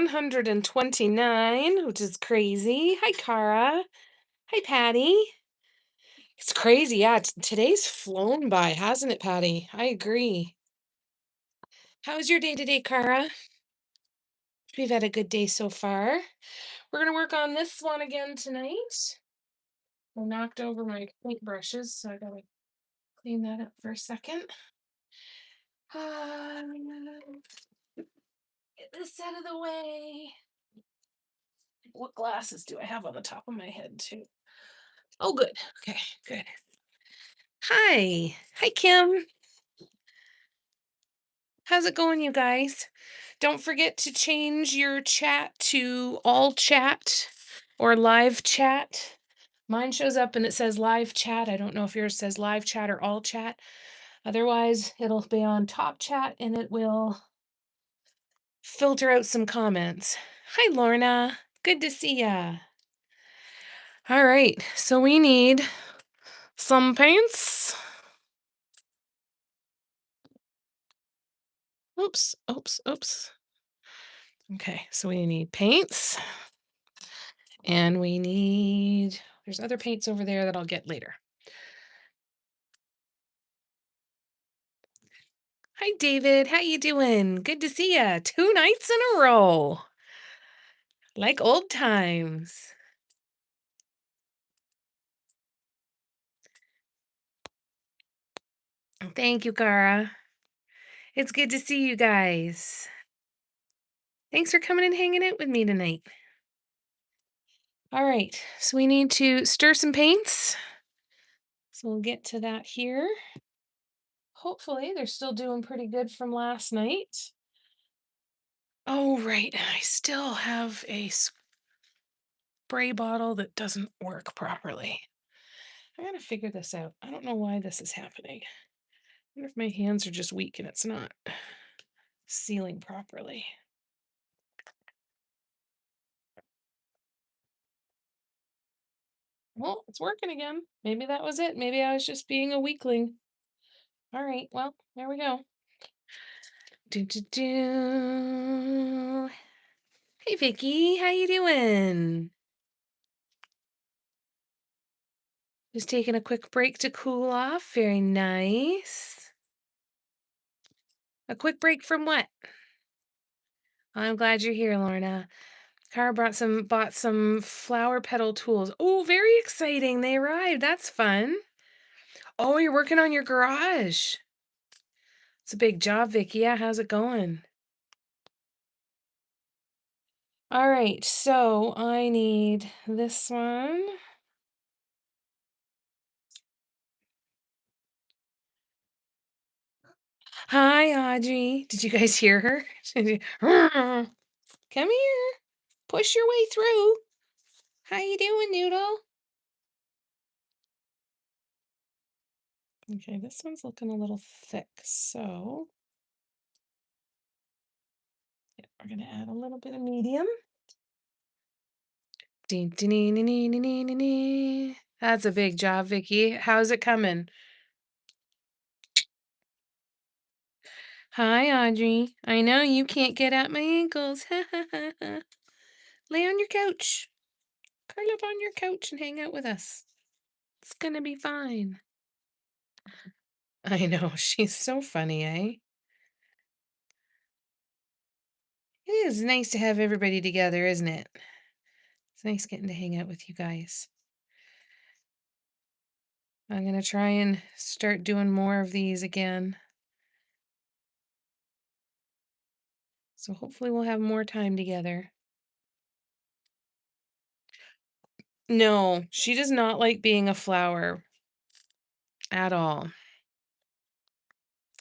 129, which is crazy. Hi, Cara. Hi, Patty. It's crazy. Yeah, today's flown by, hasn't it, Patty? I agree. How's your day today, Cara? We've had a good day so far. We're going to work on this one again tonight. I knocked over my paint brushes, so I got to clean that up for a second. Get this out of the way. What glasses do I have on the top of my head, too? Oh, good. Okay, good. Hi. Hi, Kim. How's it going, you guys? Don't forget to change your chat to all chat or live chat. Mine shows up and it says live chat. I don't know if yours says live chat or all chat. Otherwise, it'll be on top chat and it will filter out some comments. Hi, Lorna. Good to see ya. All right, so we need some paints. Oops, oops, oops. Okay, so we need paints. And we need, there's other paints over there that I'll get later. Hi, David. How you doing? Good to see ya. 2 nights in a row. Like old times. Thank you, Cara. It's good to see you guys. Thanks for coming and hanging out with me tonight. All right, so we need to stir some paints. So we'll get to that here. Hopefully they're still doing pretty good from last night. Oh, right, I still have a spray bottle that doesn't work properly. I gotta figure this out. I don't know why this is happening. I wonder if my hands are just weak and it's not sealing properly. Well, it's working again. Maybe that was it. Maybe I was just being a weakling. All right, well, there we go. Do do do. Hey, Vicky, how you doing? Just taking a quick break to cool off. Very nice. A quick break from what? I'm glad you're here, Lorna. Cara bought some flower petal tools. Oh, very exciting. They arrived. That's fun. Oh, you're working on your garage. It's a big job, Vicky. Yeah, how's it going? All right, so I need this one. Hi, Audrey. Did you guys hear her? Come here. Push your way through. How you doing, Noodle? Okay, this one's looking a little thick, so yeah, we're gonna add a little bit of medium. That's a big job, Vicky. How's it coming? Hi, Audrey. I know you can't get at my ankles. Lay on your couch. Curl up on your couch and hang out with us. It's gonna be fine. I know, she's so funny, eh? It is nice to have everybody together, isn't it? It's nice getting to hang out with you guys. I'm gonna try and start doing more of these again. So hopefully we'll have more time together. No, she does not like being a flower at all.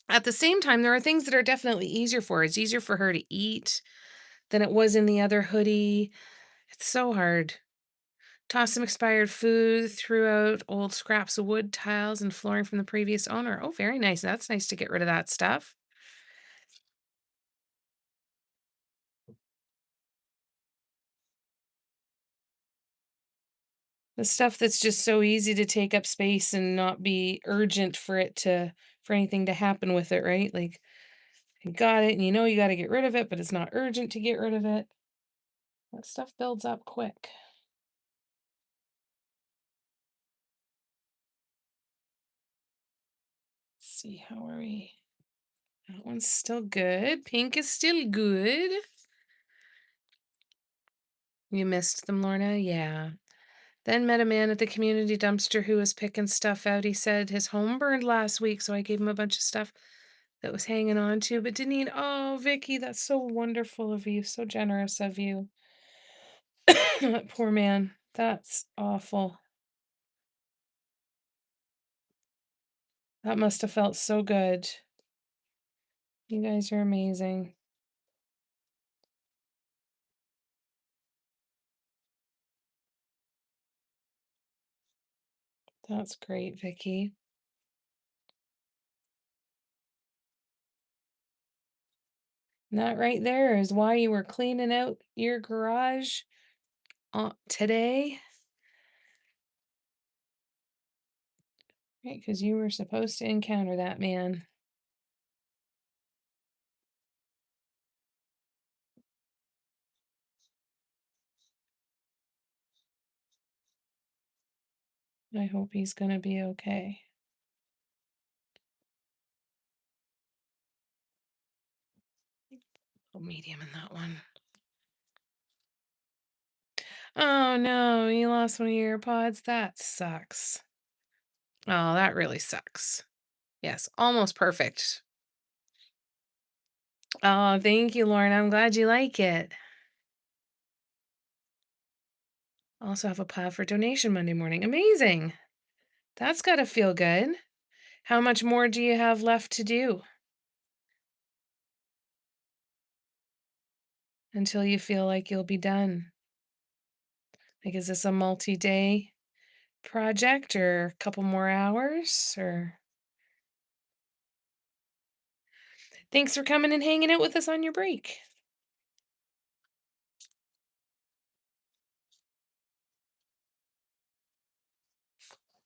At the same time, there are things that are definitely easier for her. It's easier for her to eat than it was in the other hoodie. It's so hard. Toss some expired food, threw out old scraps of wood, tiles, and flooring from the previous owner. Oh, very nice. That's nice to get rid of that stuff. The stuff that's just so easy to take up space and not be urgent for anything to happen with it, right? Like you got it and you know you got to get rid of it, but it's not urgent to get rid of it. That stuff builds up quick. Let's see, how are we? That one's still good. Pink is still good. You missed them, Lorna? Yeah. Then met a man at the community dumpster who was picking stuff out. He said his home burned last week, so I gave him a bunch of stuff that was hanging on to, but didn't need. Oh, Vicky, that's so wonderful of you. So generous of you. That poor man. That's awful. That must have felt so good. You guys are amazing. That's great, Vicky. And that right there is why you were cleaning out your garage today. Right, because you were supposed to encounter that man. I hope he's going to be okay. Oh, medium in that one. Oh no, you lost one of your AirPods? That sucks. Oh, that really sucks. Yes, almost perfect. Oh, thank you, Lauren. I'm glad you like it. Also have a pile for donation Monday morning. Amazing. That's got to feel good. How much more do you have left to do until you feel like you'll be done? Like, is this a multi-day project or a couple more hours or? Thanks for coming and hanging out with us on your break.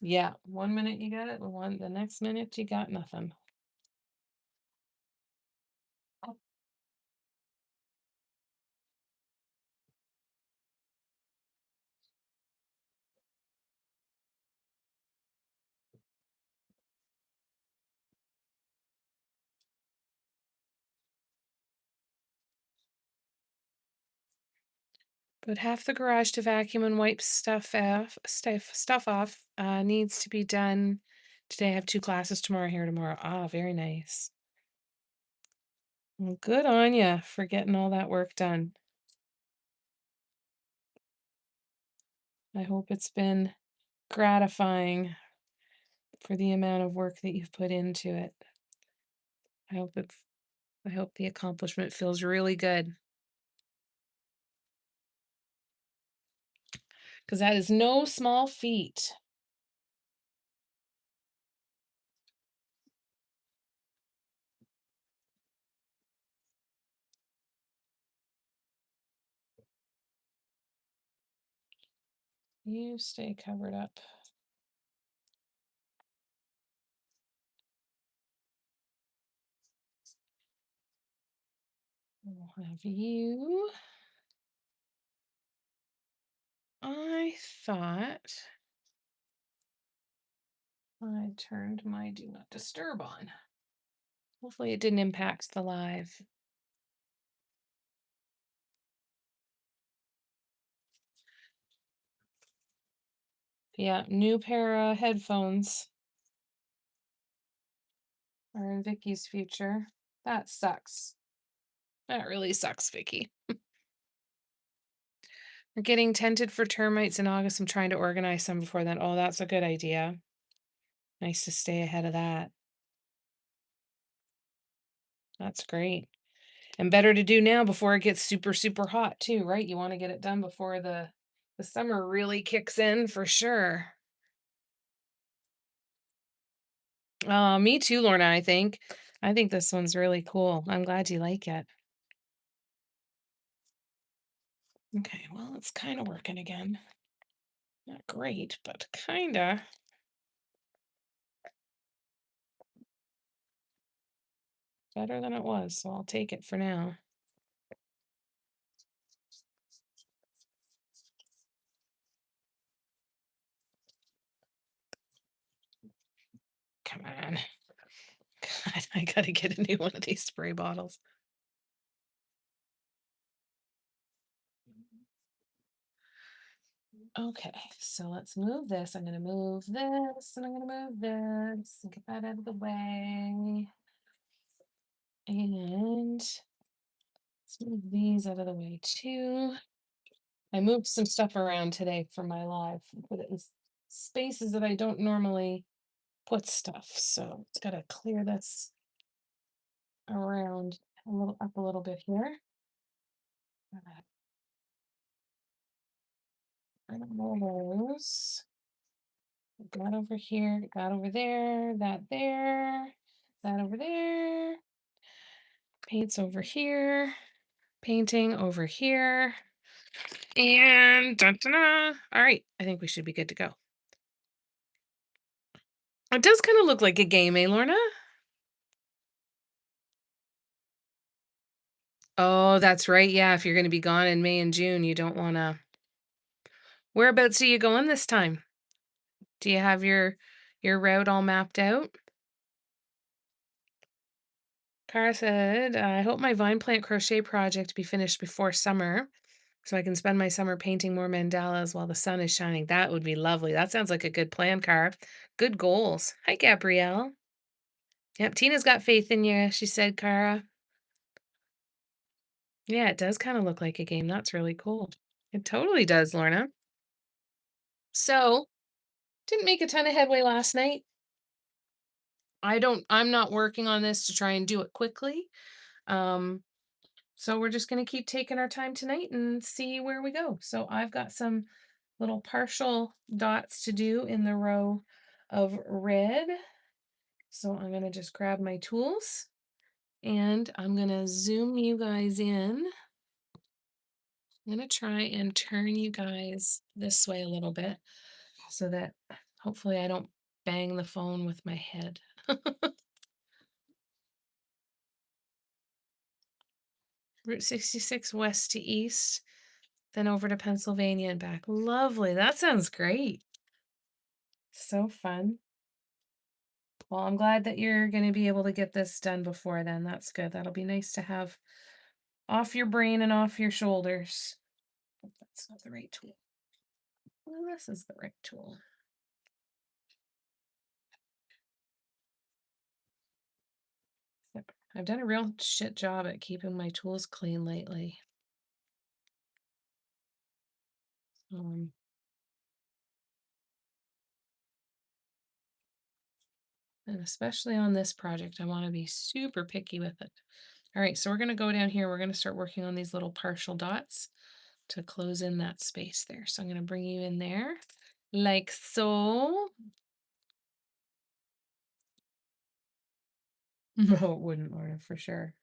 Yeah, 1 minute you got it, the next minute you got nothing. But half the garage to vacuum and wipe stuff off needs to be done today. I have 2 classes tomorrow, here tomorrow. Ah, very nice. Well, good on you for getting all that work done. I hope it's been gratifying for the amount of work that you've put into it. I hope the accomplishment feels really good. Because that is no small feat. You stay covered up. We'll have you. I thought I turned my do not disturb on. Hopefully it didn't impact the live. Yeah, new pair of headphones are in Vicky's future. That sucks. That really sucks, Vicky. We're getting tented for termites in August. I'm trying to organize some before then. Oh, that's a good idea. Nice to stay ahead of that. That's great. And better to do now before it gets super, super hot too, right? You want to get it done before the summer really kicks in for sure. Me too, Lorna, I think. I think this one's really cool. I'm glad you like it. Okay, well, it's kind of working again. Not great, but kinda. Better than it was, so I'll take it for now. come on. God, I gotta get a new one of these spray bottles. Okay, so let's move this. I'm gonna move this and I'm gonna move this and get that out of the way. And let's move these out of the way too. I moved some stuff around today for my live, put it in spaces that I don't normally put stuff. So it's gotta clear this around a little up a little bit here. I don't know those. Got over here, got over there, that over there. Paints over here, painting over here. And dun, dun, dun. All right, I think we should be good to go. It does kind of look like a game, eh, Lorna? Oh, that's right. Yeah, if you're going to be gone in May and June, you don't want to. Whereabouts are you going this time? Do you have your route all mapped out? Cara said, I hope my vine plant crochet project be finished before summer so I can spend my summer painting more mandalas while the sun is shining. That would be lovely. That sounds like a good plan, Cara. Good goals. Hi, Gabrielle. Yep, Tina's got faith in you, she said, Cara. Yeah, it does kind of look like a game. That's really cool. It totally does, Lorna. So, didn't make a ton of headway last night. I'm not working on this to try and do it quickly. Um, so we're just going to keep taking our time tonight and see where we go. So I've got some little partial dots to do in the row of red. So I'm going to just grab my tools and I'm going to zoom you guys in. I'm going to try and turn you guys this way a little bit so that hopefully I don't bang the phone with my head. Route 66 west to east, then over to Pennsylvania and back. Lovely. That sounds great. So fun. Well, I'm glad that you're going to be able to get this done before then. That's good. That'll be nice to have off your brain and off your shoulders. Hope that's not the right tool. Well, this is the right tool. Yep. I've done a real shit job at keeping my tools clean lately. Um, and especially on this project, I want to be super picky with it. All right, so we're going to go down here. We're going to start working on these little partial dots to close in that space there. So I'm going to bring you in there like so. No, it wouldn't, Laura, for sure.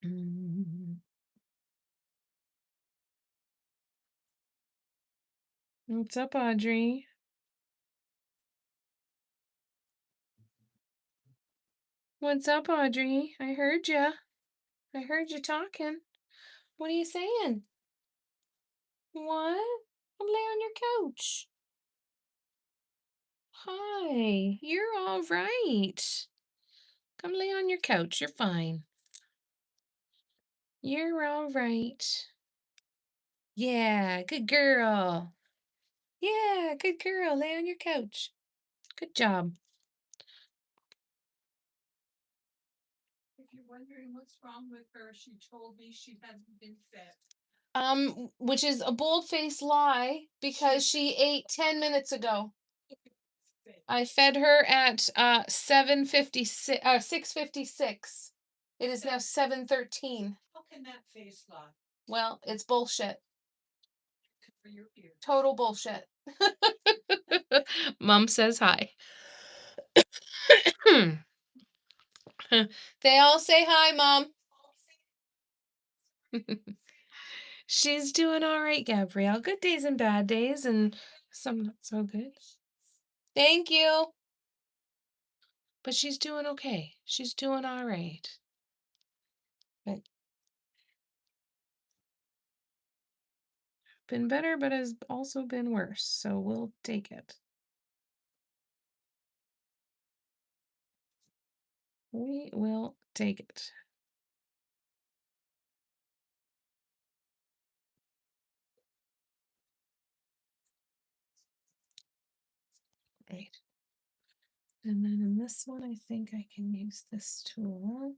Mm. What's up, Audrey? What's up, Audrey? I heard ya. I heard you talking. What are you saying? What? I'm laying on your couch. Hi, you're all right. Come lay on your couch. You're fine. You're all right. Yeah, good girl. Yeah, good girl. Lay on your couch. Good job. If you're wondering what's wrong with her, she told me she hasn't been fed. Which is a bold-faced lie because she ate 10 minutes ago. I fed her at 7:56 6:56. It is now 7:13. How can that face lie? Well, it's bullshit. For your ears. Total bullshit. Mom says hi. They all say hi, Mom. She's doing all right, Gabrielle. Good days and bad days, and some not so good. Thank you. but she's doing okay. She's doing all right. But been better, but has also been worse. So we'll take it. We will take it. Right. And then in this one, I think I can use this tool.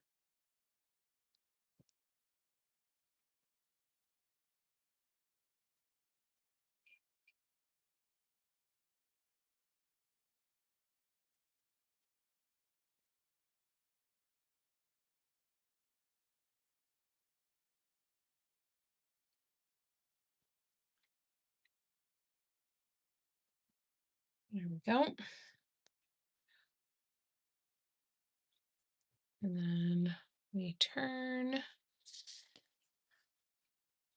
There we go. And then we turn,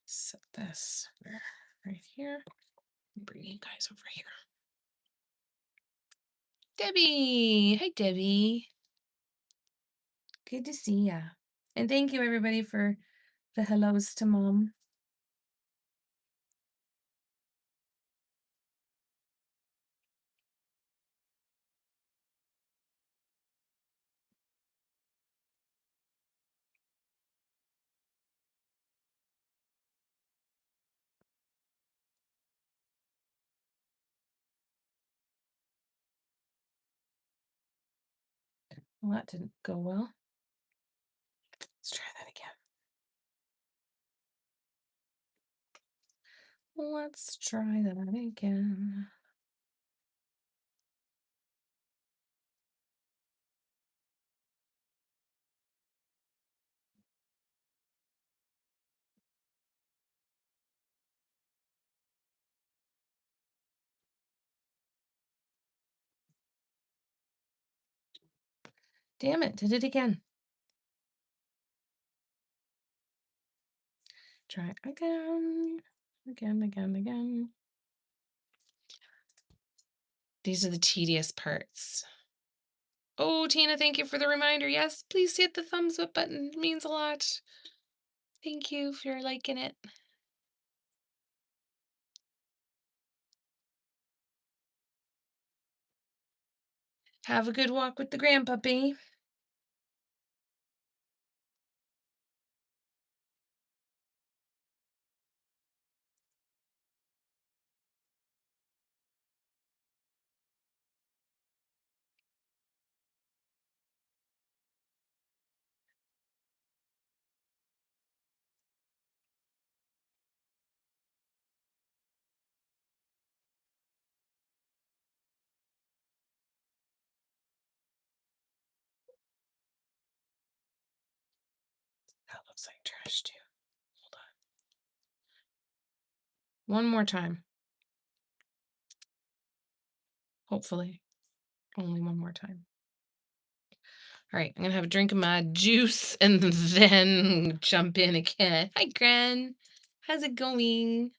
set this right here. Bring you guys over here. Debbie. Hi, Debbie. Good to see ya. And thank you, everybody, for the hellos to Mom. Well, that didn't go well. Let's try that again. Let's try that again. Damn it, did it again. Try again. Again. These are the tedious parts. Oh, Tina, thank you for the reminder. Yes, please hit the thumbs up button. It means a lot. Thank you for liking it. Have a good walk with the grandpuppy. That looks like trash too. Hold on. One more time. Hopefully. Only one more time. All right, I'm gonna have a drink of my juice and then jump in again. Hi, Gran. How's it going?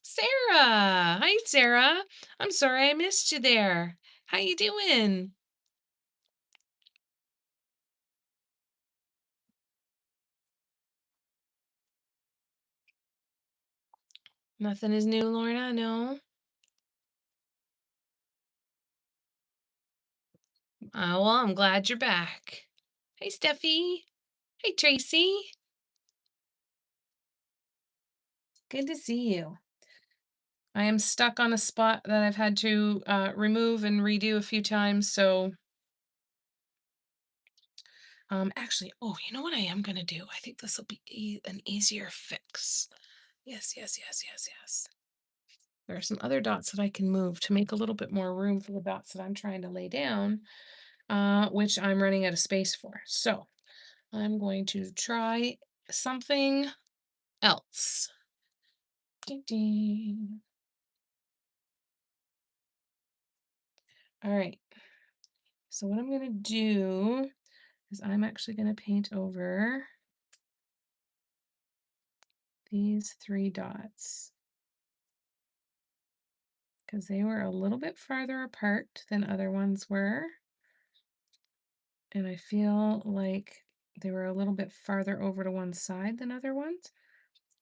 Sarah. Hi, Sarah. I'm sorry I missed you there. How you doing? Nothing is new, Lorna. No. Oh, well, I'm glad you're back. Hey, Steffi. Hey, Tracy. Good to see you. I am stuck on a spot that I've had to remove and redo a few times. So, actually, oh, you know what I am going to do? I think this will be an easier fix. Yes. There are some other dots that I can move to make a little bit more room for the dots that I'm trying to lay down, which I'm running out of space for. So I'm going to try something else. Ding, ding. All right. So what I'm going to do is I'm actually going to paint over these 3 dots because they were a little bit farther apart than other ones were. And I feel like they were a little bit farther over to one side than other ones.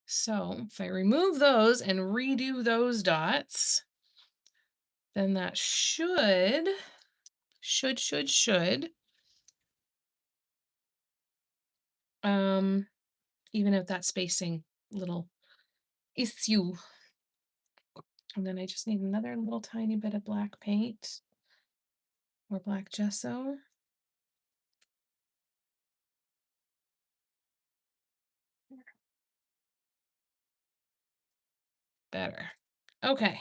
So if I remove those and redo those dots, then that should even out that spacing little issue. And then I just need another little tiny bit of black paint or black gesso. Better. Okay.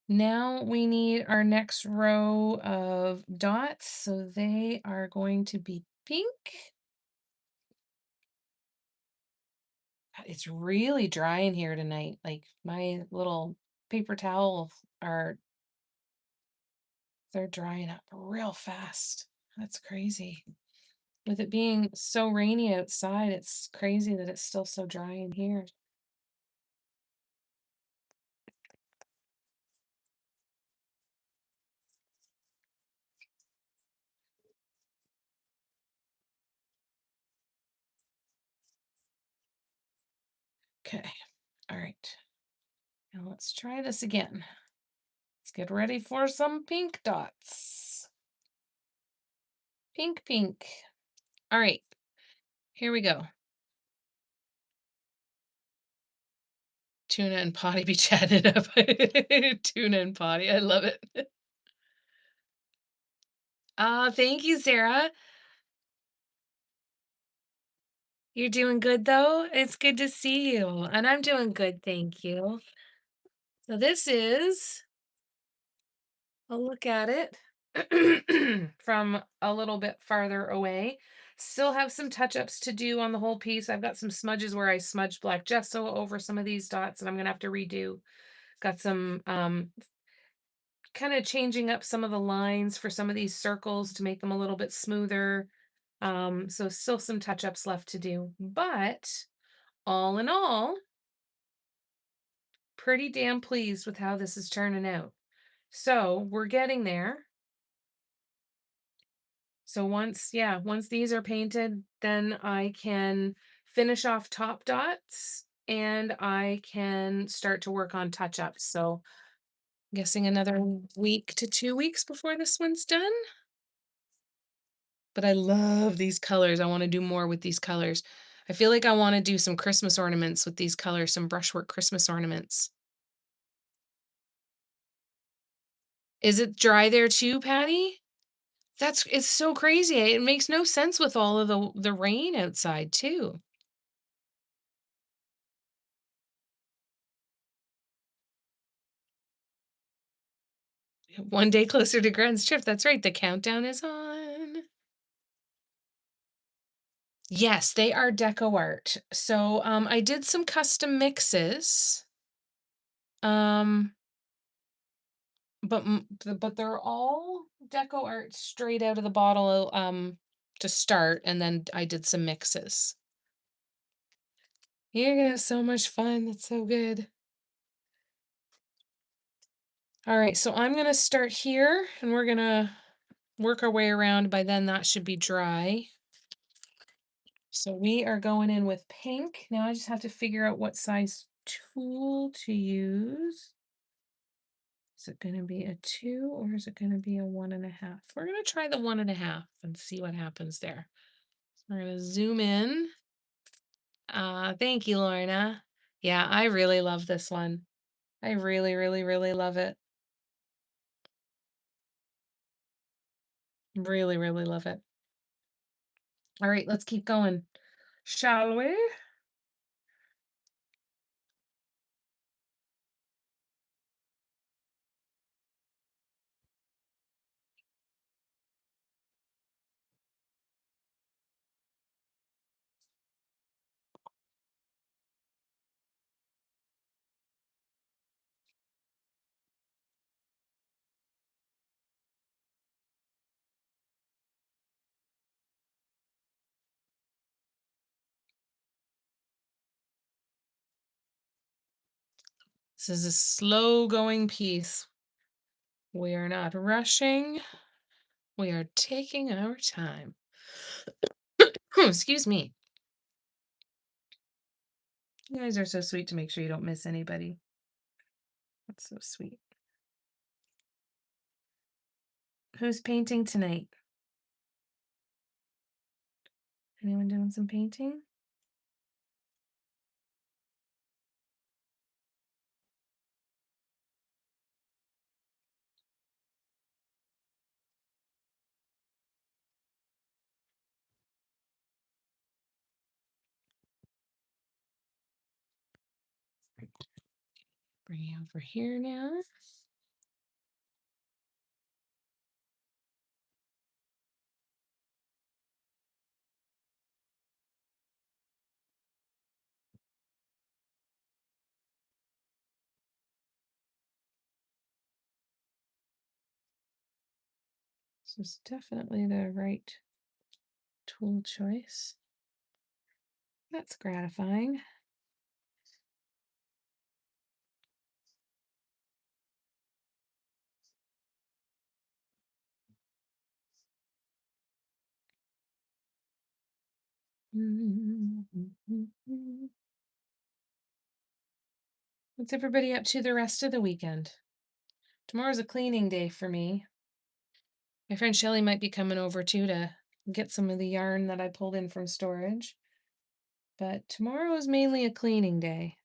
Now we need our next row of dots. So they are going to be pink. It's really dry in here tonight. Like my little paper towels they're drying up real fast. That's crazy. With it being so rainy outside, it's crazy that it's still so dry in here. Okay. All right. Now let's try this again. Let's get ready for some pink dots. Pink, pink. All right. Here we go. Tuna and potty be chatting up. Tuna and potty. I love it. Thank you, Sarah. You're doing good though. It's good to see you. And I'm doing good, thank you. So this is a look at it from a little bit farther away. Still have some touch-ups to do on the whole piece. I've got some smudges where I smudged black gesso over some of these dots and I'm gonna have to redo. Got some kind of changing up some of the lines for some of these circles to make them a little bit smoother. So still some touch-ups left to do, but all in all, pretty damn pleased with how this is turning out. So we're getting there. So once these are painted, then I can finish off top dots and I can start to work on touch-ups. So I'm guessing another week to 2 weeks before this one's done. But I love these colors. I want to do more with these colors. I feel like I want to do some Christmas ornaments with these colors, some brushwork Christmas ornaments. Is it dry there too, Patty? It's so crazy. It makes no sense with all of the rain outside too. One day closer to Grand's trip. That's right. The countdown is on. Yes, they are deco art. So I did some custom mixes. Um but they're all deco art straight out of the bottle to start, and then I did some mixes. You're gonna have so much fun. That's so good. All right, so I'm gonna start here and we're gonna work our way around. By then that should be dry. So we are going in with pink. Now I just have to figure out what size tool to use. Is it going to be a 2 or is it going to be a 1.5? We're going to try the 1.5 and see what happens there. So we're going to zoom in. Thank you, Lorna. Yeah, I really love this one. I really, really, really love it. Really, really love it. All right, let's keep going. Shall we? This is a slow going piece. We are not rushing. We are taking our time. Excuse me. You guys are so sweet to make sure you don't miss anybody. That's so sweet. Who's painting tonight? Anyone doing some painting? Bring you over here now. This is definitely the right tool choice. That's gratifying. What's everybody up to the rest of the weekend? Tomorrow's a cleaning day for me. My friend Shelly might be coming over too to get some of the yarn that I pulled in from storage. But tomorrow is mainly a cleaning day.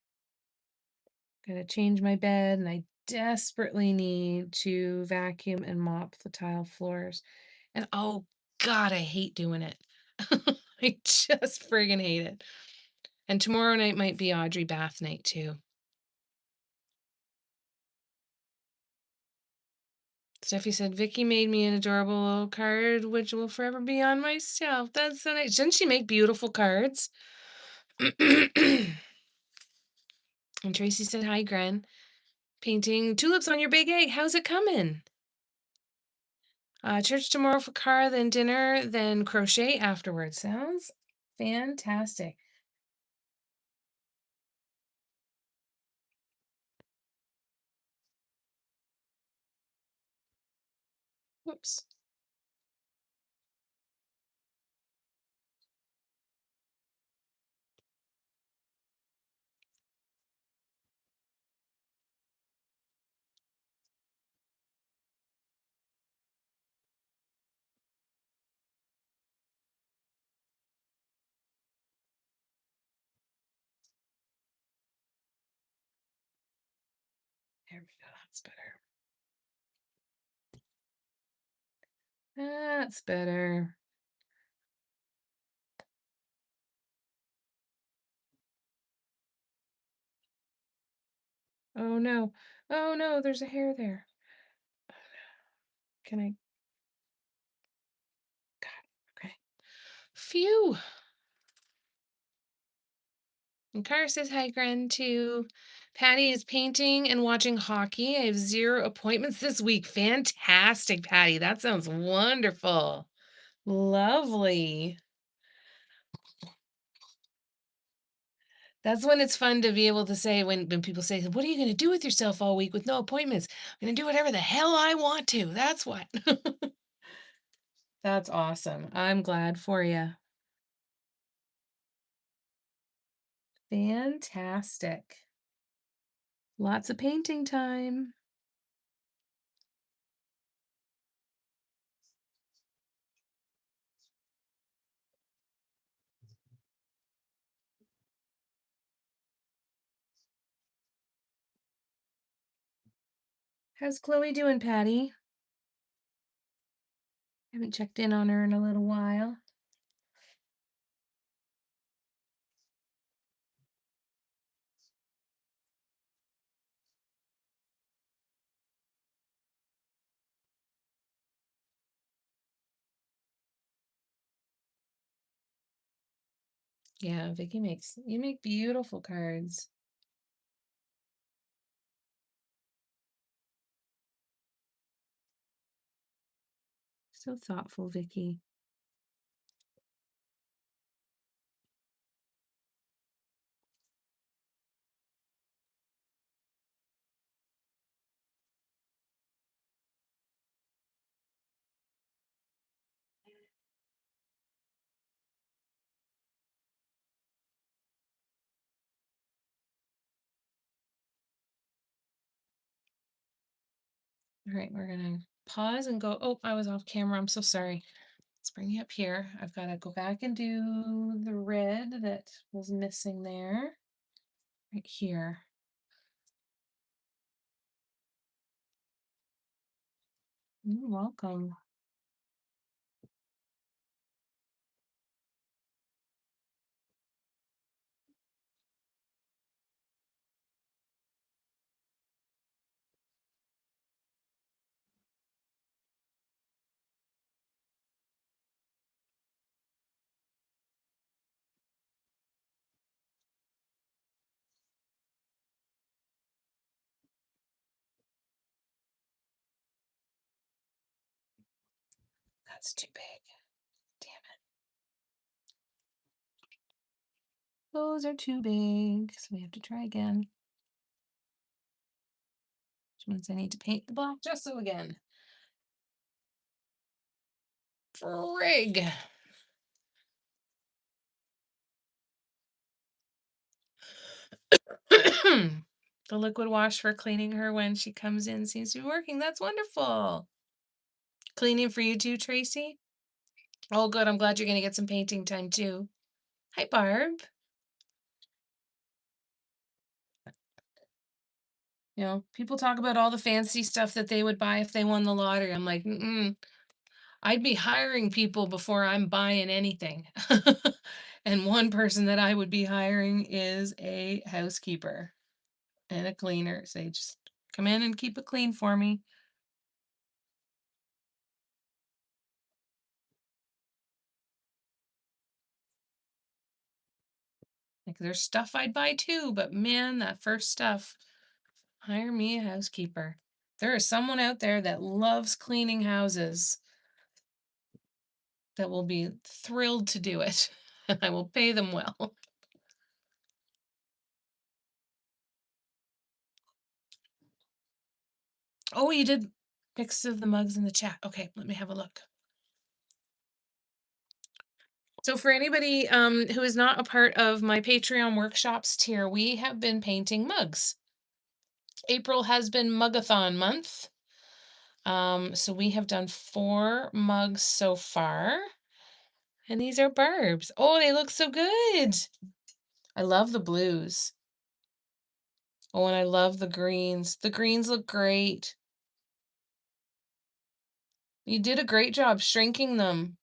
Gotta change my bed, and I desperately need to vacuum and mop the tile floors. And oh God, I hate doing it. I just friggin' hate it. And tomorrow night might be Audrey bath night too. Steffi said, Vicky made me an adorable little card, which will forever be on my shelf. That's so nice. Doesn't she make beautiful cards? And Tracy said, hi, Gren. Painting tulips on your big egg. How's it coming? Church tomorrow for Cara, then dinner, then crochet afterwards. Sounds fantastic. Whoops. There we go. That's better. That's better. Oh no. Oh no, there's a hair there. Can I? God, okay. Phew. And Cara says hi, Gren, too. Patty is painting and watching hockey. I have 0 appointments this week. Fantastic, Patty. That sounds wonderful. Lovely. That's when it's fun to be able to say when people say, what are you going to do with yourself all week with no appointments? I'm going to do whatever the hell I want to. That's what. That's awesome. I'm glad for you. Fantastic. Lots of painting time. How's Chloe doing, Patty? Haven't checked in on her in a little while. Yeah, Vicky you make beautiful cards. So thoughtful, Vicky. All right, we're gonna pause and go. Oh, I was off camera. I'm so sorry. Let's bring you up here. I've got to go back and do the red that was missing there. Right here. You're welcome. That's too big. Damn it. Those are too big. So we have to try again. Which means I need to paint the black gesso again. Frig. The liquid wash for cleaning her when she comes in seems to be working. That's wonderful. Cleaning for you too, Tracy? Oh, good. I'm glad you're going to get some painting time too. Hi, Barb. You know, people talk about all the fancy stuff that they would buy if they won the lottery. I'm like, I'd be hiring people before I'm buying anything. And one person that I would be hiring is a housekeeper and a cleaner. Say, just come in and keep it clean for me. Like, there's stuff I'd buy too, but man, that first stuff, hire me a housekeeper. There is someone out there that loves cleaning houses that will be thrilled to do it, and I will pay them well. Oh, you did pics of the mugs in the chat. Okay, let me have a look. So for anybody who is not a part of my Patreon workshops tier, we have been painting mugs. April has been Mugathon month. So we have done 4 mugs so far. And these are Barb's. Oh, they look so good. I love the blues. Oh, and I love the greens. The greens look great. You did a great job shrinking them.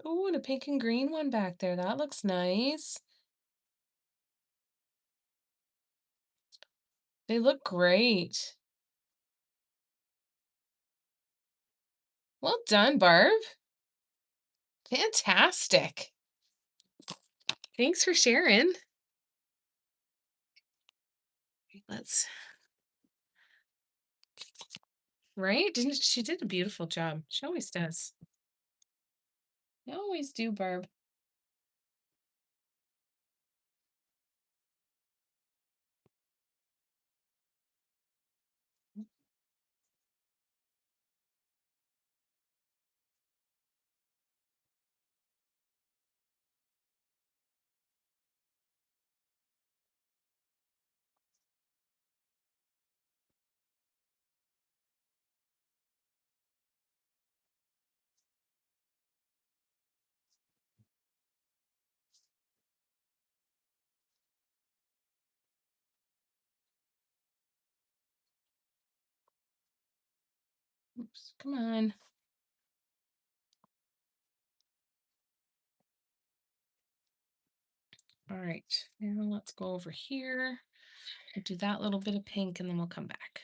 Oh, and a pink and green one back there. That looks nice. They look great. Well done, Barb. Fantastic. Thanks for sharing. Let's right? Didn't she did a beautiful job. She always does. You always do, Barb. Oops, come on. All right, now let's go over here and do that little bit of pink and then we'll come back.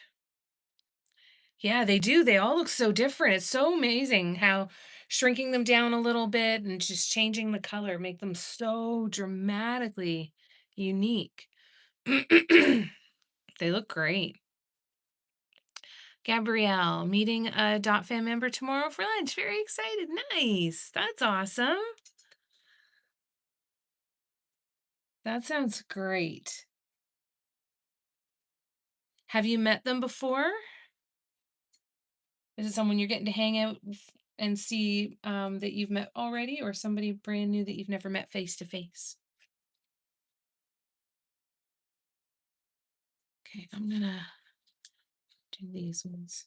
Yeah, they do. They all look so different. It's so amazing how shrinking them down a little bit and just changing the color make them so dramatically unique. They look great. Gabrielle, meeting a .fam member tomorrow for lunch. Very excited. Nice. That's awesome. That sounds great. Have you met them before? Is it someone you're getting to hang out and see that you've met already, or somebody brand new that you've never met face to face? Okay, I'm gonna Do these ones.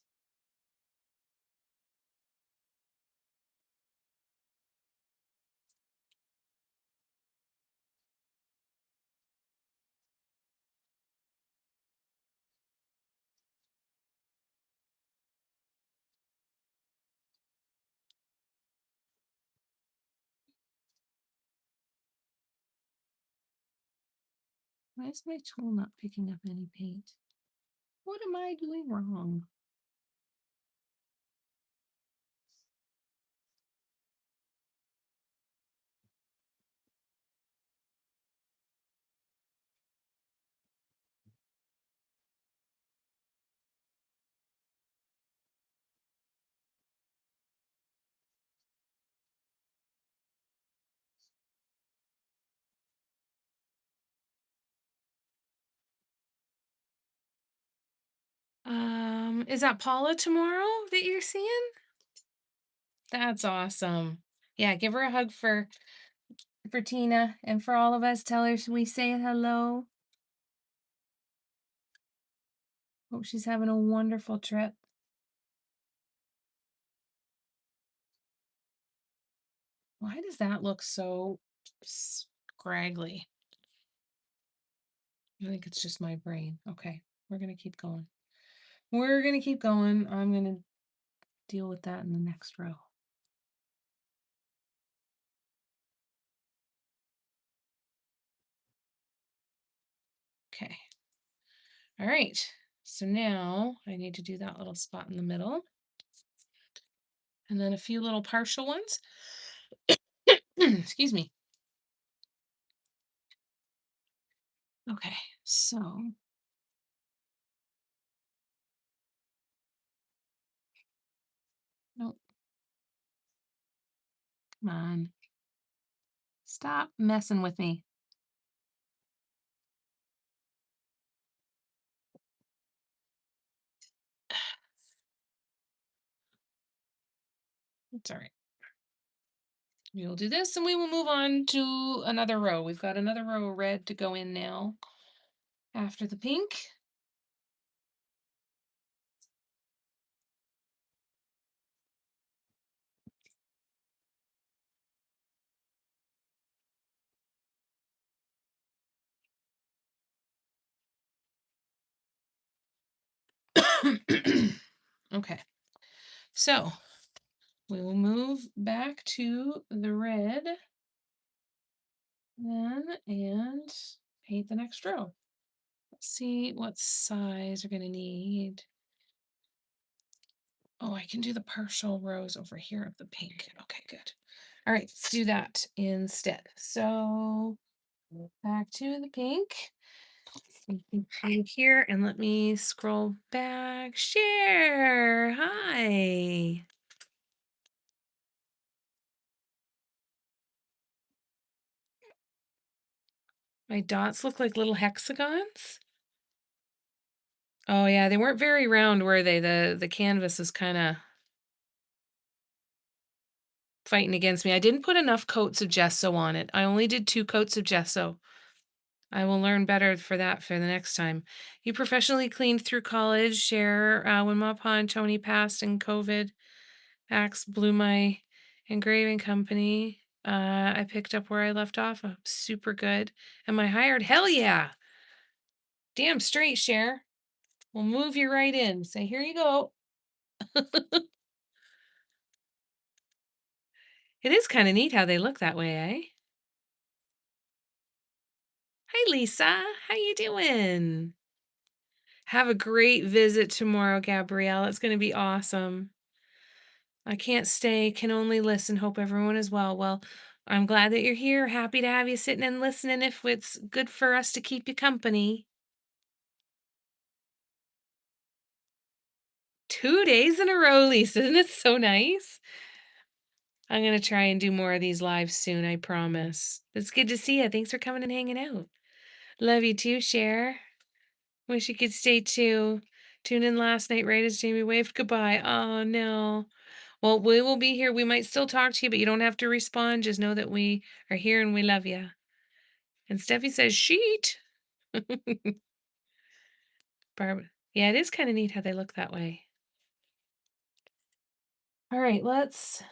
Why is my tool not picking up any paint? What am I doing wrong? Is that Paula tomorrow that you're seeing? That's awesome. Yeah, give her a hug for Tina and for all of us. Tell her we say hello. Hope she's having a wonderful trip. Why does that look so scraggly? I think it's just my brain. Okay, we're gonna keep going. We're gonna keep going. I'm gonna deal with that in the next row. Okay. All right. So now I need to do that little spot in the middle. And then a few little partial ones. Excuse me. Okay, so nope. Come on. Stop messing with me. It's all right. We will do this and we will move on to another row. We've got another row of red to go in now after the pink. Okay, so we will move back to the red then and paint the next row. Let's see what size we're going to need. Oh, I can do the partial rows over here of the pink. Okay, good. All right, let's do that instead. So back to the pink. Here and let me scroll back. Share. Hi. My dots look like little hexagons. Oh yeah, they weren't very round, were they? The canvas is kind of fighting against me. I didn't put enough coats of gesso on it. I only did 2 coats of gesso. I will learn better for that for the next time. You professionally cleaned through college. Share when Ma Pa and Tony passed and COVID. Axe blew my engraving company. I picked up where I left off. Super good. Am I hired? Hell yeah. Damn straight, Cher. We'll move you right in. Say, here you go. It is kind of neat how they look that way, eh? Hi, Lisa. How you doing? Have a great visit tomorrow, Gabrielle. It's going to be awesome. I can't stay, can only listen. Hope everyone is well. Well, I'm glad that you're here. Happy to have you sitting and listening if it's good for us to keep you company. 2 days in a row, Lisa. Isn't it so nice? I'm going to try and do more of these lives soon, I promise. It's good to see you. Thanks for coming and hanging out. Love you too, Cher. Wish you could stay too. Tuned in last night right as Jamie waved goodbye. Oh, no. Well, we will be here. We might still talk to you, but you don't have to respond. Just know that we are here and we love you. And Steffi says, sheet. Barb, Yeah, it is kind of neat how they look that way. All right, let's.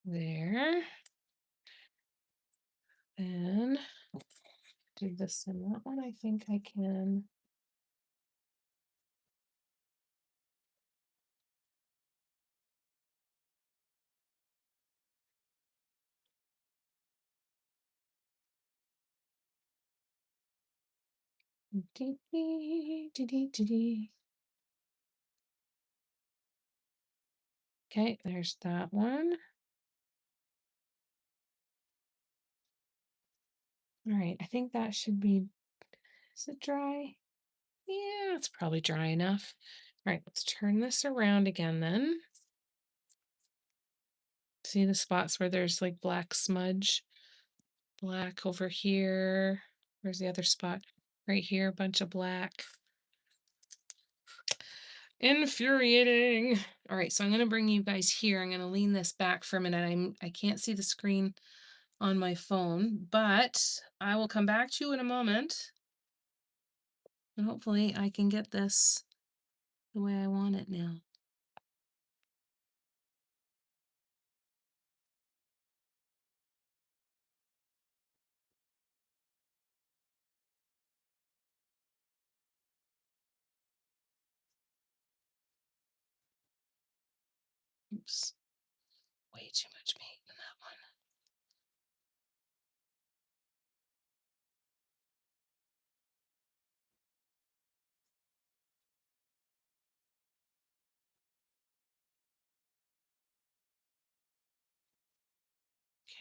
There. And do this and that one. I think I can. Okay, there's that one. All right, I think that should be. Is it dry? Yeah, it's probably dry enough. All right, let's turn this around again then. See the spots where there's like black smudge? Black over here. Where's the other spot? Right here, a bunch of black. Infuriating. All right, so I'm going to bring you guys here. I'm going to lean this back for a minute. I can't see the screen on my phone, but I will come back to you in a moment. And hopefully I can get this the way I want it now. Oops. Way too much paint in that one.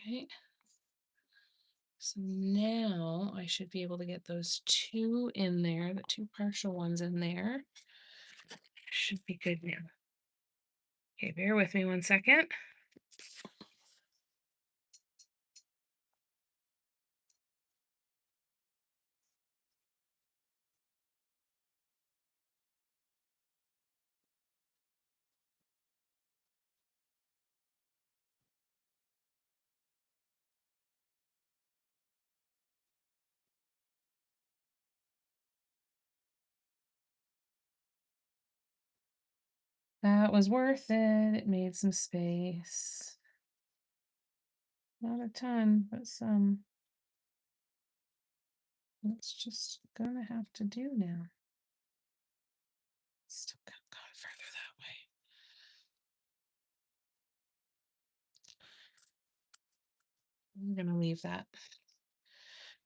Okay. So now I should be able to get those two in there, the two partial ones in there. Should be good now. Okay, bear with me 1 second. That was worth it. It made some space. Not a ton, but some. It's just gonna have to do now. Still could have gone further that way. I'm gonna leave that.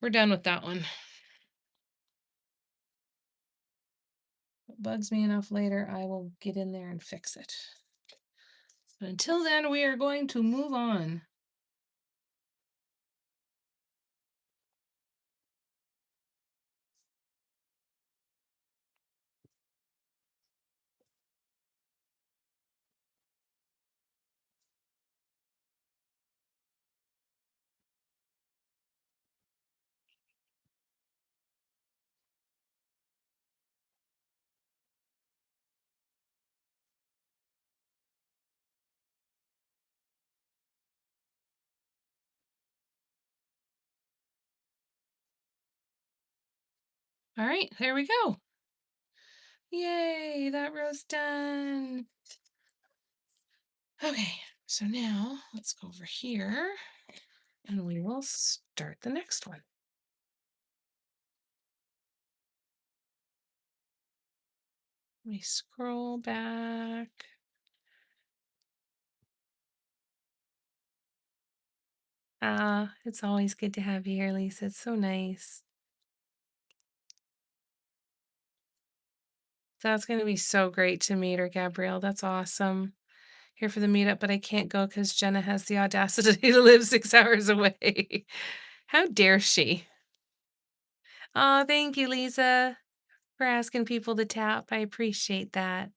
We're done with that one. If it bugs me enough later, I will get in there and fix it. But until then, we are going to move on. All right, there we go. Yay, that row's done. Okay, so now let's go over here and we will start the next one. Let me scroll back. It's always good to have you here, Lisa. It's so nice. That's going to be so great to meet her, Gabrielle. That's awesome. Here for the meetup, but I can't go because Jenna has the audacity to live 6 hours away. How dare she? Oh, thank you, Lisa, for asking people to tap. I appreciate that.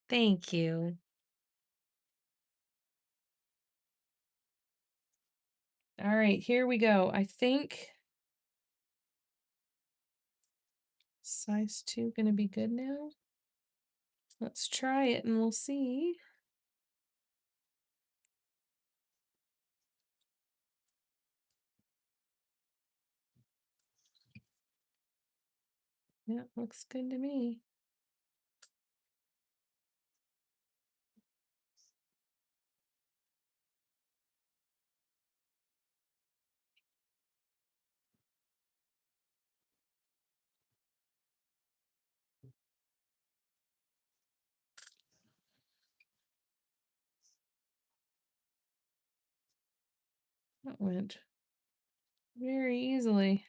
Thank you. All right, here we go. I think size 2 gonna be good now. Let's try it and we'll see. Yeah, looks good to me. That went very easily.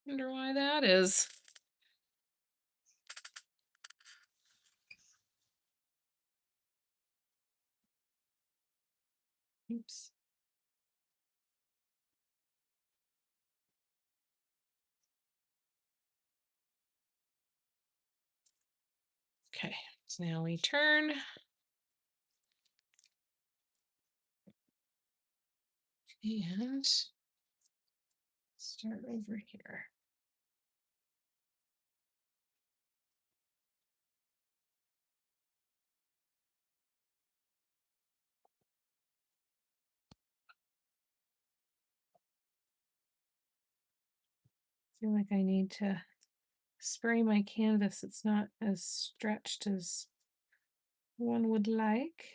Wonder why that is. Oops. Okay, so now we turn. And start over here. Feel like I need to spray my canvas. It's not as stretched as one would like.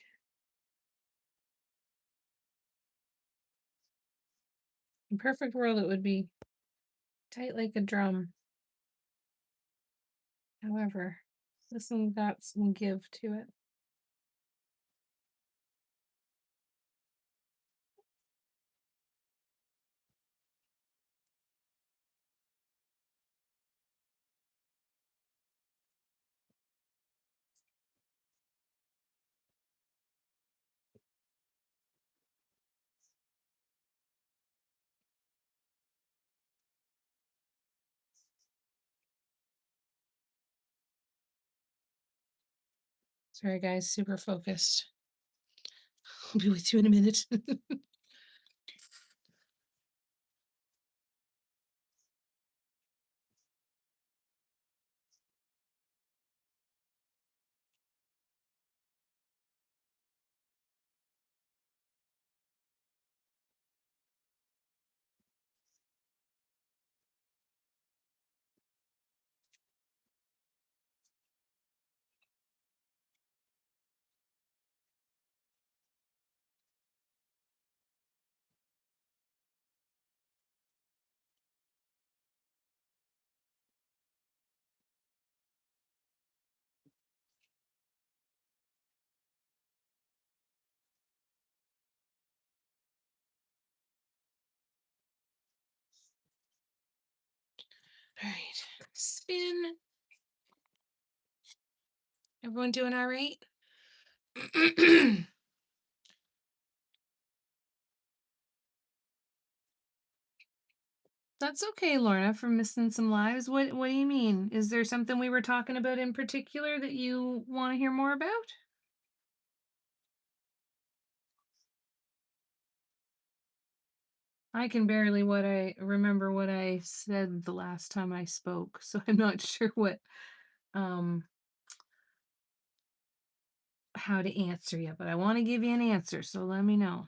In perfect world, it would be tight like a drum. However, this one got some give to it. Sorry, guys, super focused. I'll be with you in a minute. All right, spin. Everyone doing all right? That's okay, Lorna, for missing some lives. What do you mean? Is there something we were talking about in particular that you want to hear more about? I can barely remember what I said the last time I spoke, so I'm not sure what um how to answer you, but I want to give you an answer, so let me know.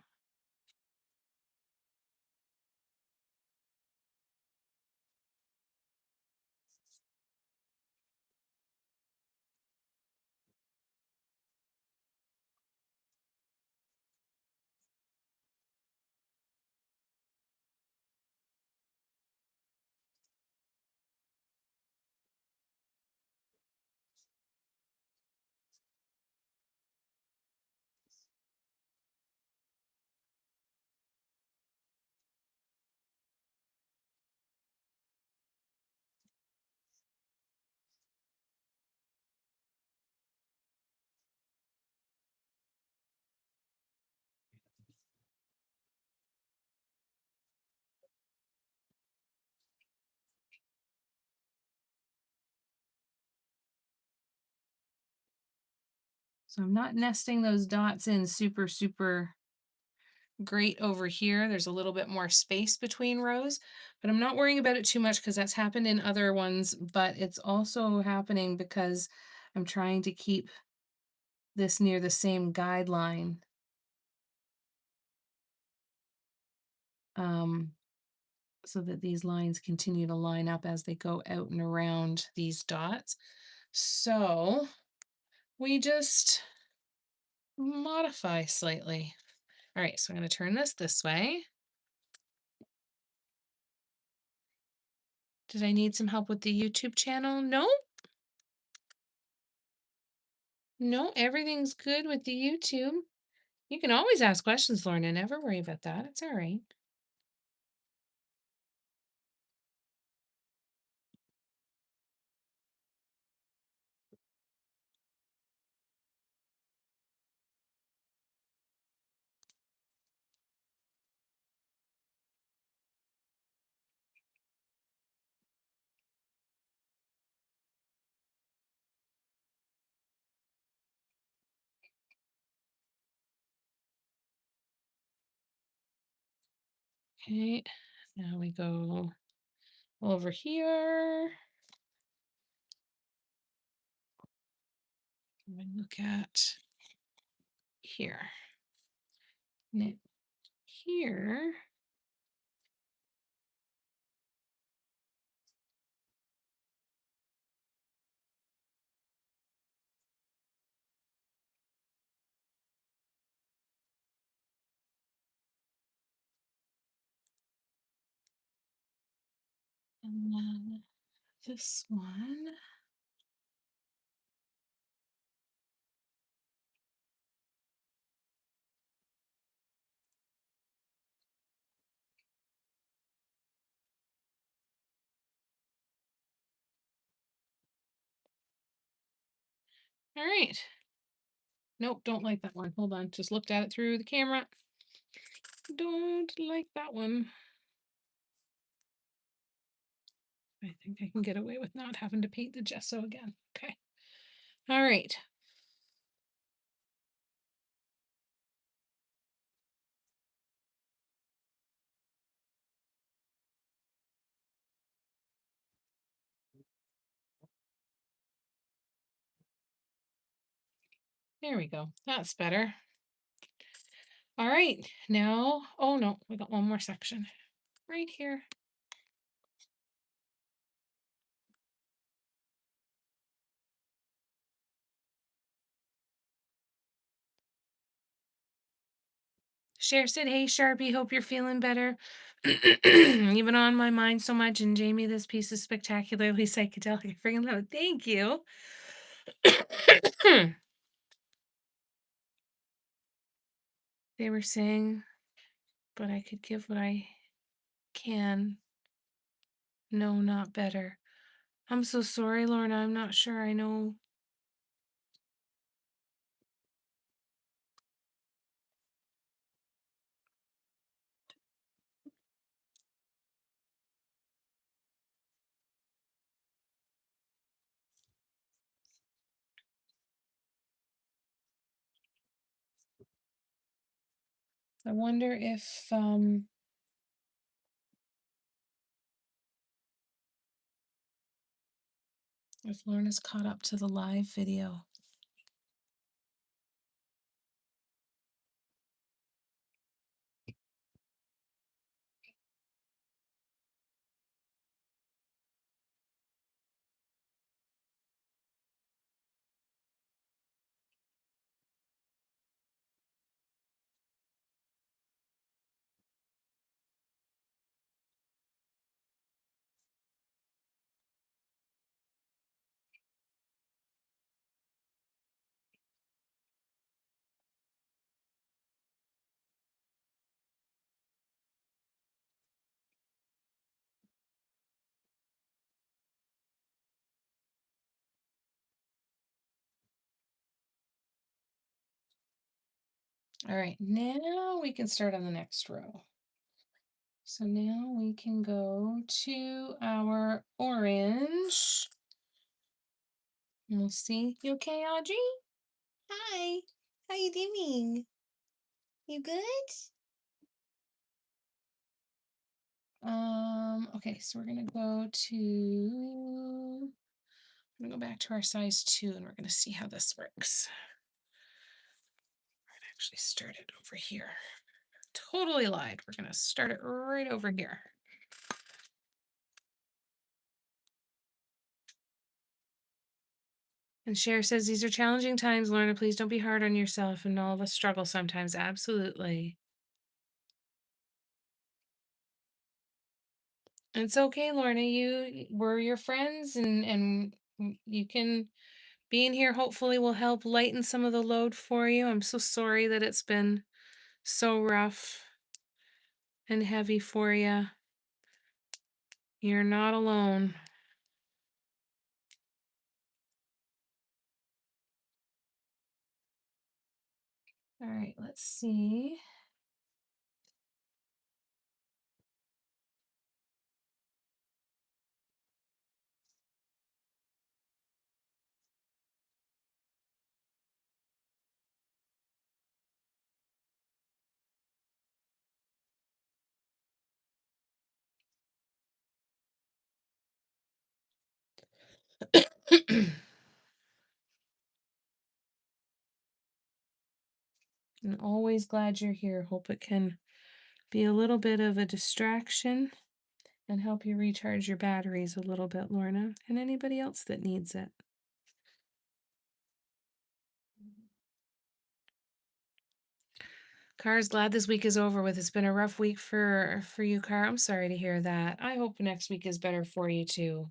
So I'm not nesting those dots in super great over here. There's a little bit more space between rows, but I'm not worrying about it too much because that's happened in other ones, but it's also happening because I'm trying to keep this near the same guideline. So that these lines continue to line up as they go out and around these dots. So we just modify slightly. All right, so I'm going to turn this way. Did I need some help with the YouTube channel? No? No, everything's good with the YouTube. You can always ask questions, Lorna. Never worry about that. It's all right. Okay, now we go over here. We look at here. Now, here. And then this one. All right. Nope, don't like that one. Hold on. Just looked at it through the camera. Don't like that one. I think I can get away with not having to paint the gesso again. Okay. All right. There we go. That's better. All right. Now, oh no, we got one more section right here. Cher said, "Hey, Sharpie, hope you're feeling better. You've been on my mind so much, and Jamie, this piece is spectacularly psychedelic. I freaking love it. Thank you." They were saying, but I could give what I can. No, not better. I'm so sorry, Lorna. I'm not sure I know. I wonder if Lorna's caught up to the live video. All right, now we can start on the next row. So now we can go to our orange. And we'll see. You okay, Audrey? Hi. How you doing? You good? Okay, so we're gonna go to, I'm gonna go back to our size 2 and we're gonna see how this works. We're gonna actually start it over here. Totally lied. We're gonna start it right over here. And Cher says, these are challenging times, Lorna. Please don't be hard on yourself. And all of us struggle sometimes. Absolutely. It's okay, Lorna. We're your friends, and you can, being here hopefully will help lighten some of the load for you. I'm so sorry that it's been so rough and heavy for you. You're not alone. All right, let's see. I'm always glad you're here. Hope it can be a little bit of a distraction and help you recharge your batteries a little bit, Lorna, and anybody else that needs it. Car's glad this week is over with. It's been a rough week for you, Car. I'm sorry to hear that. I hope next week is better for you too.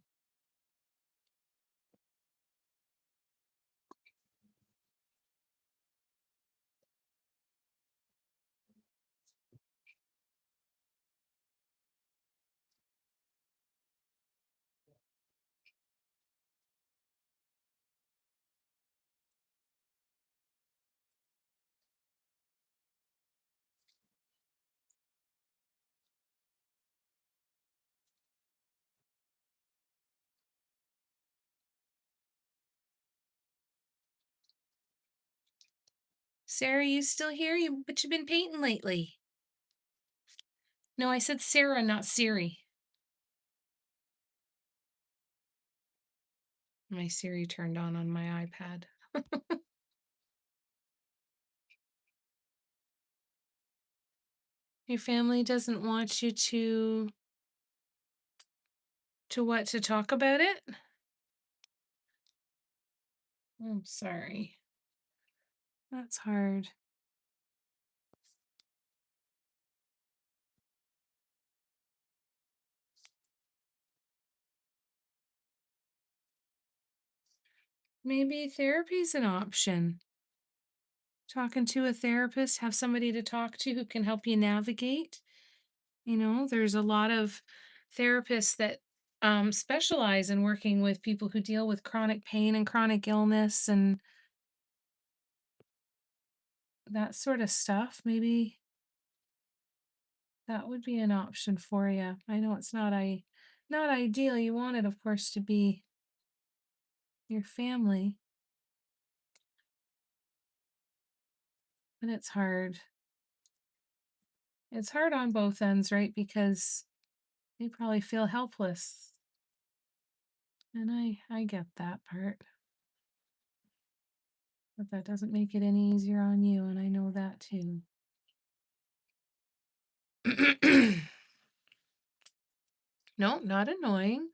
Sarah, you still here? But you've been painting lately. No, I said Sarah, not Siri. My Siri turned on my iPad. Your family doesn't want you to what, to talk about it? I'm sorry. That's hard. Maybe therapy's an option. Talking to a therapist, have somebody to talk to who can help you navigate. There's a lot of therapists that specialize in working with people who deal with chronic pain and chronic illness and that sort of stuff. Maybe that would be an option for you. I know it's not ideal. You want it, of course, to be your family, but it's hard. It's hard on both ends, right? Because they probably feel helpless. And I get that part. But that doesn't make it any easier on you, and I know that too. No, not annoying.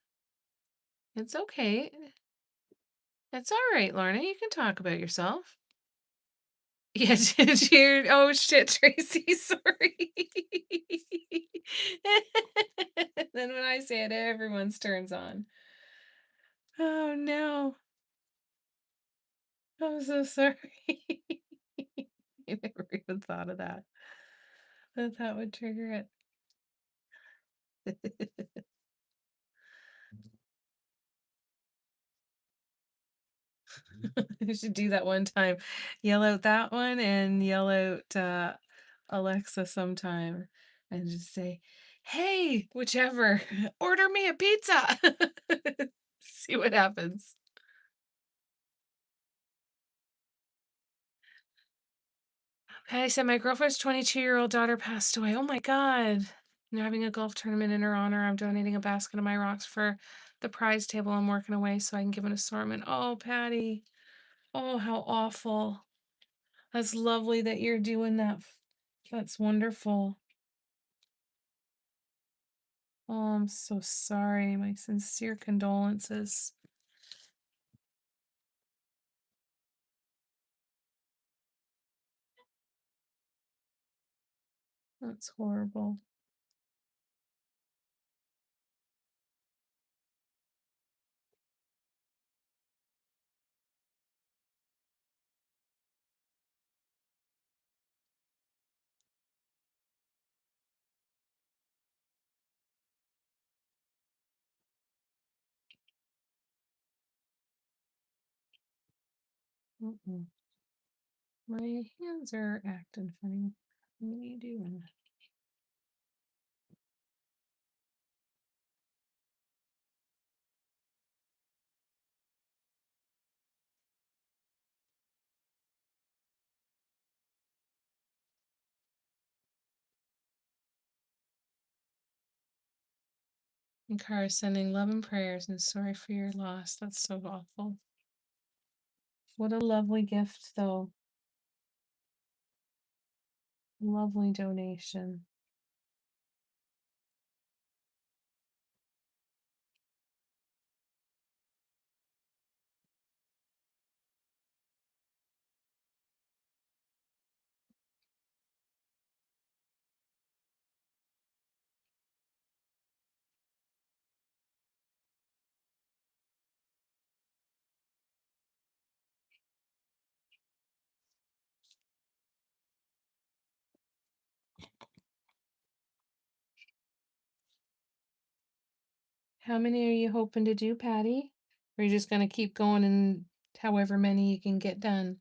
It's okay. It's all right, Lorna. You can talk about yourself. Yeah, cheer. Oh shit, Tracy. Sorry. Then when I say it, everyone's turns on. Oh no. I'm so sorry. I never even thought of that. That would trigger it. You should do that one time. Yell out that one and yell out Alexa sometime and just say, hey, whichever, order me a pizza. See what happens. Okay, I said my girlfriend's 22-year-old daughter passed away. Oh my God. They're having a golf tournament in her honor. I'm donating a basket of my rocks for the prize table. I'm working away so I can give an assortment. Oh, Patty. Oh, how awful. That's lovely that you're doing that. That's wonderful. Oh, I'm so sorry. My sincere condolences. That's horrible. Mm-mm. My hands are acting funny. What are you doing? And Kara sending love and prayers and sorry for your loss. That's so awful. What a lovely gift, though. Lovely donation. How many are you hoping to do, Patty? Or are you just going to keep going and however many you can get done?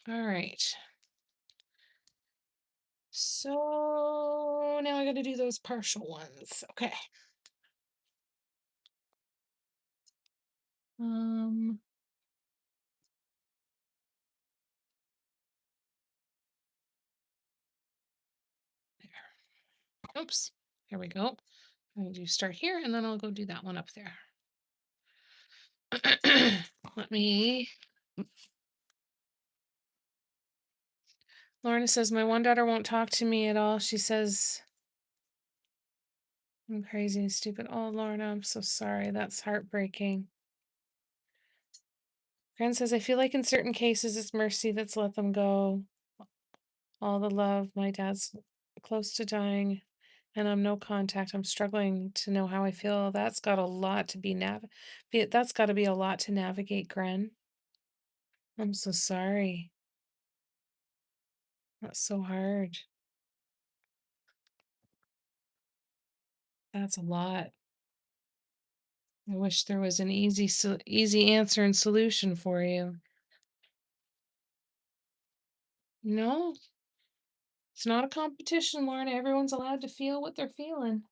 All right. So now I got to do those partial ones. Okay. Um, there. Oops. Here we go. I'm going to start here and then I'll go do that one up there. Let me. Lorna says, my one daughter won't talk to me at all. She says, I'm crazy and stupid. Oh, Lorna, I'm so sorry. That's heartbreaking. Gran says, I feel like in certain cases it's mercy that's let them go. All the love. My dad's close to dying and I'm no contact. I'm struggling to know how I feel. That's got a lot to be that's got to be a lot to navigate, Gren. I'm so sorry. That's so hard. That's a lot. I wish there was an easy answer and solution for you. No, it's not a competition, Lorna. Everyone's allowed to feel what they're feeling.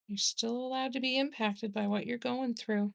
You're still allowed to be impacted by what you're going through.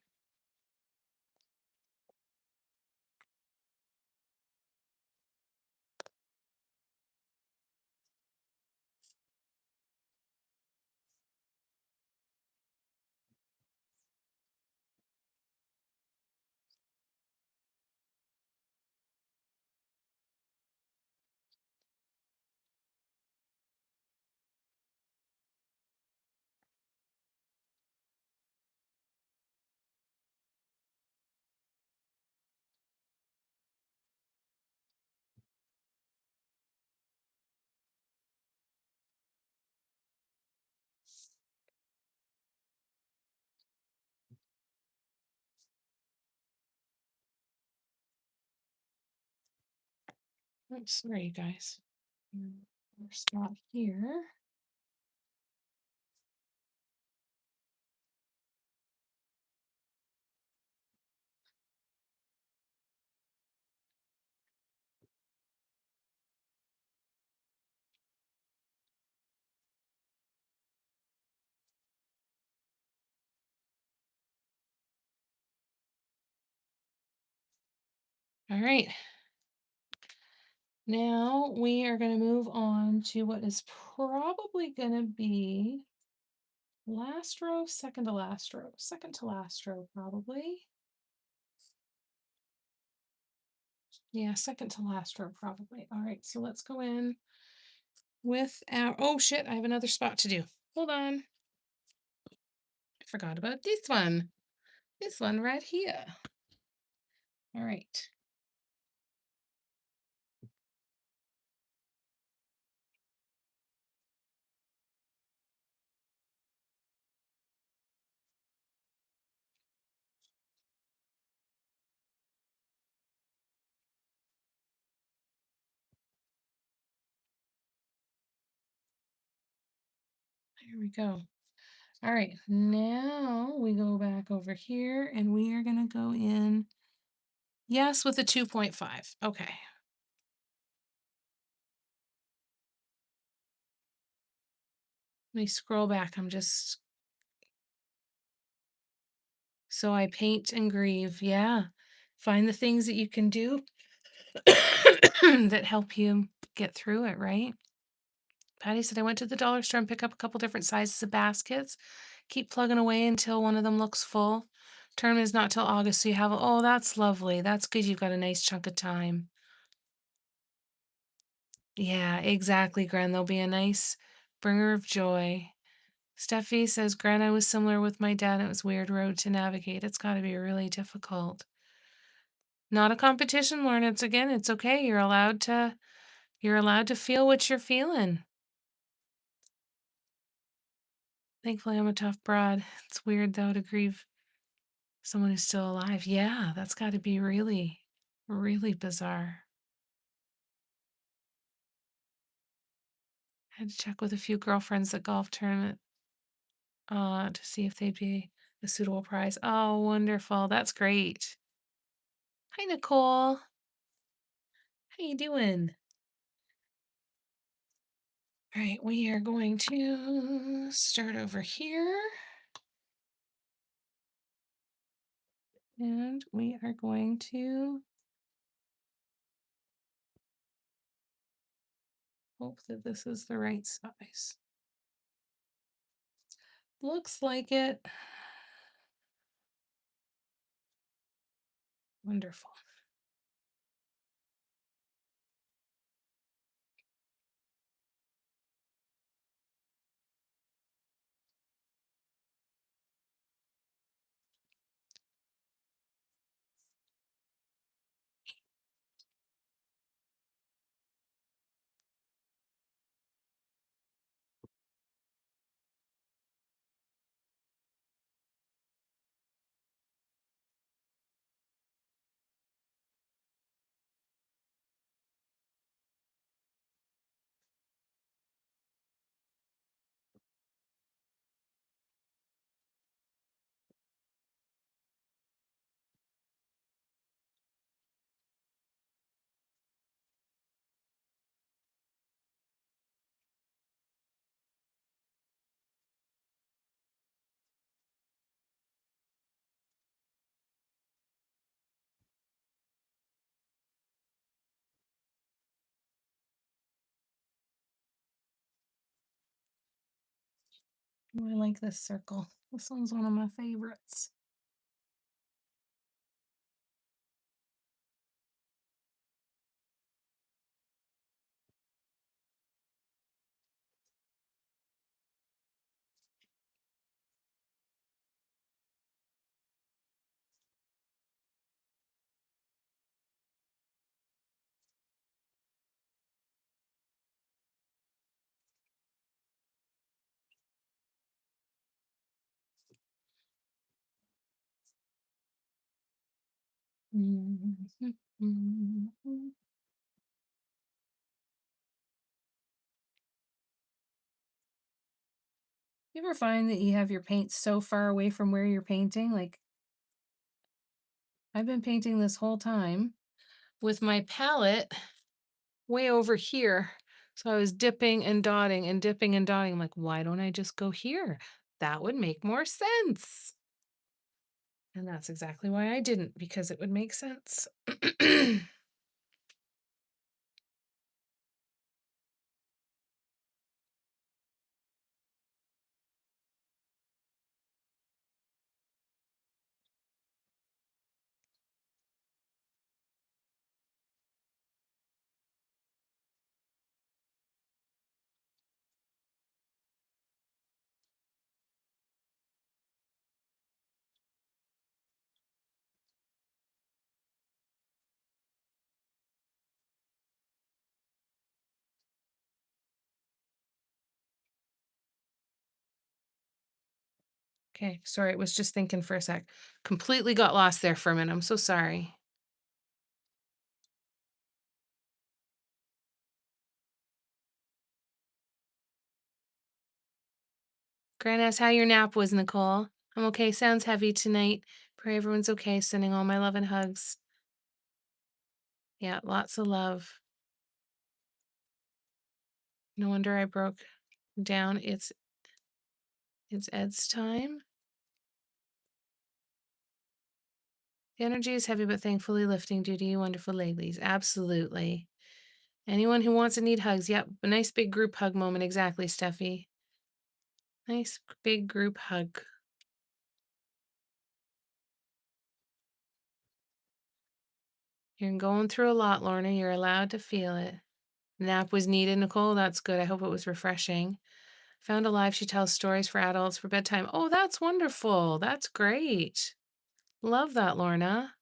Oops, sorry, you guys. More spot here. All right. Now we are going to move on to what is probably going to be last row, second to last row, second to last row, probably. Yeah, second to last row, probably. All right, so let's go in with our, oh shit, I have another spot to do. Hold on. I forgot about this one. This one right here. All right. Here we go. All right, now we go back over here and we are going to go in, yes, with a 2.5. Okay. Let me scroll back. I'm just, so I paint and grieve. Yeah. Find the things that you can do that help you get through it, right? Patty said, I went to the dollar store and pick up a couple different sizes of baskets. Keep plugging away until one of them looks full. Term is not till August, so you have, oh, that's lovely. That's good. You've got a nice chunk of time. Yeah, exactly, Gran. There'll be a nice bringer of joy. Steffi says, Gran, I was similar with my dad. It was a weird road to navigate. It's got to be really difficult. Not a competition, Lauren. It's again, it's okay. You're allowed to feel what you're feeling. Thankfully, I'm a tough broad. It's weird though to grieve someone who's still alive. Yeah, that's got to be really, really bizarre. I had to check with a few girlfriends at golf tournament to see if they'd be a suitable prize. Oh, wonderful. That's great. Hi, Nicole. How you doing? All right, we are going to start over here. And we are going to hope that this is the right size. Looks like it. Wonderful. Oh, I like this circle. This one's one of my favorites. You ever find that you have your paint so far away from where you're painting? Like, I've been painting this whole time with my palette way over here. So I was dipping and dotting and dipping and dotting. I'm like, why don't I just go here? That would make more sense. And that's exactly why I didn't, because it would make sense. Okay, sorry, it was just thinking for a sec. Completely got lost there for a minute. I'm so sorry. Grant asks how your nap was, Nicole. I'm okay. Sounds heavy tonight. Pray everyone's okay. Sending all my love and hugs. Yeah, lots of love. No wonder I broke down. It's Ed's time. The energy is heavy, but thankfully lifting due to you wonderful ladies. Absolutely. Anyone who wants to need hugs. Yep. A nice big group hug moment. Exactly, Steffi. Nice big group hug. You're going through a lot, Lorna. You're allowed to feel it. Nap was needed, Nicole. That's good. I hope it was refreshing. Found a live. She tells stories for adults for bedtime. Oh, that's wonderful. That's great. Love that, Lorna.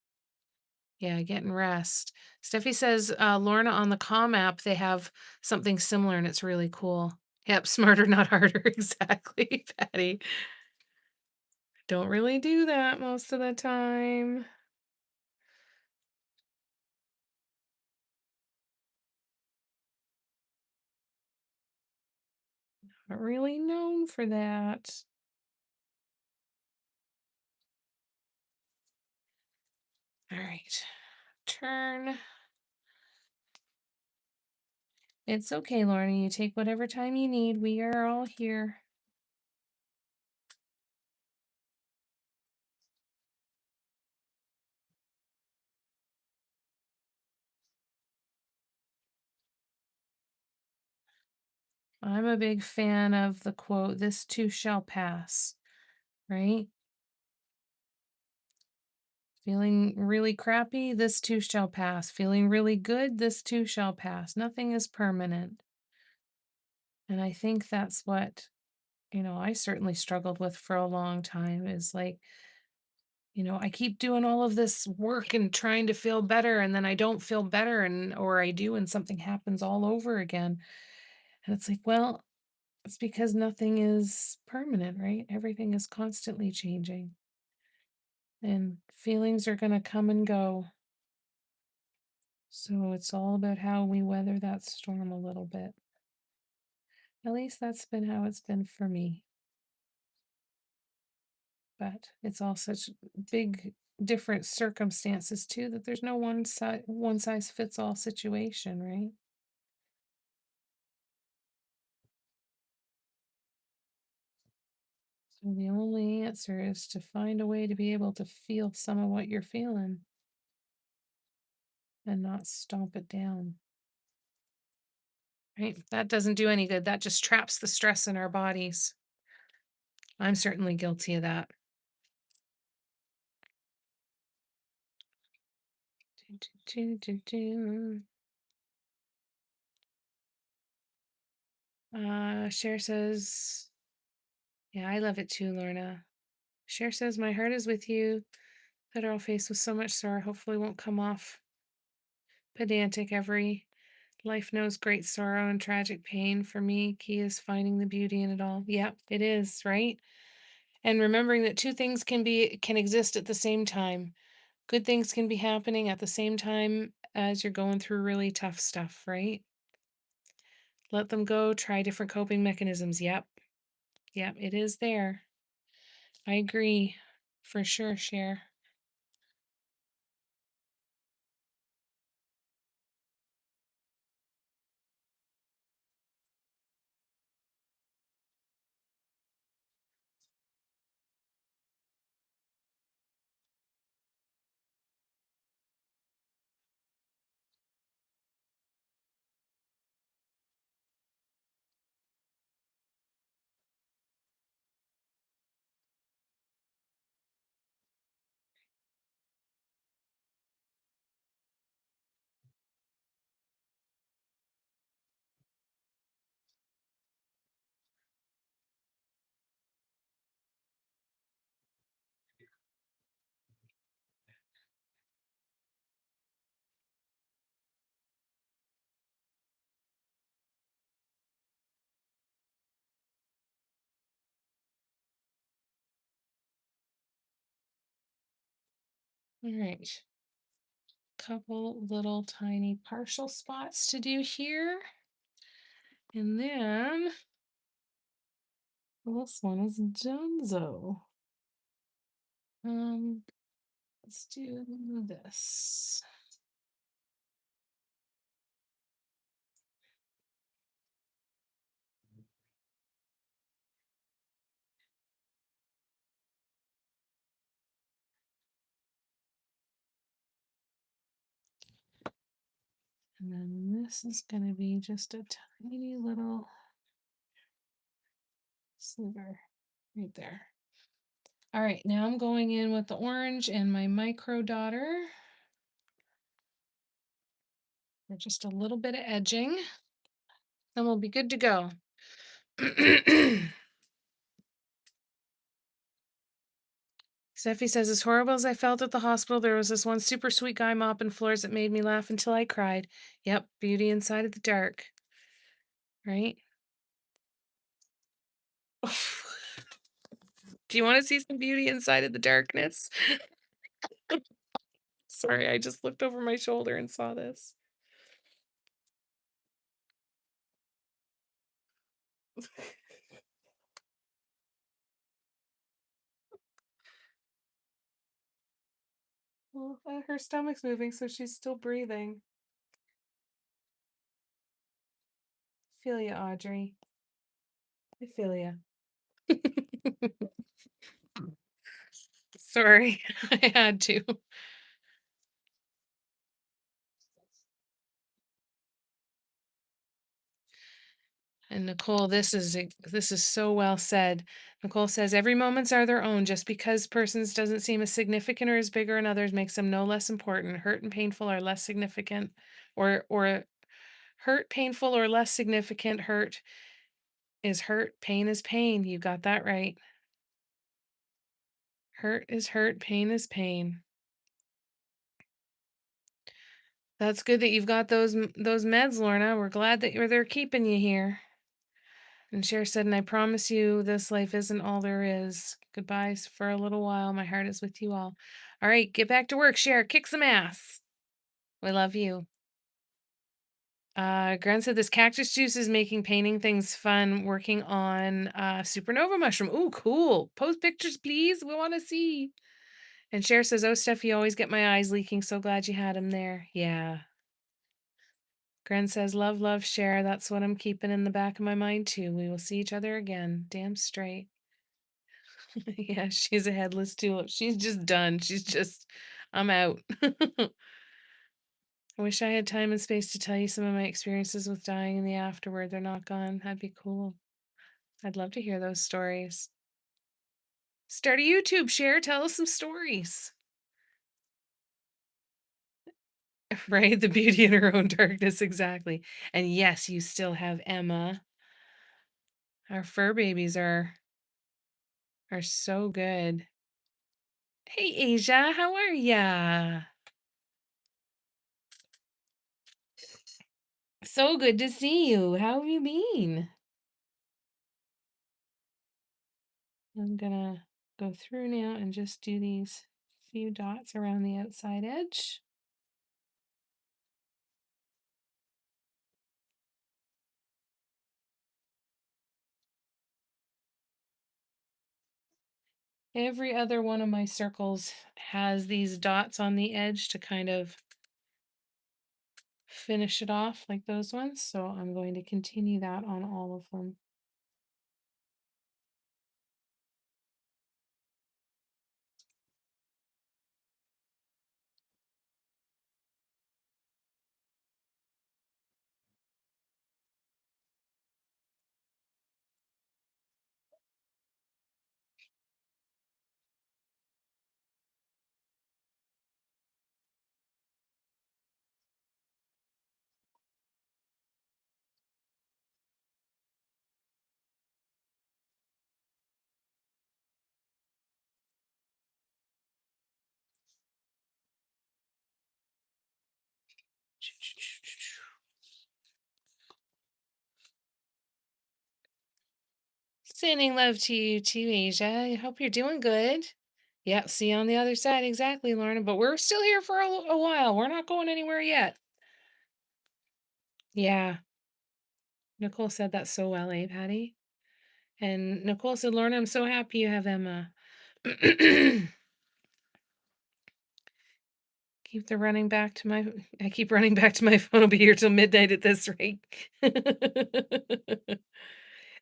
Yeah, getting rest. Steffi says, Lorna, on the Calm app, they have something similar and it's really cool. Yep, smarter, not harder. Exactly, Patty. Don't really do that most of the time. Not really known for that. All right. Turn. It's okay, Lorna. You take whatever time you need. We are all here. I'm a big fan of the quote, this too shall pass, right? Feeling really crappy, this too shall pass. Feeling really good, this too shall pass. Nothing is permanent. And I think that's what, I certainly struggled with for a long time is like, I keep doing all of this work and trying to feel better, and then I don't feel better, or I do, and something happens all over again. And it's like, well, it's because nothing is permanent, right? Everything is constantly changing. And feelings are going to come and go. So it's all about how we weather that storm a little bit. At least that's been how it's been for me. But it's all such big different circumstances too that there's no one size fits all situation, right? So the only answer is to find a way to be able to feel some of what you're feeling and not stomp it down. Right? That doesn't do any good. That just traps the stress in our bodies. I'm certainly guilty of that. Cher says, yeah, I love it too, Lorna. Cher says, my heart is with you. Federal face with so much sorrow, hopefully won't come off pedantic. Every life knows great sorrow and tragic pain. For me, key is finding the beauty in it all. Yep, it is, right? And remembering that two things can exist at the same time. Good things can be happening at the same time as you're going through really tough stuff, right? Let them go, try different coping mechanisms. Yep. Yeah, it is there. I agree. For sure, Cher. All right. Couple little tiny partial spots to do here. And then this one is donezo. Let's do this. And then this is going to be just a tiny little sliver right there. All right, now I'm going in with the orange and my micro daughter for just a little bit of edging. Then we'll be good to go. Steffi says, as horrible as I felt at the hospital, there was this one super sweet guy mopping floors that made me laugh until I cried. Yep, beauty inside of the dark. Right? Do you want to see some beauty inside of the darkness? Sorry, I just looked over my shoulder and saw this. Well, her stomach's moving, so she's still breathing. Feel ya, Audrey. I feel ya. Sorry, I had to. And Nicole, this is so well said. Nicole says every moments are their own. Just because persons doesn't seem as significant or as bigger in others makes them no less important. Hurt and painful are less significant, or hurt, painful, or less significant. Hurt is hurt. Pain is pain. You got that right. Hurt is hurt. Pain is pain. That's good that you've got those meds, Lorna. We're glad that they're keeping you here. And Cher said, and I promise you, this life isn't all there is. Goodbye for a little while. My heart is with you all. All right, get back to work, Cher. Kick some ass. We love you. Grant said, this cactus juice is making painting things fun. Working on supernova mushroom. Ooh, cool. Post pictures, please. We want to see. And Cher says, oh, Steph, you always get my eyes leaking. So glad you had him there. Yeah. Gren says, love, love, Cher. That's what I'm keeping in the back of my mind, too. We will see each other again. Damn straight. Yeah, she's a headless tulip. She's just done. She's just, I'm out. I wish I had time and space to tell you some of my experiences with dying in the afterward. They're not gone. That'd be cool. I'd love to hear those stories. Start a YouTube, Share. Tell us some stories. Right? The beauty in her own darkness, exactly. And yes, you still have Emma. Our fur babies are so good. Hey Asia, how are ya? So good to see you. How have you been? I'm gonna go through now and just do these few dots around the outside edge. Every other one of my circles has these dots on the edge to kind of finish it off like those ones. So I'm going to continue that on all of them. Sending love to you too, Asia. I hope you're doing good. Yeah, see you on the other side. Exactly, Lorna. But we're still here for a while. We're not going anywhere yet. Yeah. Nicole said that so well, eh, Patty? And Nicole said, Lorna, I'm so happy you have Emma. Keep the running back to my I keep running back to my phone. I'll be here till midnight at this rate.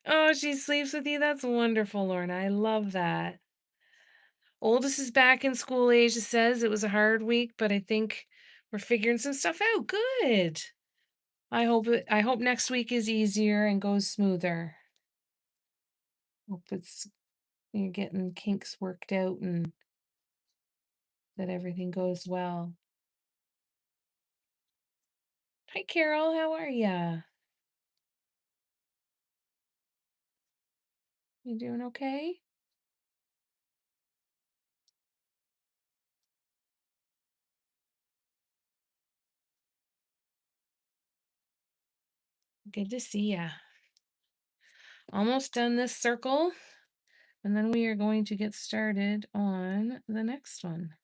Oh, she sleeps with you. That's wonderful, Lorna. I love that. Oldest is back in school, Asia says. It was a hard week, but I think we're figuring some stuff out. Good. I hope next week is easier and goes smoother. Hope it's you're getting kinks worked out and that everything goes well. Hi, Carol. How are ya? You doing okay? Good to see ya. Almost done this circle, and then we are going to get started on the next one.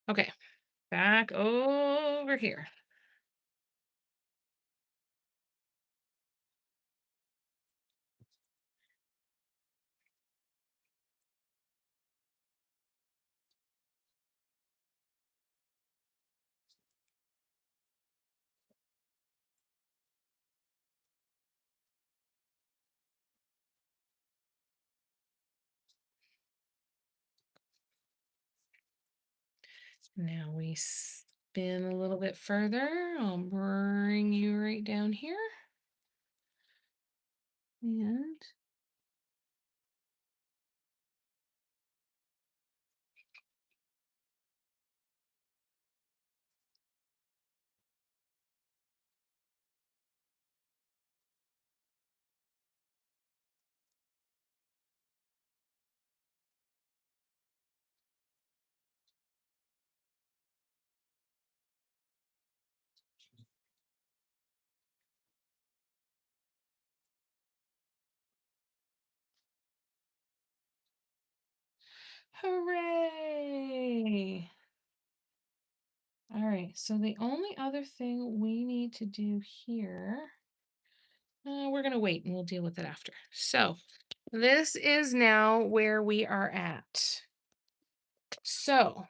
Okay, back over here. Now we spin a little bit further. I'll bring you right down here. And hooray! All right, so the only other thing we need to do here, we're going to wait and we'll deal with it after. So this is now where we are at. So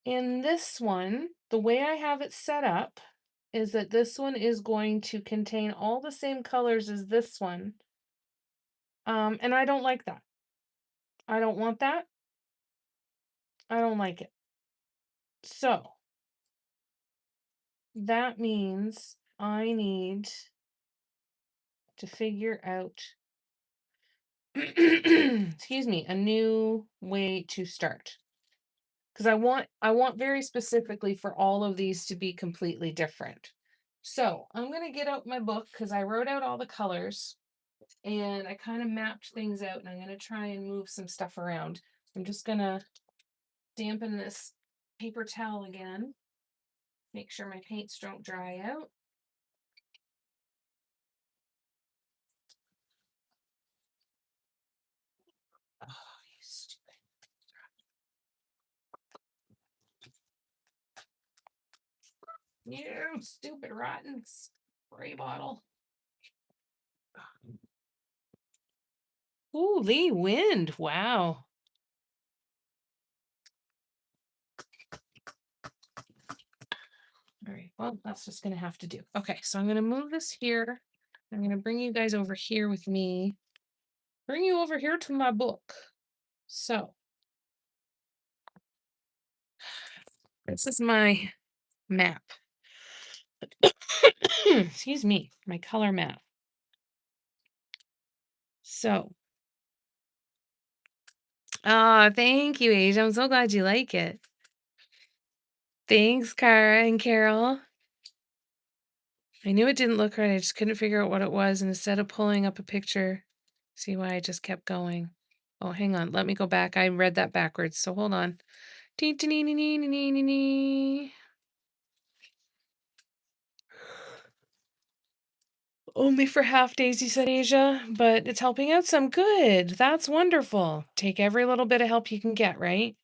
in this one, the way I have it set up is that this one is going to contain all the same colors as this one. And I don't like that. I don't want that. I don't like it. So that means I need to figure out, excuse me, a new way to start. Because I want very specifically for all of these to be completely different. So I'm gonna get out my book because I wrote out all the colors and I kind of mapped things out, and I'm gonna try and move some stuff around. I'm just gonna dampen this paper towel again. Make sure my paints don't dry out. Oh, you stupid. You stupid rotten spray bottle. Ooh, Lee wind. Wow. All right. Well, that's just going to have to do. Okay. So I'm going to move this here. I'm going to bring you guys over here with me. Bring you over here to my book. So this is my map. Excuse me. My color map. So, thank you, Asia. I'm so glad you like it. Thanks, Cara and Carol. I knew it didn't look right. I just couldn't figure out what it was. And instead of pulling up a picture, see why I just kept going. Oh, hang on. Let me go back. I read that backwards. So hold on. Only for half days, you said, Asia, but it's helping out some. Good. That's wonderful. Take every little bit of help you can get, right?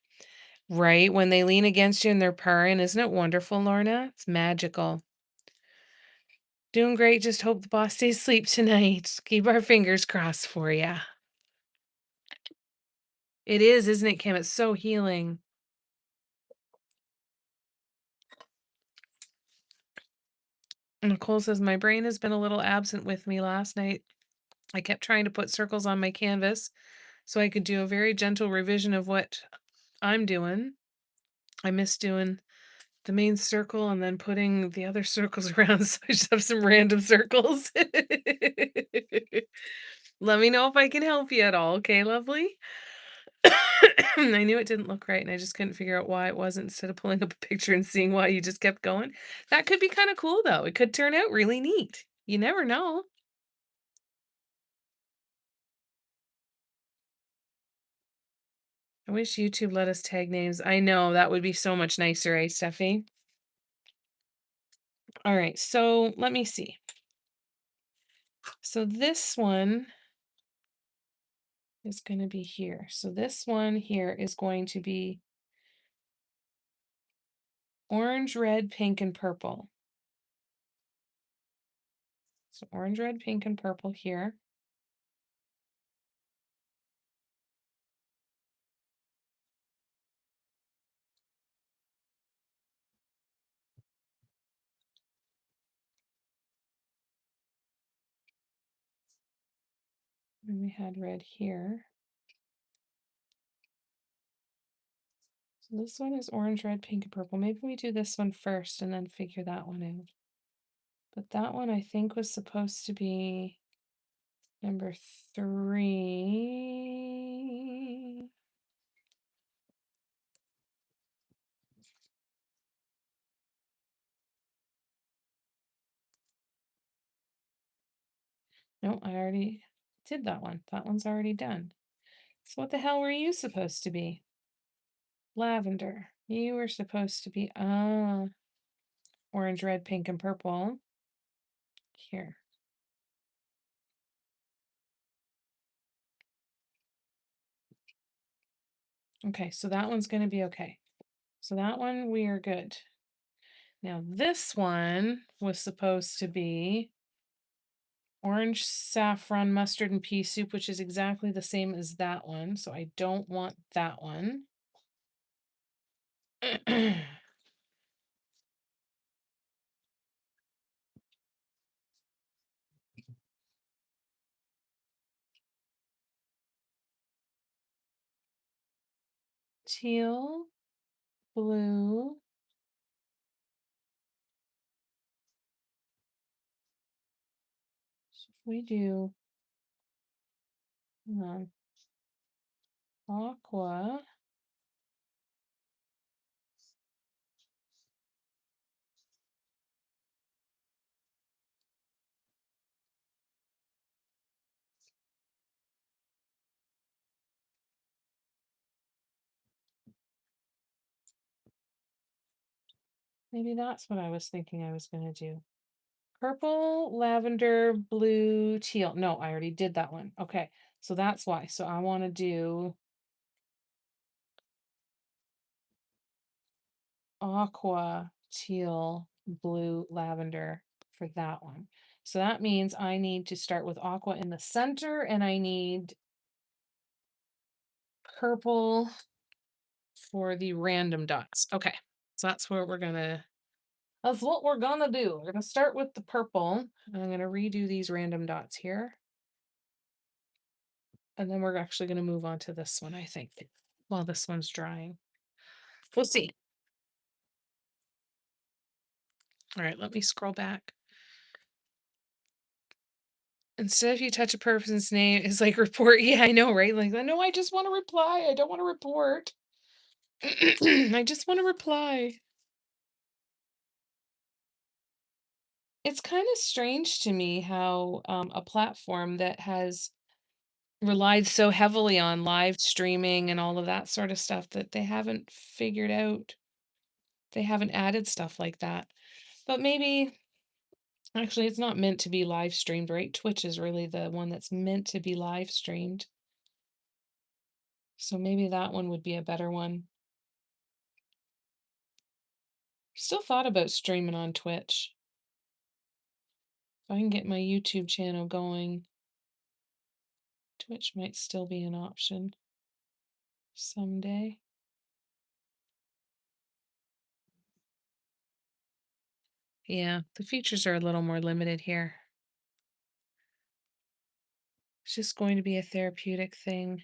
Right. When they lean against you and they're purring, isn't it wonderful, Lorna? It's magical. Doing great. Just hope the boss stays asleep tonight. Keep our fingers crossed for you. It is, isn't it, Kim? It's so healing. Nicole says, my brain has been a little absent with me last night. I kept trying to put circles on my canvas so I could do a very gentle revision of what I'm doing. I missed doing the main circle and then putting the other circles around, so I just have some random circles. Let me know if I can help you at all, okay, lovely? I knew it didn't look right, and I just couldn't figure out why it wasn't instead of pulling up a picture and seeing why you just kept going. That could be kind of cool, though. It could turn out really neat. You never know. I wish YouTube let us tag names. I know, that would be so much nicer, eh, Steffi? All right, so let me see. So this one is going to be here. So this one here is going to be orange, red, pink, and purple. So orange, red, pink, and purple here. And we had red here. So this one is orange, red, pink, and purple. Maybe we do this one first and then figure that one out. But that one I think was supposed to be number 3. No, I already did that one. That one's already done. So what the hell were you supposed to be? Lavender. You were supposed to be orange, red, pink, and purple. Here. Okay, so that one's going to be okay. So that one we are good. Now this one was supposed to be orange, saffron, mustard, and pea soup, which is exactly the same as that one. So I don't want that one. Teal, blue, So if we do aqua, maybe that's what I was thinking I was going to do. Purple, lavender, blue, teal. No, I already did that one. Okay, so that's why. So I want to do aqua, teal, blue, lavender for that one. So that means I need to start with aqua in the center, and I need purple for the random dots. Okay, so that's what we're gonna do. We're gonna start with the purple, and I'm gonna redo these random dots here. And then we're actually gonna move on to this one, I think, while this one's drying. We'll see. All right, let me scroll back. Instead, if you touch a person's name, it's like report. Yeah, I know, right? Like, no, I just want to reply. I don't want to report. I just want to reply. It's kind of strange to me how a platform that has relied so heavily on live streaming and all of that sort of stuff that they haven't figured out. They haven't added stuff like that. But maybe actually it's not meant to be live streamed, right? Twitch is really the one that's meant to be live streamed. So maybe that one would be a better one. Still thought about streaming on Twitch. If I can get my YouTube channel going, Twitch might still be an option someday. Yeah, the features are a little more limited here. It's just going to be a therapeutic thing,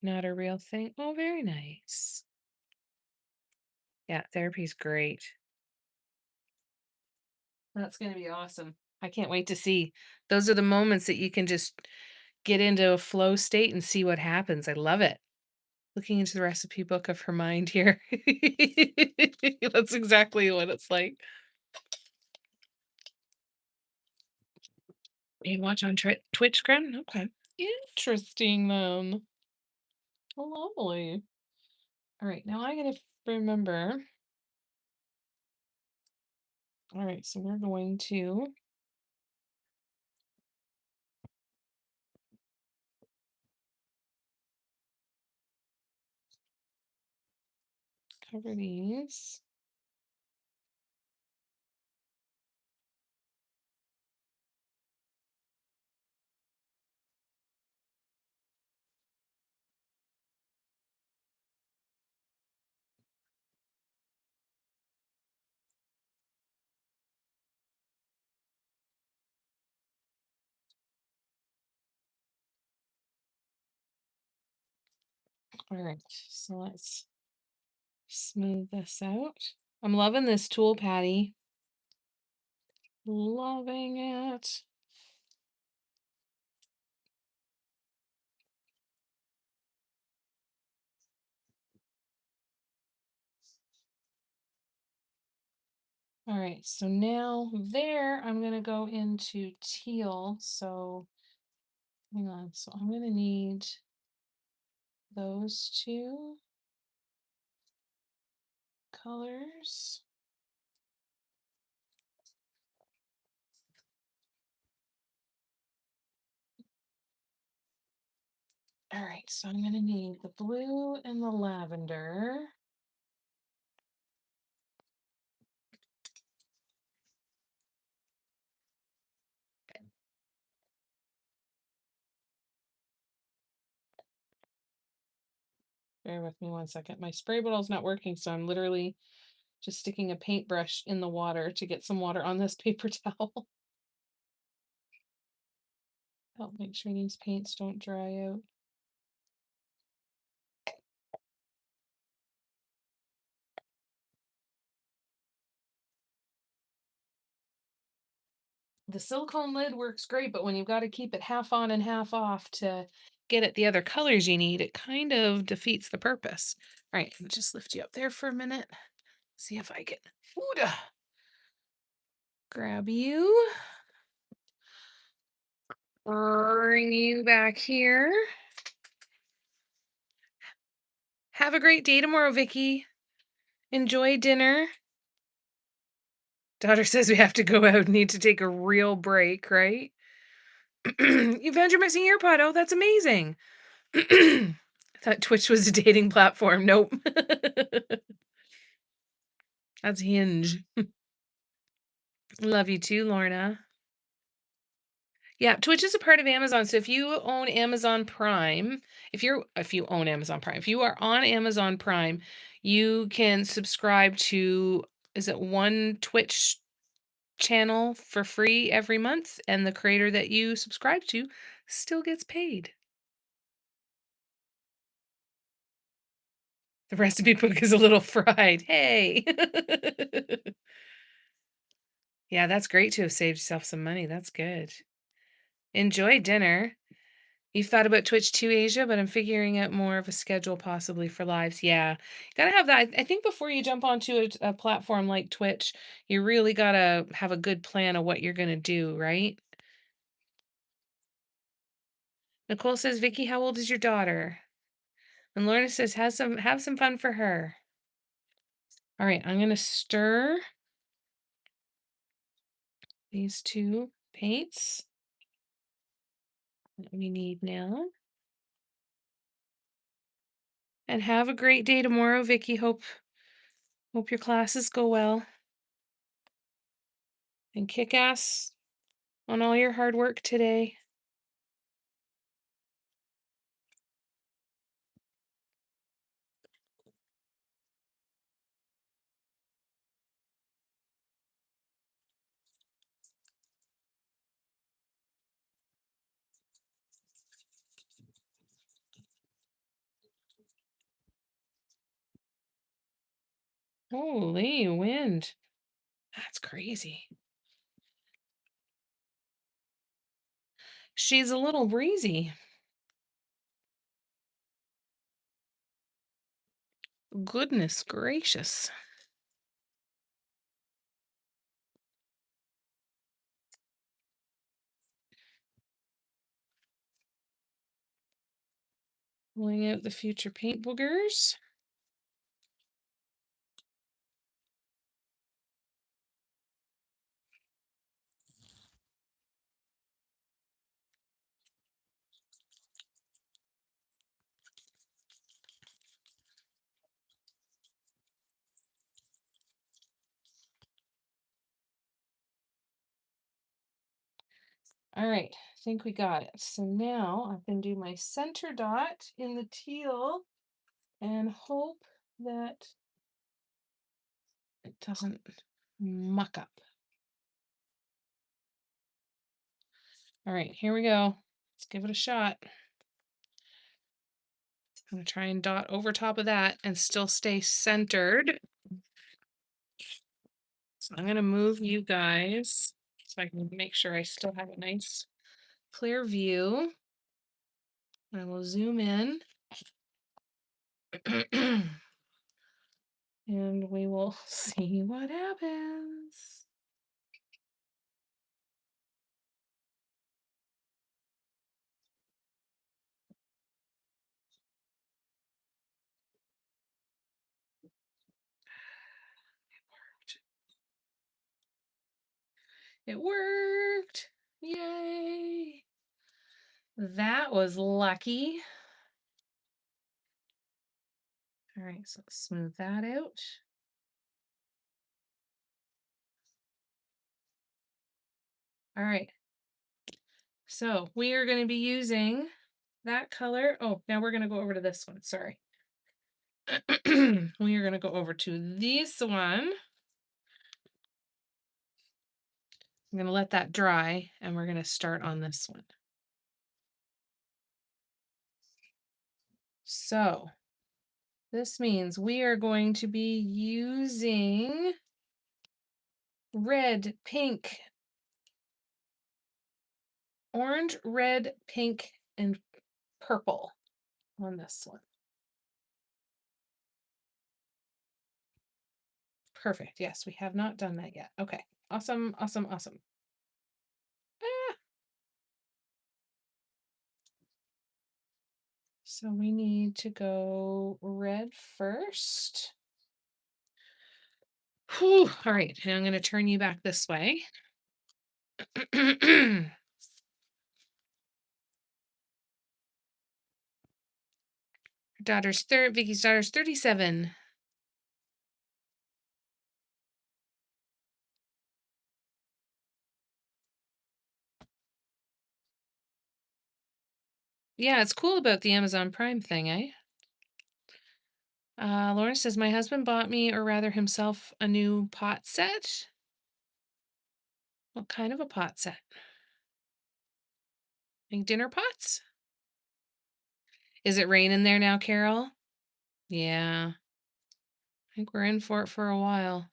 not a real thing. Oh, very nice. Yeah, therapy's great. That's going to be awesome. I can't wait to see. Those are the moments that you can just get into a flow state and see what happens. I love it. Looking into the recipe book of her mind here. That's exactly what it's like. You watch on Twitch, Graham? Okay. Interesting, then. Lovely. All right, now I gotta remember. All right, so we're going to cover these. All right, so let's smooth this out. I'm loving this tool, Patty. Loving it. All right, so now there I'm gonna go into teal. So hang on, so I'm gonna need those two colors. All right, so I'm gonna need the blue and the lavender. Bear with me one second. My spray bottle's not working, so I'm literally just sticking a paintbrush in the water to get some water on this paper towel. Help make sure these paints don't dry out. the silicone lid works great, but when you've got to keep it half on and half off to get it the other colors you need, it kind of defeats the purpose. All right, I'll just lift you up there for a minute. See if I can grab you. Bring you back here. Have a great day tomorrow, Vicky. Enjoy dinner. Daughter says we have to go out, need to take a real break, right? You found your missing earpod. Oh, that's amazing. I thought Twitch was a dating platform. Nope. That's Hinge. Love you too, Lorna. Yeah, Twitch is a part of Amazon. So if you own Amazon Prime, if you own Amazon Prime, if you are on Amazon Prime, you can subscribe to, is it one Twitch channel for free every month, and the creator that you subscribe to still gets paid. The recipe book is a little fried. Hey. Yeah, that's great to have saved yourself some money. That's good. Enjoy dinner. You've thought about Twitch too, Asia, but I'm figuring out more of a schedule possibly for lives. Yeah, gotta have that. I think before you jump onto a platform like Twitch, you really gotta have a good plan of what you're gonna do, right? Nicole says, Vicky, how old is your daughter? And Lorna says, have some fun for her. All right, I'm gonna stir these two paints that we need now. And have a great day tomorrow, Vicky. Hope your classes go well. And kick ass on all your hard work today. Holy wind. That's crazy. She's a little breezy. Goodness gracious. Pulling out the future paint boogers. All right, I think we got it. So now I can do my center dot in the teal and hope that it doesn't muck up. All right, here we go. Let's give it a shot. I'm gonna try and dot over top of that and still stay centered. So I'm gonna move you guys so I can make sure I still have a nice clear view. I will zoom in. And we will see what happens. It worked. Yay. That was lucky. All right, so let's smooth that out. All right. So we are going to be using that color. Oh, now we're going to go over to this one. Sorry. We are going to go over to this one. I'm going to let that dry and we're going to start on this one. So this means we are going to be using red, pink, orange, red, pink, and purple on this one. Perfect. Yes, we have not done that yet. Okay. Awesome, awesome, awesome. Ah. So we need to go red first. Whew. All right. And I'm going to turn you back this way. Vicky's daughter's 37. Yeah, it's cool about the Amazon Prime thing, eh? Lauren says, my husband bought me, or rather himself, a new pot set. What kind of a pot set? Like dinner pots? Is it raining there now, Carol? Yeah. I think we're in for it for a while.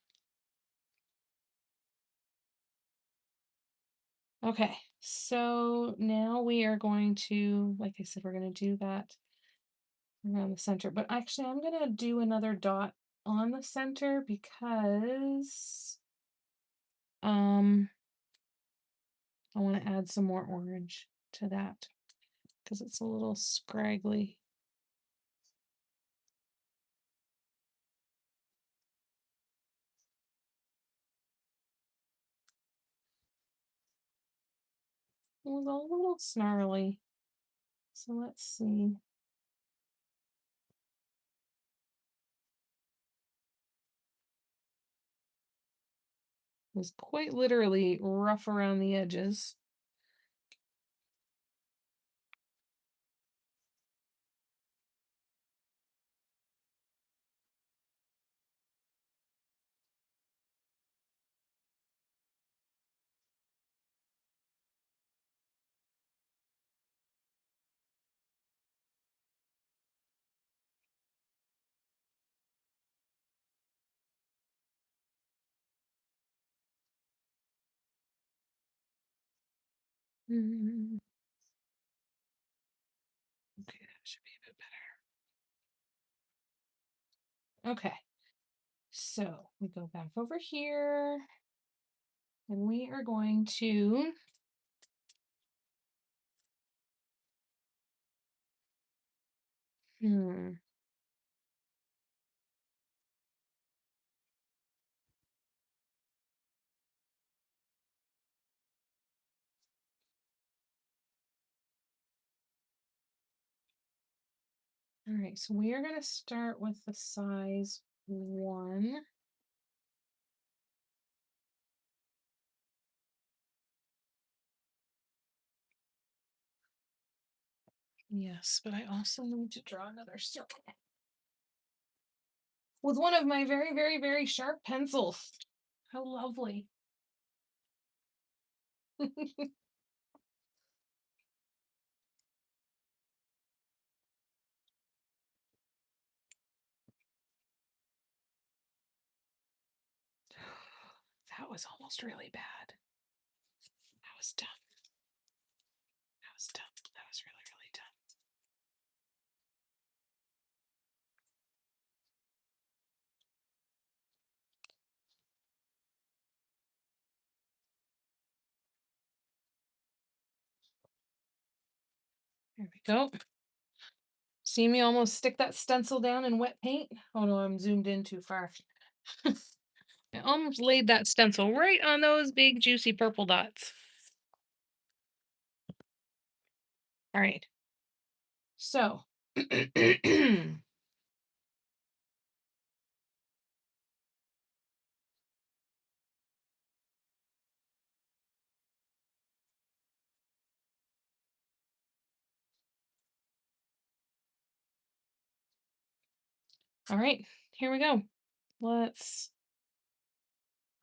Okay, so now we are going to, like I said, we're going to do that around the center. But actually, I'm going to do another dot on the center because I want to add some more orange to that because it's a little scraggly. It was a little snarly. So let's see. It was quite literally rough around the edges. Okay, that should be a bit better. Okay, so we go back over here and we are going to all right, so we are going to start with the size 1. Yes, but I also need to draw another circle with one of my very, very, very sharp pencils. How lovely. That was almost really bad. That was dumb. That was dumb. That was really, really dumb. There we go. See me almost stick that stencil down in wet paint? Oh no, I'm zoomed in too far. I almost laid that stencil right on those big juicy purple dots. All right. So all right, here we go. Let's,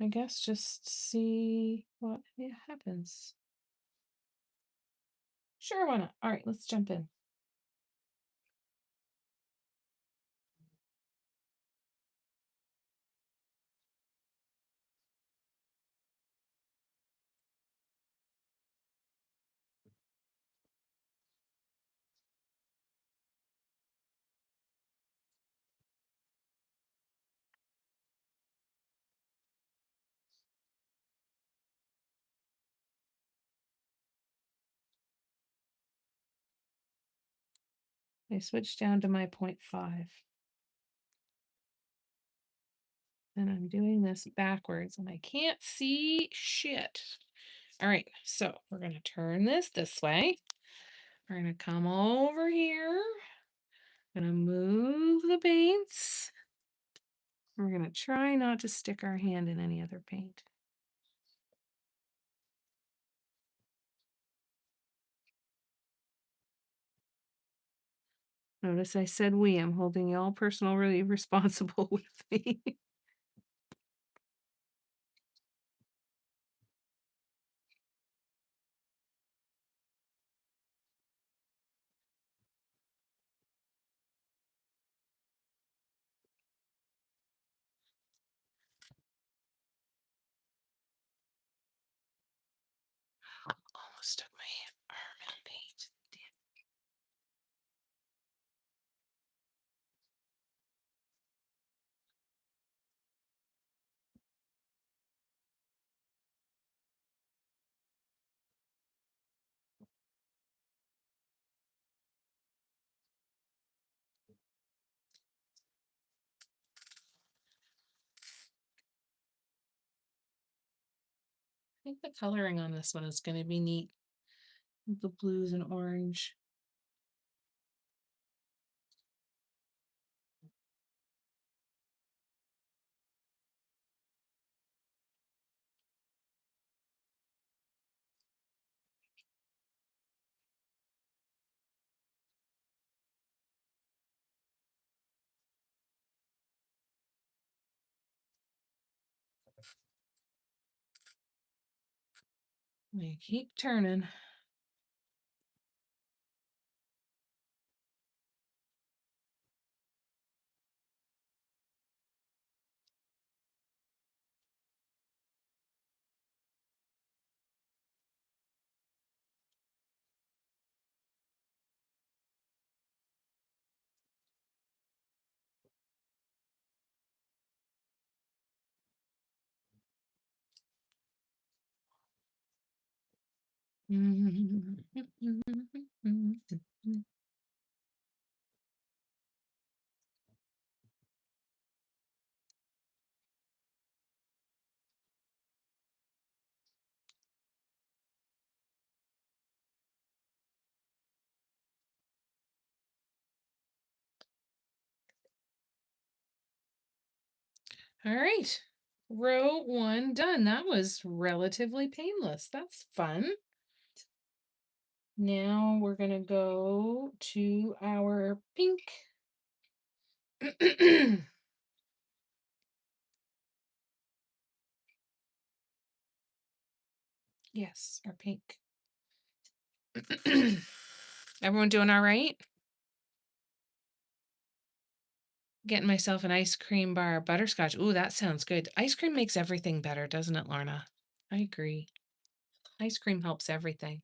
I guess, just see what happens. Sure, why not? All right, let's jump in. I switched down to my 0.5. And I'm doing this backwards and I can't see shit. All right, so we're going to turn this way. We're going to come over here. Going to move the paints. We're going to try not to stick our hand in any other paint. Notice I said we. I'm holding y'all personally responsible with me. Almost stuck my arm in paint. I think the coloring on this one is going to be neat. The blues and orange. I keep turning. All right, row 1 done. That was relatively painless. That's fun. Now we're going to go to our pink. Yes, our pink. Everyone doing all right? Getting myself an ice cream bar, butterscotch. Ooh, that sounds good. Ice cream makes everything better, doesn't it, Lorna? I agree. Ice cream helps everything.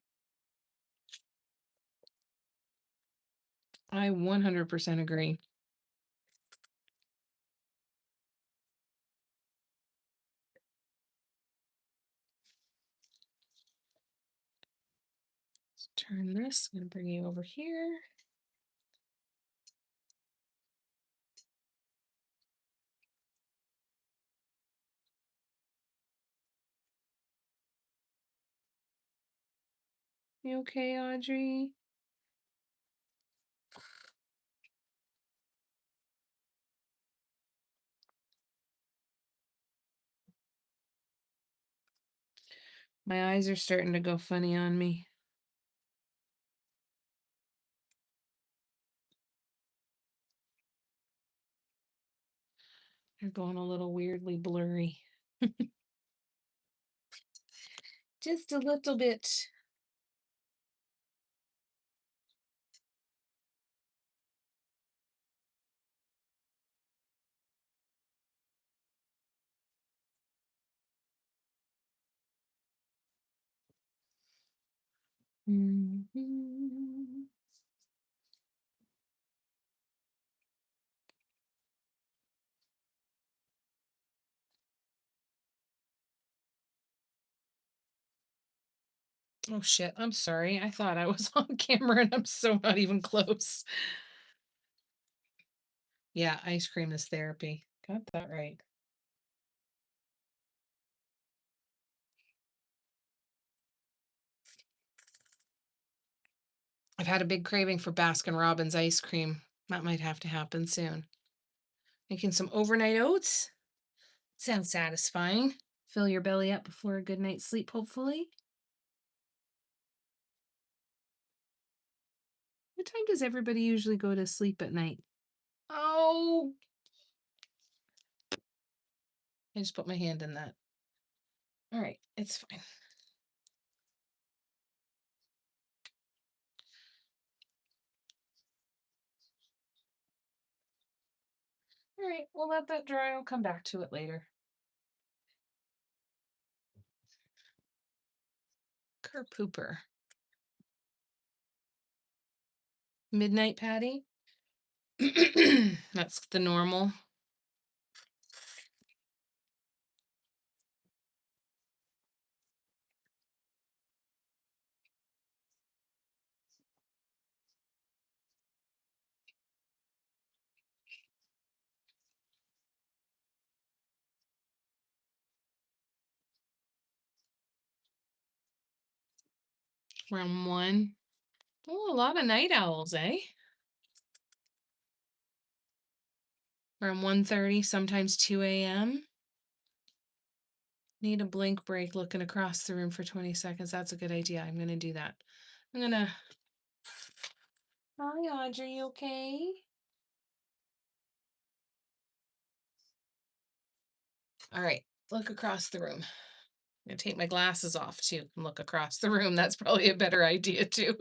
I 100% agree. Let's turn this. I'm going to bring you over here. You okay, Audrey? My eyes are starting to go funny on me. They're going a little weirdly blurry. Just a little bit. Oh shit, I'm sorry. I thought I was on camera and I'm so not even close. Yeah, ice cream is therapy. Got that right. I've had a big craving for Baskin Robbins ice cream. That might have to happen soon. Making some overnight oats. Sounds satisfying. Fill your belly up before a good night's sleep, hopefully. What time does everybody usually go to sleep at night? Oh, I just put my hand in that. All right, it's fine. All right, we'll let that dry. I'll come back to it later. Kerpooper. Midnight patty. That's the normal. Round 1. Oh, a lot of night owls, eh? Around 1:30, sometimes 2 a.m. Need a blink break looking across the room for 20 seconds. That's a good idea. I'm going to do that. I'm going to... Hi, Audrey, you okay? All right, look across the room. I'm going to take my glasses off, too, and look across the room. That's probably a better idea, too.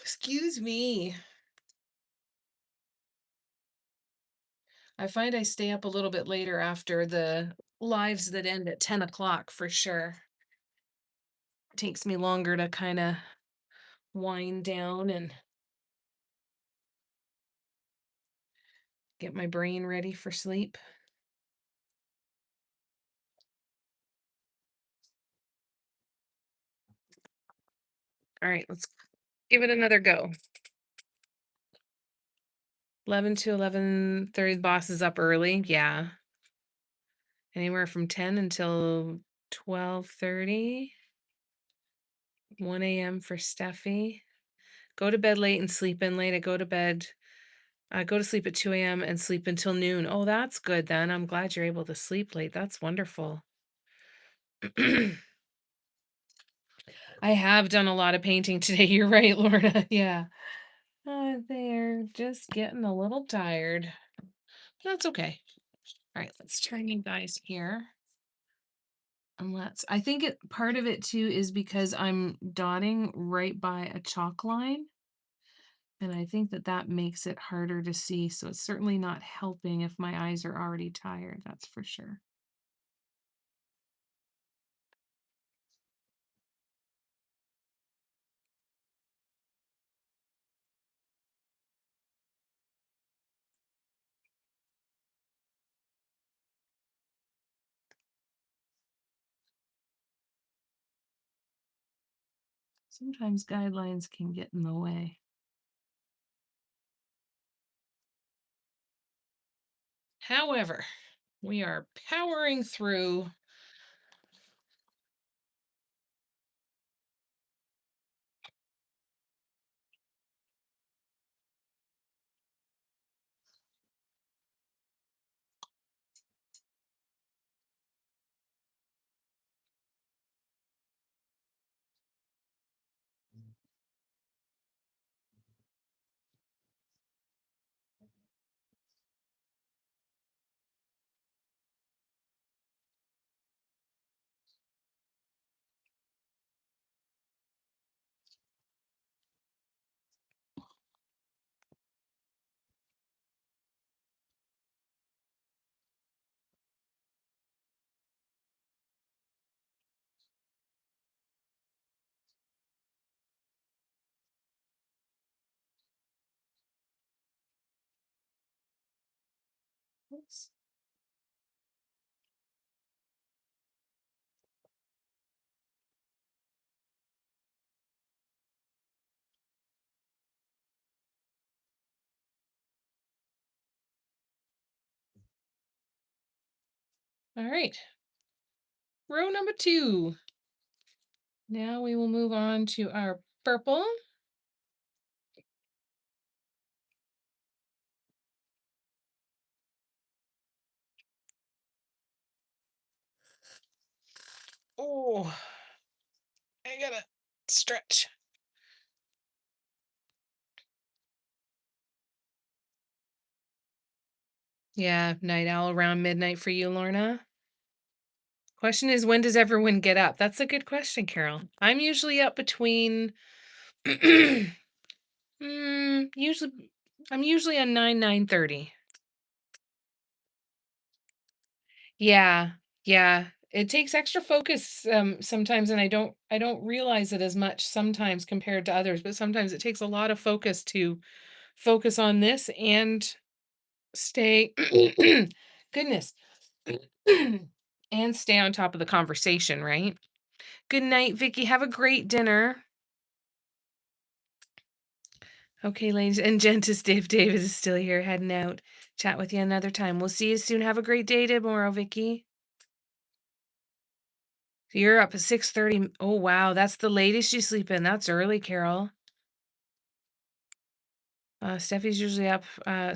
Excuse me. I find I stay up a little bit later after the lives that end at 10 o'clock for sure. It takes me longer to kind of wind down and get my brain ready for sleep. All right, let's give it another go. 11 to 11:30, the boss is up early. Yeah. Anywhere from 10 until 12:30. 1 a.m. for Steffi. Go to bed late and sleep in late. I go to sleep at 2 a.m. and sleep until noon. Oh, that's good then. I'm glad you're able to sleep late. That's wonderful. I have done a lot of painting today. You're right, Lorna. Yeah. They're just getting a little tired. That's okay. All right, let's turn you guys here. And I think part of it too is because I'm dotting right by a chalk line. And I think that makes it harder to see. So it's certainly not helping if my eyes are already tired. That's for sure. Sometimes guidelines can get in the way. However, we are powering through. Oops. All right. Row number 2. Now we will move on to our purple. Oh, I gotta stretch. Yeah, night owl around midnight for you, Lorna. Question is, when does everyone get up? That's a good question, Carol. I'm usually up between usually I'm usually on 9:30. Yeah. Yeah. It takes extra focus sometimes, and I don't realize it as much sometimes compared to others, but sometimes it takes a lot of focus to focus on this and stay goodness. And stay on top of the conversation, right? Good night, Vicky. Have a great dinner. Okay, ladies and gents, Dave David is still here, heading out. Chat with you another time. We'll see you soon. Have a great day tomorrow, Vicky. You're up at 6:30. Oh wow, that's the latest you sleep in. That's early, Carol. Steffi's usually up.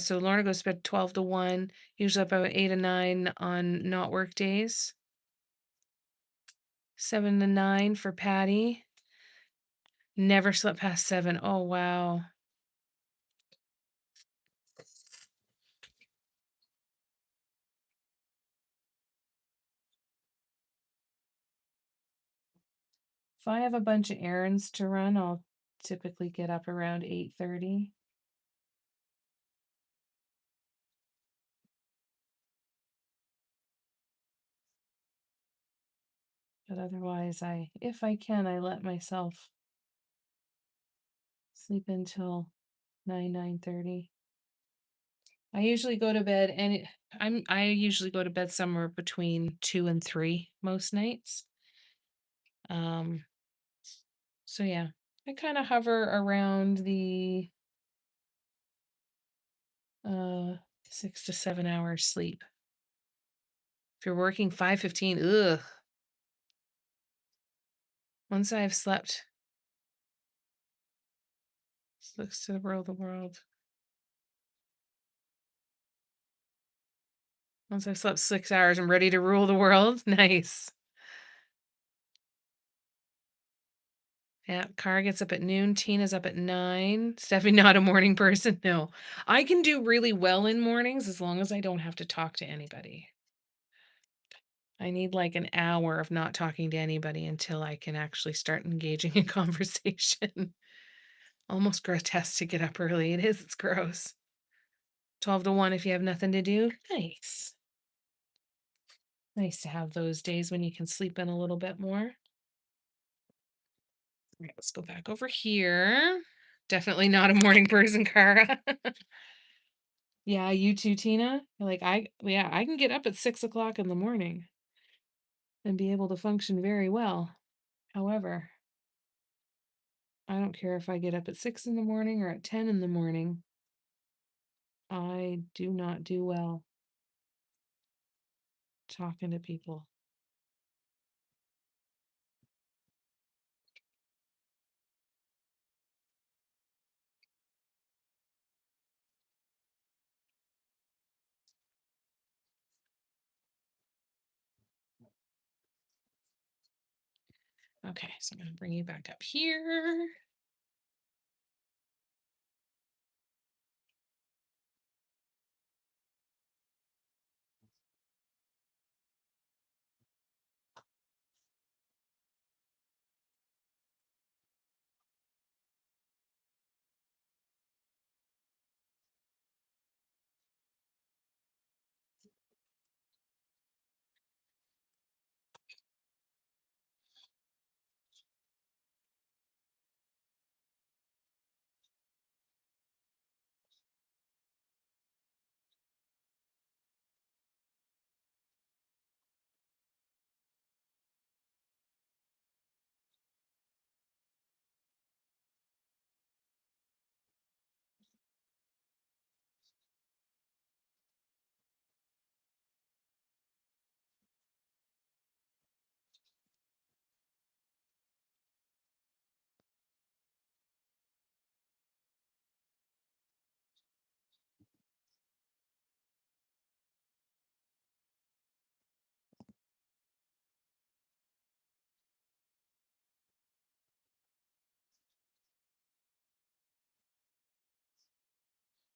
So Lorna goes to bed 12 to 1, usually up about 8 to 9 on not work days. 7 to 9 for Patty. Never slept past 7. Oh wow. If I have a bunch of errands to run, I'll typically get up around 8:30. But otherwise, if I can, I let myself sleep until 9:30. I usually go to bed, and I usually go to bed somewhere between 2 and 3 most nights. Um, so yeah, I kind of hover around the 6 to 7 hours sleep. If you're working 5:15, ugh. Once I've slept, looks to the world. Once I've slept 6 hours, I'm ready to rule the world. Nice. Yeah, Cara gets up at noon. Tina's up at 9. Steffi, not a morning person. No, I can do really well in mornings as long as I don't have to talk to anybody. I need like an hour of not talking to anybody until I can actually start engaging in conversation. Almost grotesque to get up early. It is, it's gross. 12 to 1 if you have nothing to do. Nice. Nice to have those days when you can sleep in a little bit more. Right, let's go back over here. Definitely not a morning person, Cara. Yeah, you too, Tina. Like I can get up at 6 o'clock in the morning and be able to function very well. However, I don't care if I get up at 6 in the morning or at 10 in the morning. I do not do well talking to people. Okay, so I'm going to bring you back up here.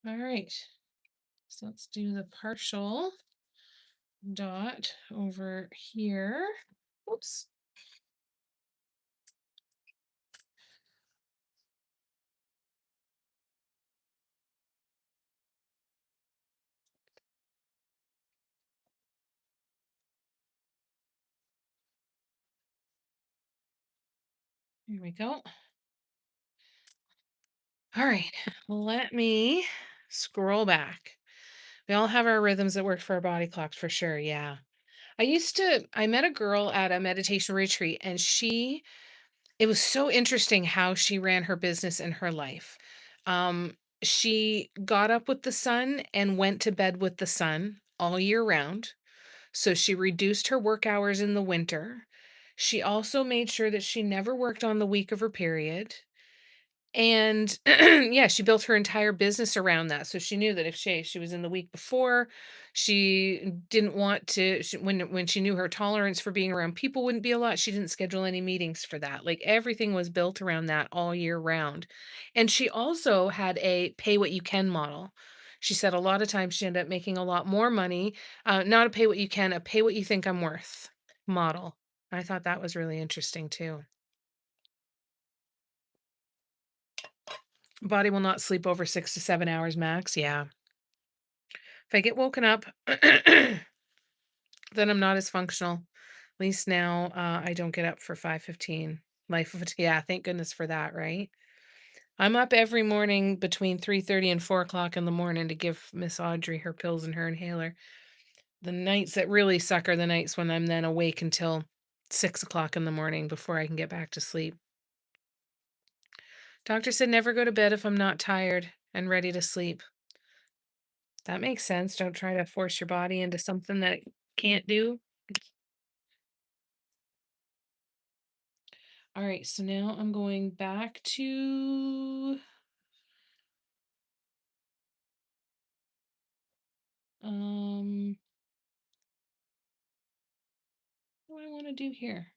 All right. So let's do the partial dot over here. Oops. Here we go. All right. Let me scroll back. We all have our rhythms that work for our body clocks for sure. Yeah. I met a girl at a meditation retreat, and it was so interesting how she ran her business and her life. She got up with the sun and went to bed with the sun all year round. So she reduced her work hours in the winter. She also made sure that she never worked on the week of her period. And yeah, she built her entire business around that. So she knew that if she was in the week before, she didn't want to when she knew her tolerance for being around people wouldn't be a lot, she didn't schedule any meetings for that. Like everything was built around that all year round. And she also had a pay what you can model. She said a lot of times she ended up making a lot more money, not a pay what you can, a pay what you think I'm worth model. I thought that was really interesting too. Body will not sleep over 6 to 7 hours max, yeah. If I get woken up, then I'm not as functional. At least now, I don't get up for 5:15. Life of a yeah, thank goodness for that, right? I'm up every morning between 3:30 and 4 o'clock in the morning to give Miss Audrey her pills and her inhaler. The nights that really suck are the nights when I'm then awake until 6 o'clock in the morning before I can get back to sleep. Doctor said never go to bed if I'm not tired and ready to sleep. That makes sense. Don't try to force your body into something that it can't do. All right, so now I'm going back to um what do I want to do here?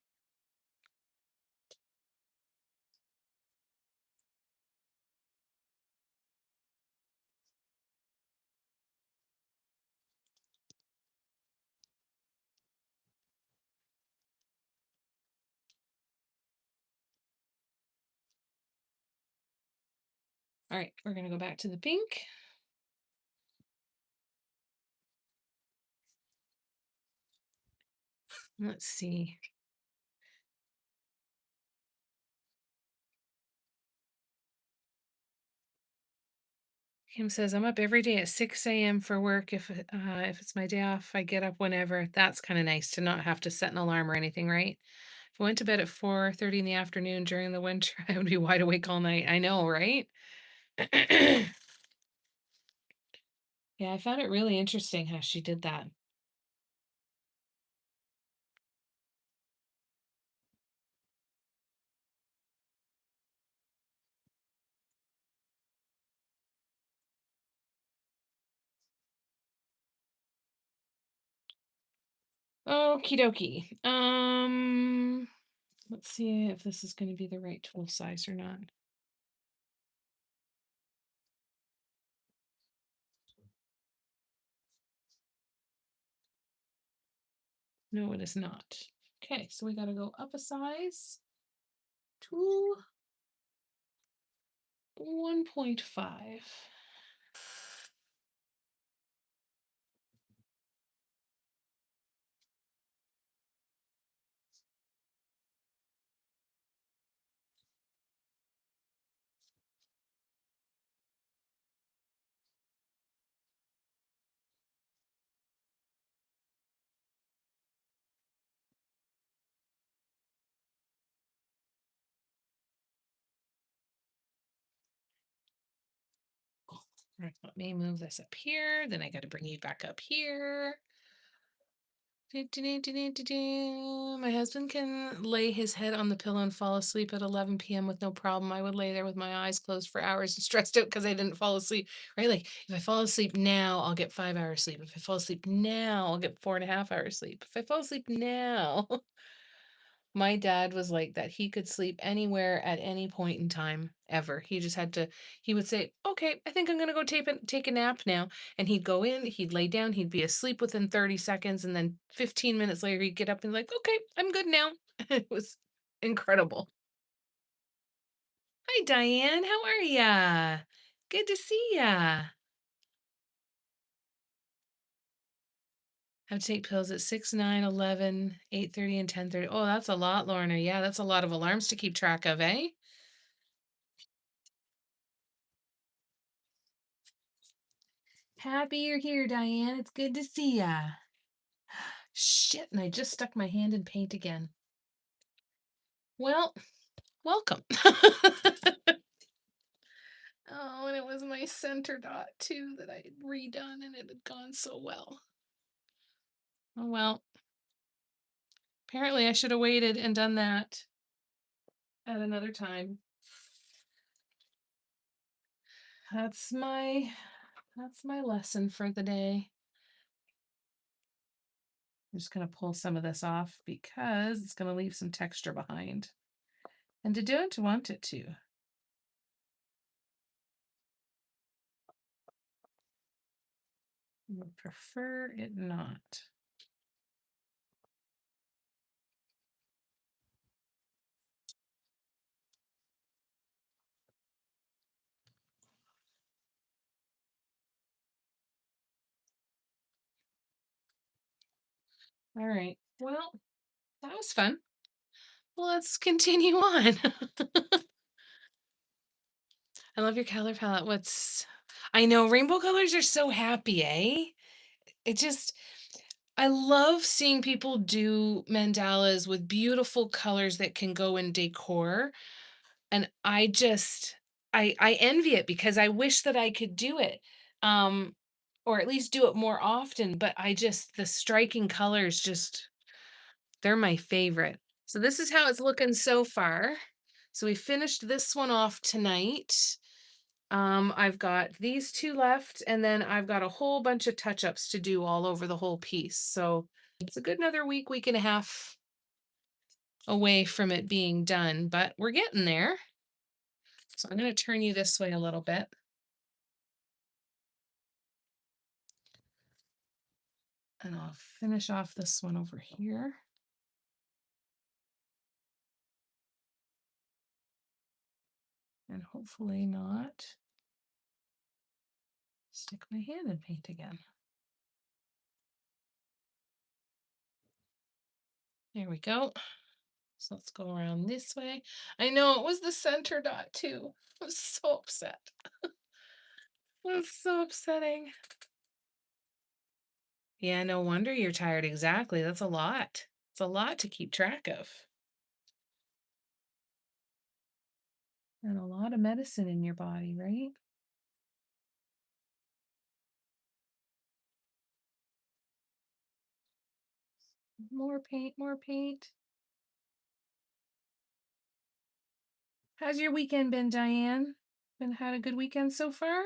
All right, we're gonna go back to the pink. Let's see. Kim says I'm up every day at 6 a.m. for work. If it's my day off, I get up whenever. That's kind of nice to not have to set an alarm or anything, right? If I went to bed at 4:30 in the afternoon during the winter, I would be wide awake all night. I know, right? Yeah, I found it really interesting how she did that. Okie dokie. Let's see if this is going to be the right tool size or not. No, it is not. Okay, so we got to go up a size to 1.5. All right, let me move this up here. Then I got to bring you back up here. My husband can lay his head on the pillow and fall asleep at 11 p.m. with no problem. I would lay there with my eyes closed for hours and stressed out because I didn't fall asleep. Right? Like if I fall asleep now, I'll get 5 hours sleep. If I fall asleep now, I'll get 4.5 hours sleep. If I fall asleep now, My dad was like that. He could sleep anywhere at any point in time ever. He just had to he would say, "Okay, I think I'm gonna go take a nap now." And he'd go in, he'd lay down, he'd be asleep within 30 seconds, and then 15 minutes later he'd get up and like, "Okay, I'm good now." It was incredible. Hi Diane, how are ya? Good to see ya. Have to take pills at 6, 9, 11, 8:30, and 10:30. Oh, that's a lot, Lorna. Yeah, that's a lot of alarms to keep track of, eh? Happy you're here, Diane. It's good to see ya. Shit, and I just stuck my hand in paint again. Well, welcome. Oh, and it was my center dot too that I had redone and it had gone so well. Oh well. Apparently I should have waited and done that at another time. That's my that's my lesson for the day. I'm just going to pull some of this off because it's going to leave some texture behind. And to don't want it to. I would prefer it not. All right. Well, that was fun. Let's continue on. I love your color palette. I know rainbow colors are so happy, eh? It just I love seeing people do mandalas with beautiful colors that can go in decor. And I envy it because I wish that I could do it. Um, or at least do it more often, but the striking colors just they're my favorite. So this is how it's looking so far. So we finished this one off tonight. I've got these two left, and then I've got a whole bunch of touch-ups to do all over the whole piece. So it's a good another week and a half away from it being done, but we're getting there. So I'm going to turn you this way a little bit. And I'll finish off this one over here. And hopefully not stick my hand in paint again. There we go. So let's go around this way. I know it was the center dot too. I was so upset. It was so upsetting. Yeah, no wonder you're tired. Exactly. That's a lot. It's a lot to keep track of. And a lot of medicine in your body, right? More paint, more paint. How's your weekend been, Diane? Been had a good weekend so far?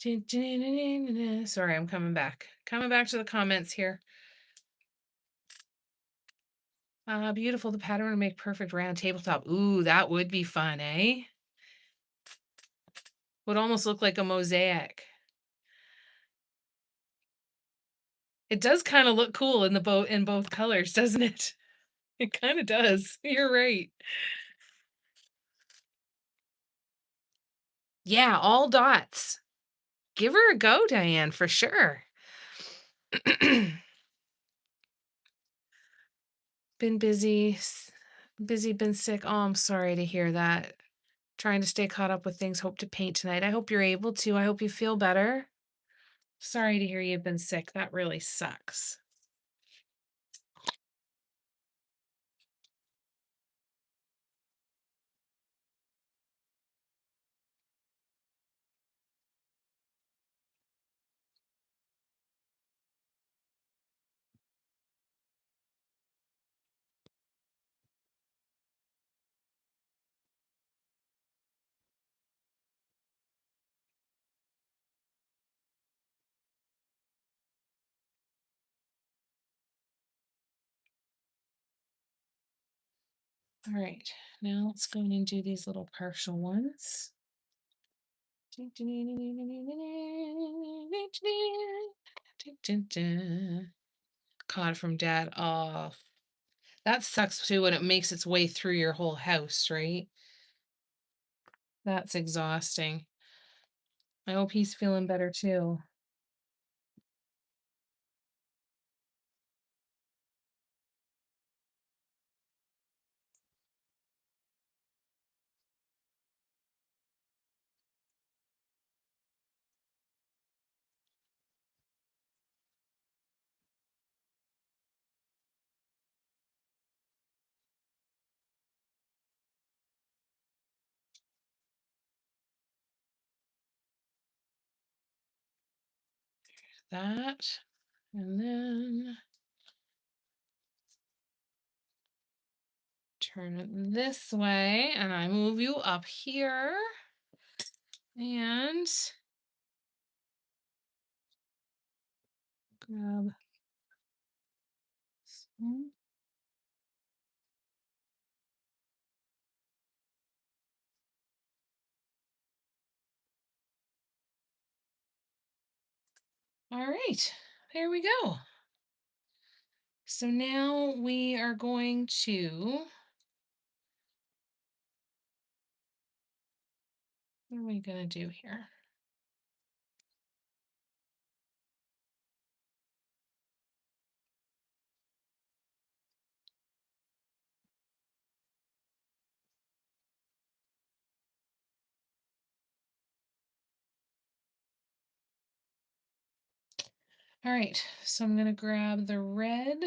Sorry, I'm coming back. Coming back to the comments here. Beautiful. The pattern would make perfect round tabletop. Ooh, that would be fun, eh? Would almost look like a mosaic. It does kind of look cool in the boat in both colors, doesn't it? It kind of does. You're right. Yeah, all dots. Give her a go, Diane, for sure. Been busy, been sick. Oh, I'm sorry to hear that. Trying to stay caught up with things. Hope to paint tonight. I hope you're able to. I hope you feel better. Sorry to hear you've been sick. That really sucks. All right, now let's go in and do these little partial ones. Caught from Dad. Oh, that sucks too when it makes its way through your whole house, right? That's exhausting. I hope he's feeling better too. That, and then turn it this way, and I move you up here, and grab some. All right, there we go. So now we are going to, what are we gonna do here? All right, so I'm gonna grab the red.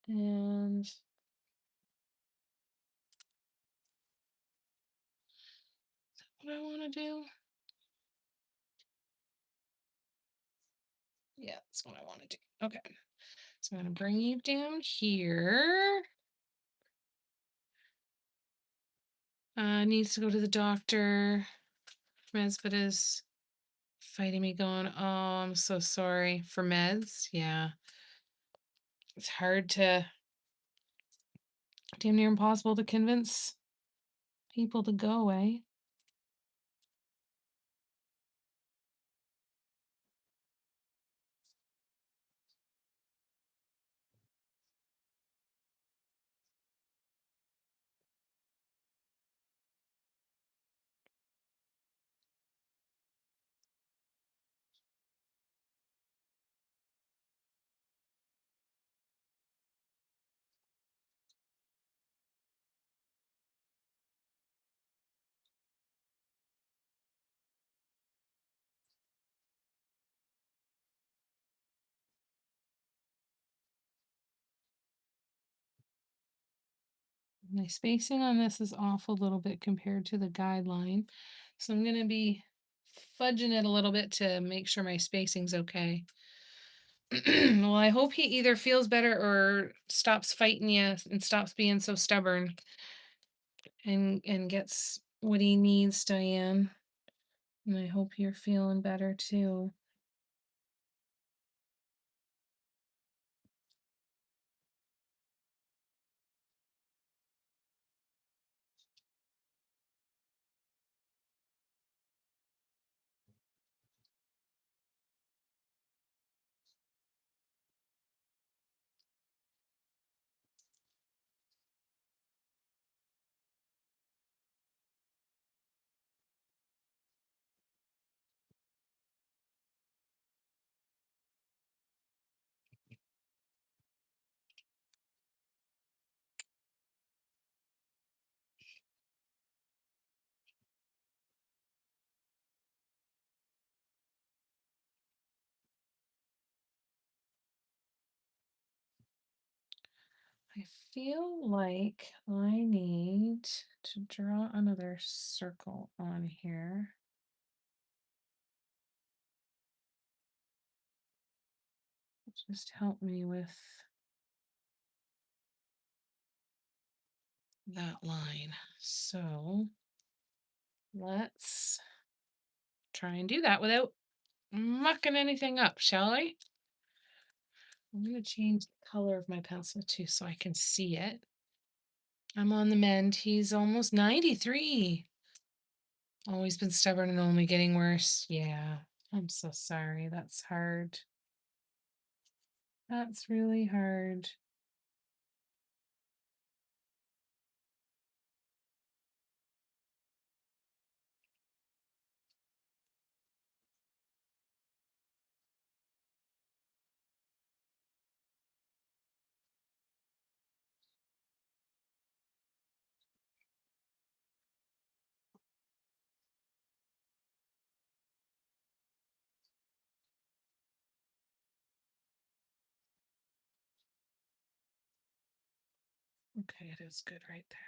And what I want to do? Yeah, that's what I want to do. Okay, so I'm gonna bring you down here. Needs to go to the doctor. Meds is fighting me going, oh, I'm so sorry. For meds, yeah. It's hard to, damn near impossible to convince people to go away. My spacing on this is off a little bit compared to the guideline. So I'm going to be fudging it a little bit to make sure my spacing's okay. Well, I hope he either feels better or stops fighting you and stops being so stubborn and gets what he needs, Diane. And I hope you're feeling better too. I feel like I need to draw another circle on here. Just help me with that line. So let's try and do that without mucking anything up, shall I? I'm going to change the color of my pencil too so I can see it. I'm on the mend. He's almost 93. Always been stubborn and only getting worse. Yeah, I'm so sorry. That's hard. That's really hard. Okay, it is good right there.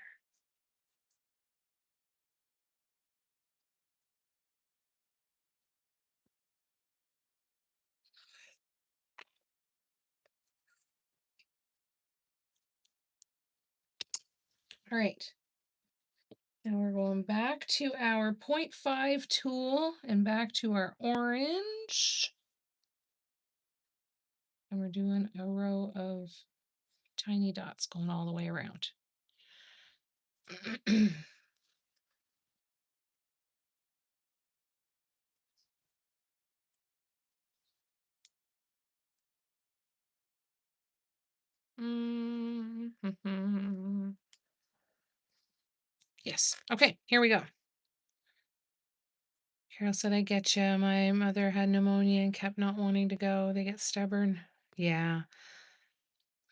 All right. Now we're going back to our 0.5 tool and back to our orange. And we're doing a row of tiny dots going all the way around. Yes. Okay, here we go. Carol said, I get you. My mother had pneumonia and kept not wanting to go. They get stubborn. Yeah.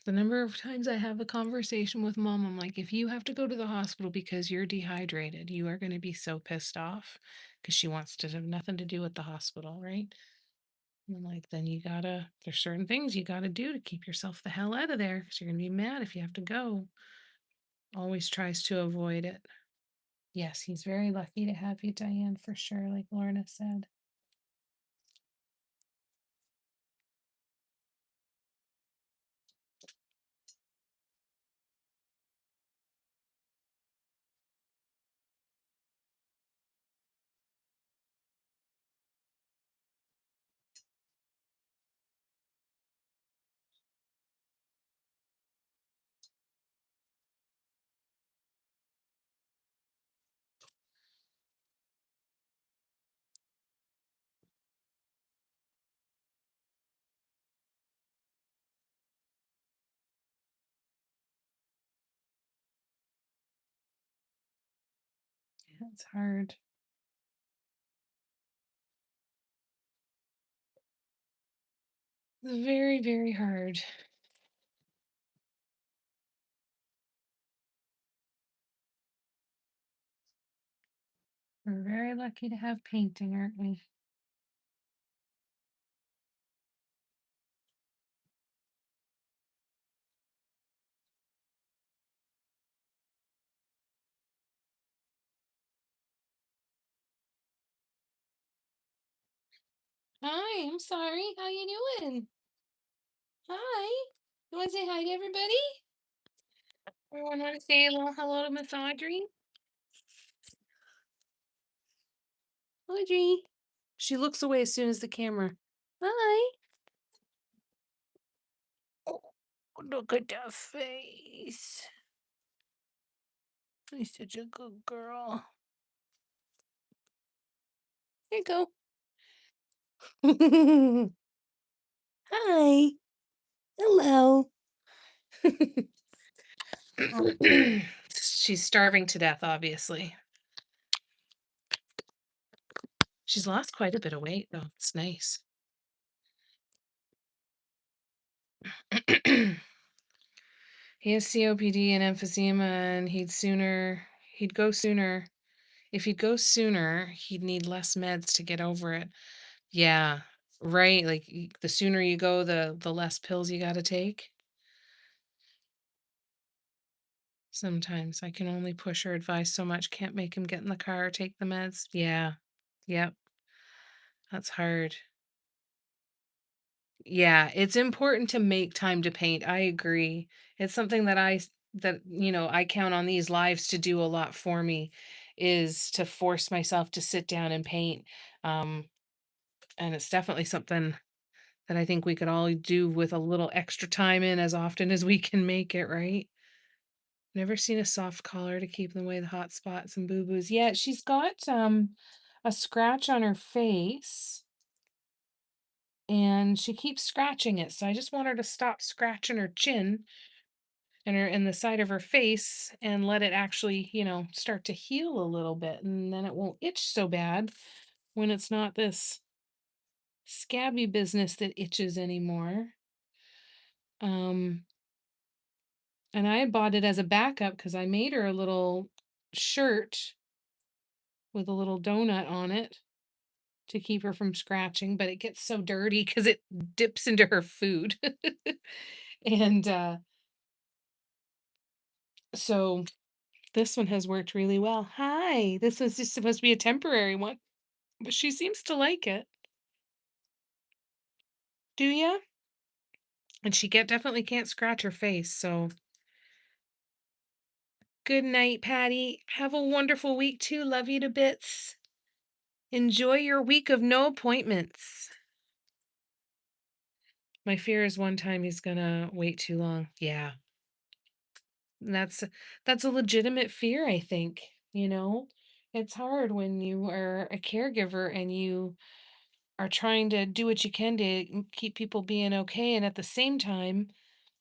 The number of times I have a conversation with mom, I'm like, if you have to go to the hospital because you're dehydrated, you are going to be so pissed off because she wants to have nothing to do with the hospital, right? And I'm like, then there's certain things you got to do to keep yourself the hell out of there because you're going to be mad if you have to go. Always tries to avoid it. Yes, he's very lucky to have you, Diane, for sure, like Lorna said. Yeah, it's hard. It's very, very hard. We're very lucky to have painting, aren't we? Hi, I'm sorry. How you doing? Hi. You want to say hi to everybody? Everyone want to say a little hello to Miss Audrey? Audrey. She looks away as soon as the camera. Hi. Oh, look at that face. She's such a good girl. Here you go. Hi. Hello. She's starving to death, obviously. She's lost quite a bit of weight, though. It's nice. He has COPD and emphysema, and he'd go sooner. If he'd go sooner, he'd need less meds to get over it. Yeah, right. Like the sooner you go, the less pills you got to take. Sometimes I can only push or advise so much, can't make him get in the car or take the meds. Yeah. Yep. That's hard. Yeah, it's important to make time to paint. I agree. It's something that I count on these lives to do a lot for me is to force myself to sit down and paint. Um, and it's definitely something that I think we could all do with a little extra time in as often as we can make it, right? Never seen a soft collar to keep away the hot spots and boo-boos. Yeah, she's got a scratch on her face and she keeps scratching it. So I just want her to stop scratching her chin and her in the side of her face and let it actually, start to heal a little bit and then it won't itch so bad when it's not this scabby business that itches anymore. Um and I bought it as a backup cuz I made her a little shirt with a little donut on it to keep her from scratching, but it gets so dirty cuz it dips into her food. and so this one has worked really well. Hi. This was just supposed to be a temporary one, but she seems to like it. Do ya? And she definitely can't scratch her face, so good night, Patty. Have a wonderful week too. Love you to bits. Enjoy your week of no appointments. My fear is one time he's gonna wait too long. Yeah. And that's a legitimate fear, I think, you know? It's hard when you are a caregiver and you are trying to do what you can to keep people being okay and at the same time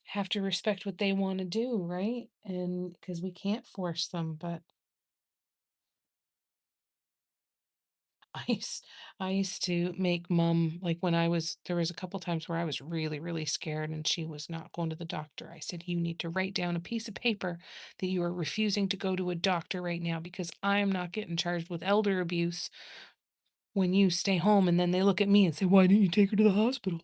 have to respect what they want to do, right? And because we can't force them, but I used I used to make mom like when there was a couple times where I was really, really scared and she was not going to the doctor. I said, "You need to write down a piece of paper that you are refusing to go to a doctor right now because I am not getting charged with elder abuse when you stay home." And then they look at me and say, "Why didn't you take her to the hospital?"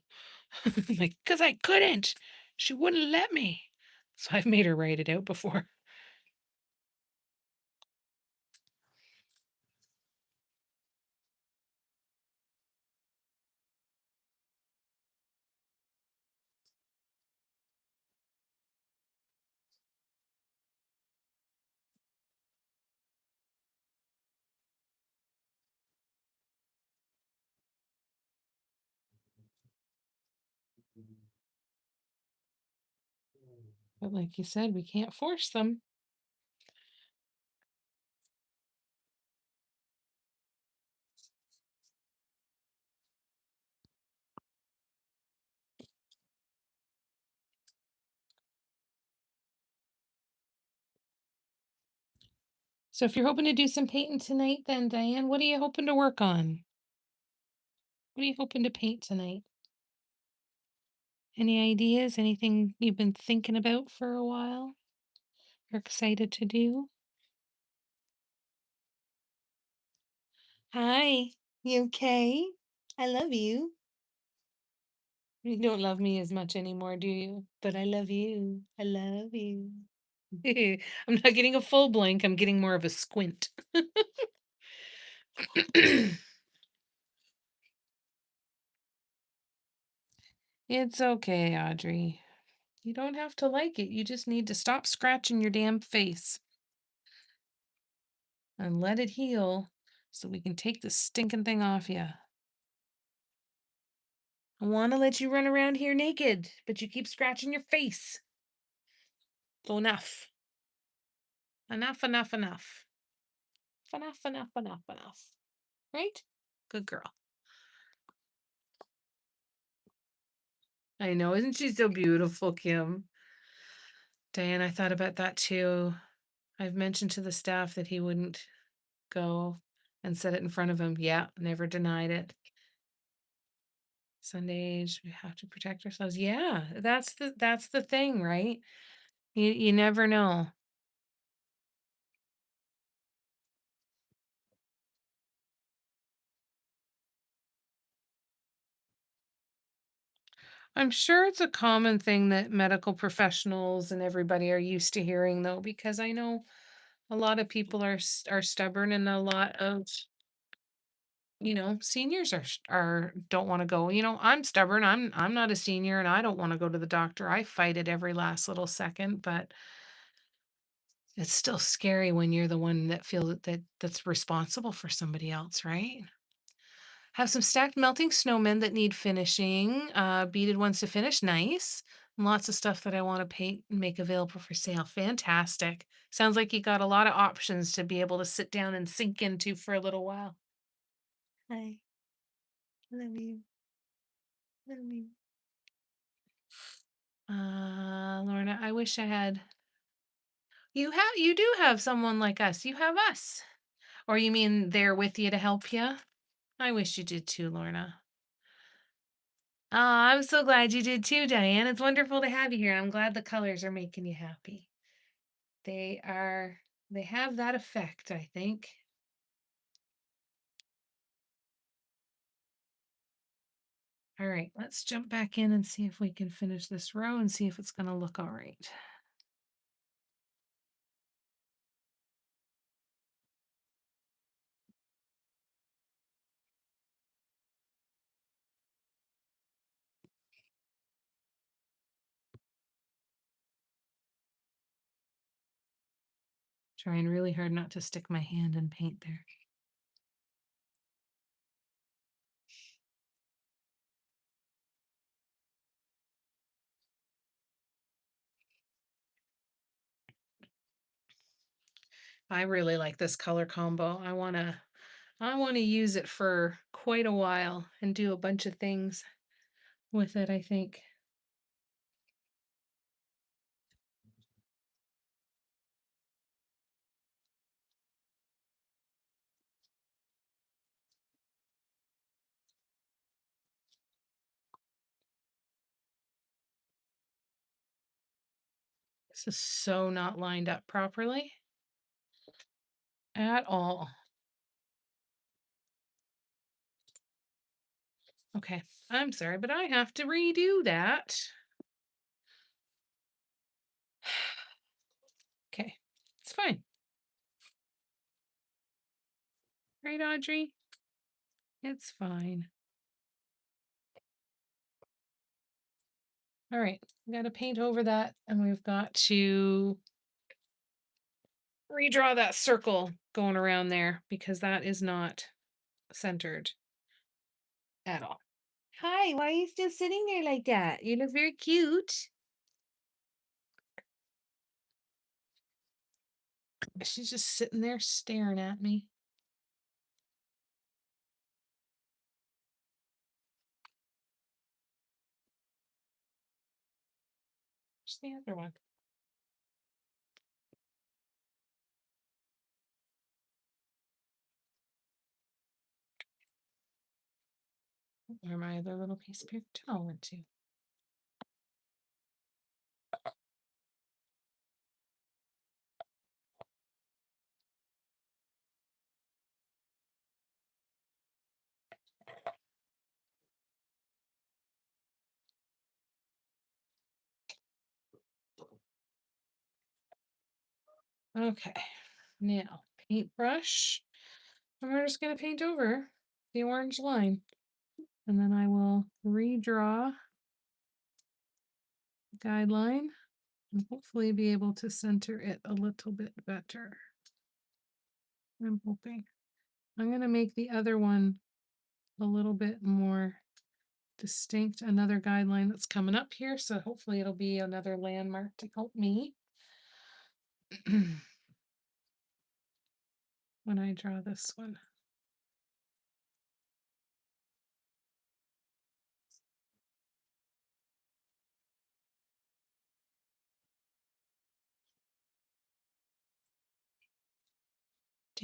I'm like, "Because I couldn't. She wouldn't let me." So I've made her write it out before. But like you said, we can't force them. So if you're hoping to do some painting tonight, then Diane, what are you hoping to work on? What are you hoping to paint tonight? Any ideas? Anything you've been thinking about for a while? You're excited to do? Hi. You okay? I love you. You don't love me as much anymore, do you? But I love you. I love you. I'm not getting a full blink. I'm getting more of a squint. It's okay, Audrey. You don't have to like it. You just need to stop scratching your damn face and let it heal so we can take this stinking thing off you. I want to let you run around here naked, but you keep scratching your face. So enough. Enough, enough, enough. Enough, enough, enough, enough. Right? Good girl. I know. Isn't she so beautiful, Kim? Diane, I thought about that too. I've mentioned to the staff that he wouldn't go and set it in front of him. Yeah, never denied it. Sundays, we have to protect ourselves. Yeah, that's the thing, right? You never know. I'm sure it's a common thing that medical professionals and everybody are used to hearing though, because I know a lot of people are stubborn and a lot of, seniors are don't want to go. I'm stubborn. I'm not a senior and I don't want to go to the doctor. I fight it every last little second, but it's still scary when you're the one that feels that's responsible for somebody else, right? Have some stacked melting snowmen that need finishing, beaded ones to finish. Nice. And lots of stuff that I want to paint and make available for sale. Fantastic. Sounds like you got a lot of options to be able to sit down and sink into for a little while. Hi. Love you. Love you. Lorna, I wish I had. You do have someone like us. You have us. Or you mean they're with you to help you? I wish you did too, Lorna. Oh, I'm so glad you did too, Diane. It's wonderful to have you here. I'm glad the colors are making you happy. They are, they have that effect, I think. All right, let's jump back in and see if we can finish this row and see if it's going to look all right. Trying really hard not to stick my hand in paint there. I really like this color combo. I want to use it for quite a while and do a bunch of things with it, I think. This is so not lined up properly at all. Okay, I'm sorry, but I have to redo that. Okay, it's fine. Right, Audrey? It's fine. All right, we got to paint over that and we've got to redraw that circle going around there because that is not centered at all. Hi, why are you still sitting there like that? You look very cute. She's just sitting there staring at me. Where's the other one? Where my other little piece of paper towel went to? Okay, now paintbrush. And we're just going to paint over the orange line. And then I will redraw the guideline and hopefully be able to center it a little bit better. I'm hoping. I'm going to make the other one a little bit more distinct, another guideline that's coming up here. So hopefully it'll be another landmark to help me when I draw this one. I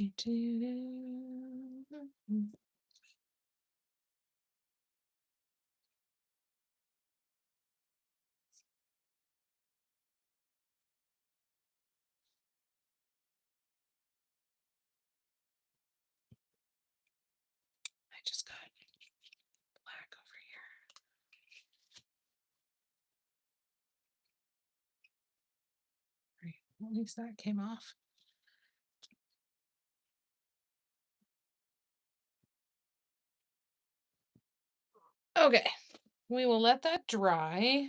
just got black over here. At least that came off. Okay, we will let that dry.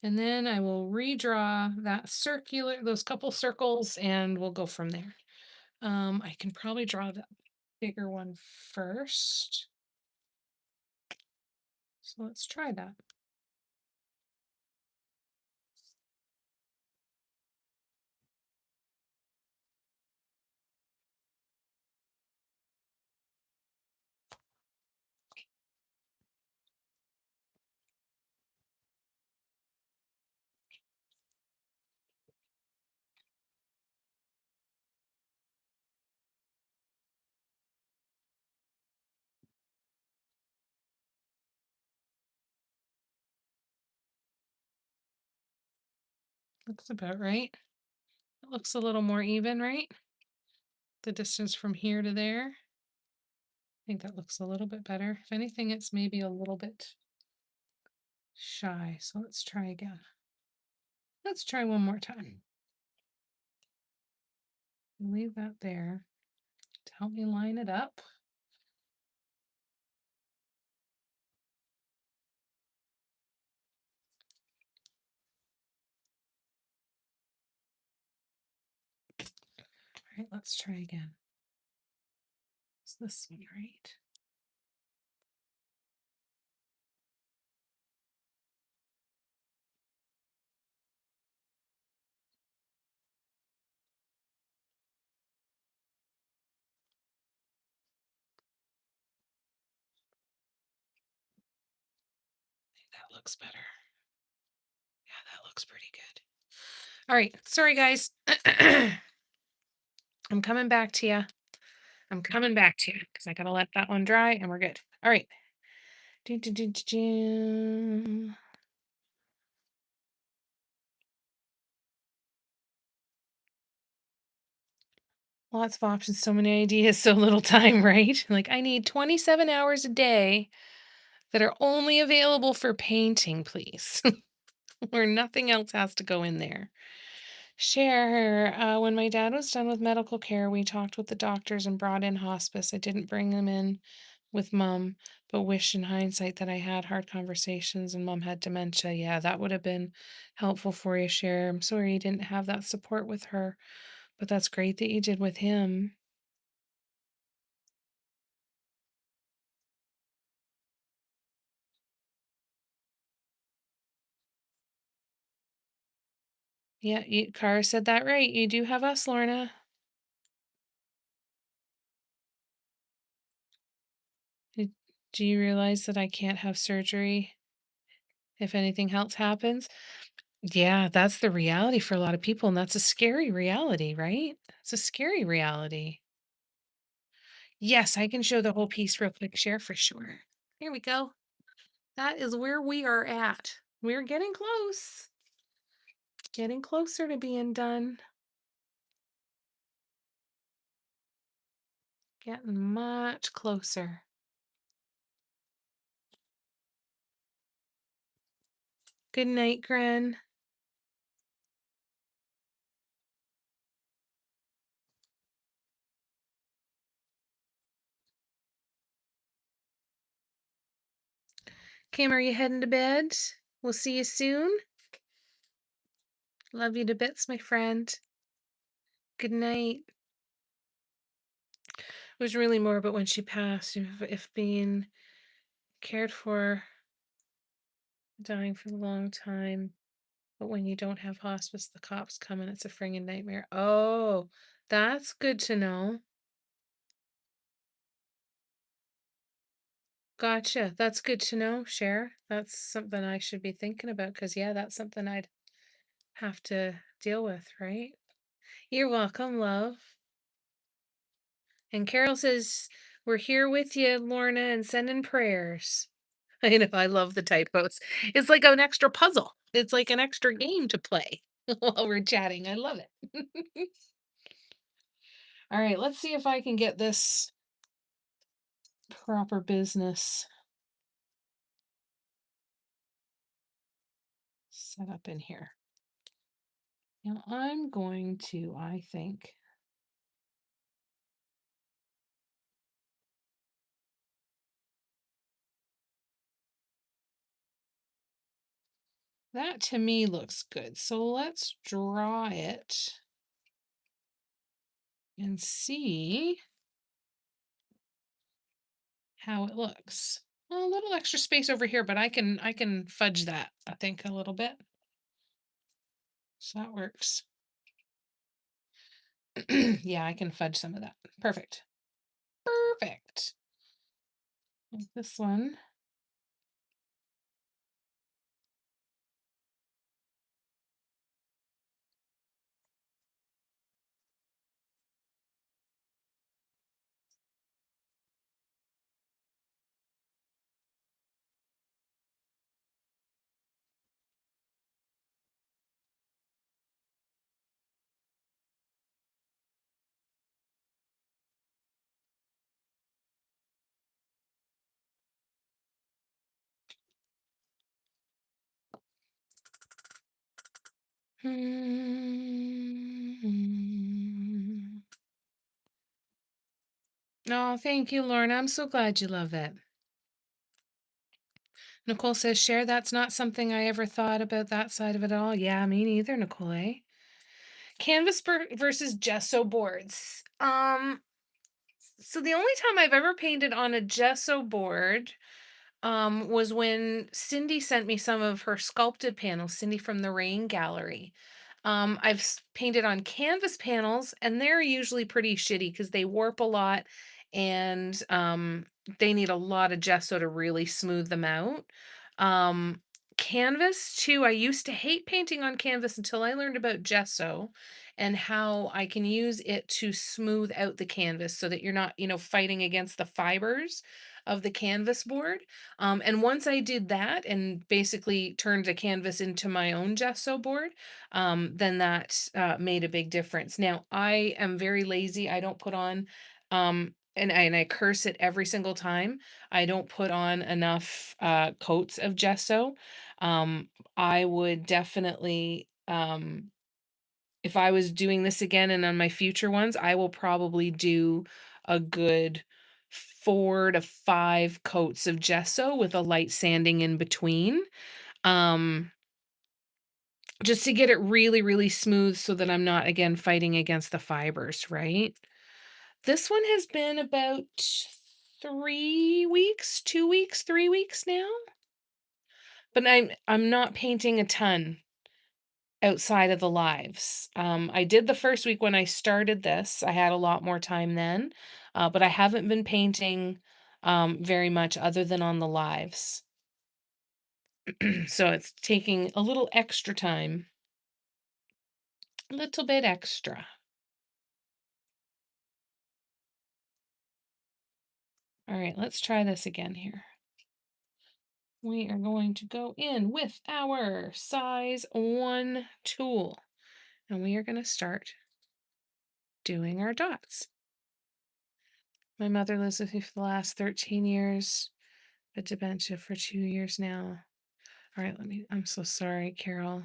And then I will redraw those couple circles, and we'll go from there. I can probably draw the bigger one first. So let's try that. Looks about right. It looks a little more even, right? The distance from here to there. I think that looks a little bit better. If anything, it's maybe a little bit shy. So let's try again. Let's try one more time. Leave that there to help me line it up. All right, let's try again. It's this one, right? That looks better. Yeah, that looks pretty good. All right, sorry guys. I'm coming back to you. I'm coming back to you because I gotta let that one dry and we're good. All right. Do, do, do, do, do. Lots of options, so many ideas, so little time, right? Like I need 27 hours a day that are only available for painting, please, where nothing else has to go in there. Share. When my dad was done with medical care, we talked with the doctors and brought in hospice. I didn't bring them in with mom, but wish in hindsight that I had hard conversations and mom had dementia. Yeah, that would have been helpful for you, Share. I'm sorry you didn't have that support with her, but that's great that you did with him. Yeah, Kara said that right. You do have us, Lorna. Do you realize that I can't have surgery if anything else happens? Yeah, that's the reality for a lot of people, and that's a scary reality, right? It's a scary reality. Yes, I can show the whole piece real quick, share for sure. Here we go. That is where we are at. We're getting close. Getting closer to being done. Getting much closer. Good night, Gren. Kim, are you heading to bed? We'll see you soon. Love you to bits, my friend. Good night. It was really more about when she passed, if being cared for, dying for a long time, but when you don't have hospice, the cops come and it's a friggin' nightmare. Oh, that's good to know. Gotcha. That's good to know, Cher. That's something I should be thinking about because, yeah, that's something I'd have to deal with, right? You're welcome, love. And Carol says, we're here with you, Lorna, and sending prayers. I know, I love the typos. It's like an extra puzzle. It's like an extra game to play while we're chatting. I love it. All right, let's see if I can get this proper business set up in here. Now I'm going to, I think, that to me looks good. So let's draw it and see how it looks. Well, a little extra space over here, but I can fudge that, I think, a little bit. So that works. Yeah, I can fudge some of that. Perfect. Perfect. Like this one. Hmm. Oh, thank you, Lorna. I'm so glad you love it. Nicole says, share, that's not something I ever thought about that side of it all. Yeah, me neither, Nicole. Eh? Canvas versus gesso boards. So the only time I've ever painted on a gesso board was when Cindy sent me some of her sculpted panels, Cindy from the Rain Gallery. I've painted on canvas panels, and they're usually pretty shitty because they warp a lot, and they need a lot of gesso to really smooth them out. Um, Canvas too. I used to hate painting on canvas until I learned about gesso and how I can use it to smooth out the canvas so that you're not, fighting against the fibers of the canvas board. And once I did that and basically turned the canvas into my own gesso board, then that made a big difference. Now, I am very lazy. I don't put on, and I curse it every single time. I don't put on enough coats of gesso. Um, I would definitely, if I was doing this again and on my future ones, I will probably do a good 4 to 5 coats of gesso with a light sanding in between. Um, just to get it really, really smooth so that I'm not again fighting against the fibers, right? This one has been about 3 weeks, 2 weeks, 3 weeks now. But I'm not painting a ton outside of the lives. I did the first week when I started this. I had a lot more time then, but I haven't been painting very much other than on the lives. So it's taking a little extra time, a little bit extra. All right, let's try this again here. We are going to go in with our size 1 tool, and we are going to start doing our dots. My mother lives with me for the last 13 years, but dementia for 2 years now. All right, I'm so sorry, Carol.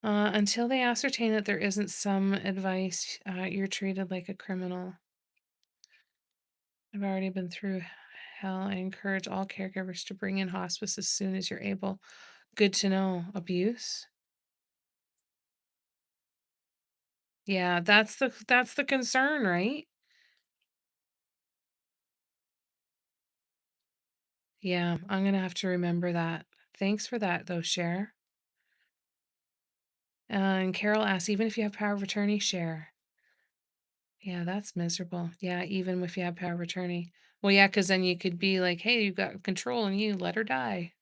Until they ascertain that there isn't some advice, you're treated like a criminal. I've already been through hell. I encourage all caregivers to bring in hospice as soon as you're able. Good to know. Abuse? Yeah, that's the concern, right? Yeah, I'm gonna have to remember that. Thanks for that though, Cher. And Carol asks, even if you have power of attorney, Cher. Yeah, that's miserable. Yeah, even if you have power of attorney. Well, yeah, because then you could be like, hey, you got control and you let her die.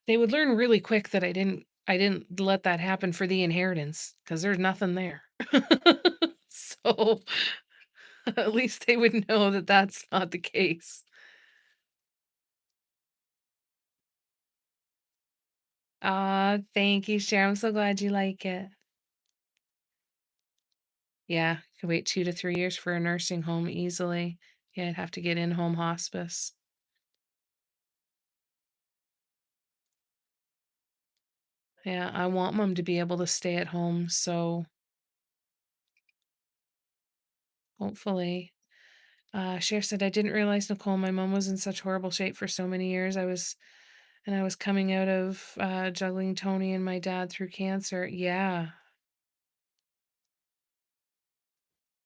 They would learn really quick that I didn't let that happen for the inheritance because there's nothing there. So at least they would know that that's not the case. Thank you, Cher. I'm so glad you like it. Yeah, could wait 2 to 3 years for a nursing home easily. Yeah, I'd have to get in-home hospice. Yeah, I want mom to be able to stay at home, so hopefully. Cher said, "I didn't realize, Nicole, my mom was in such horrible shape for so many years. I was coming out of juggling Tony and my dad through cancer." Yeah,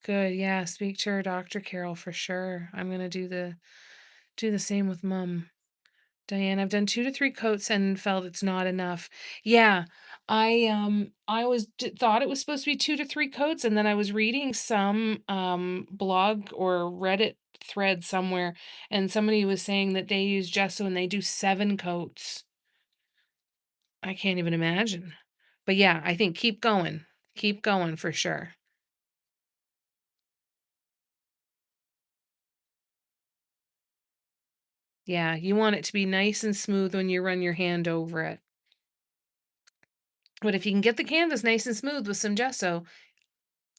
good. Yeah, speak to her doctor, Carol, for sure. I'm gonna do the same with mom. Diane, I've done 2 to 3 coats and felt it's not enough. Yeah, I always thought it was supposed to be 2 to 3 coats, and then I was reading some blog or Reddit thread somewhere, and somebody was saying that they use gesso and they do 7 coats. I can't even imagine. But yeah, I think keep going. Keep going for sure. Yeah, you want it to be nice and smooth when you run your hand over it. But if you can get the canvas nice and smooth with some gesso,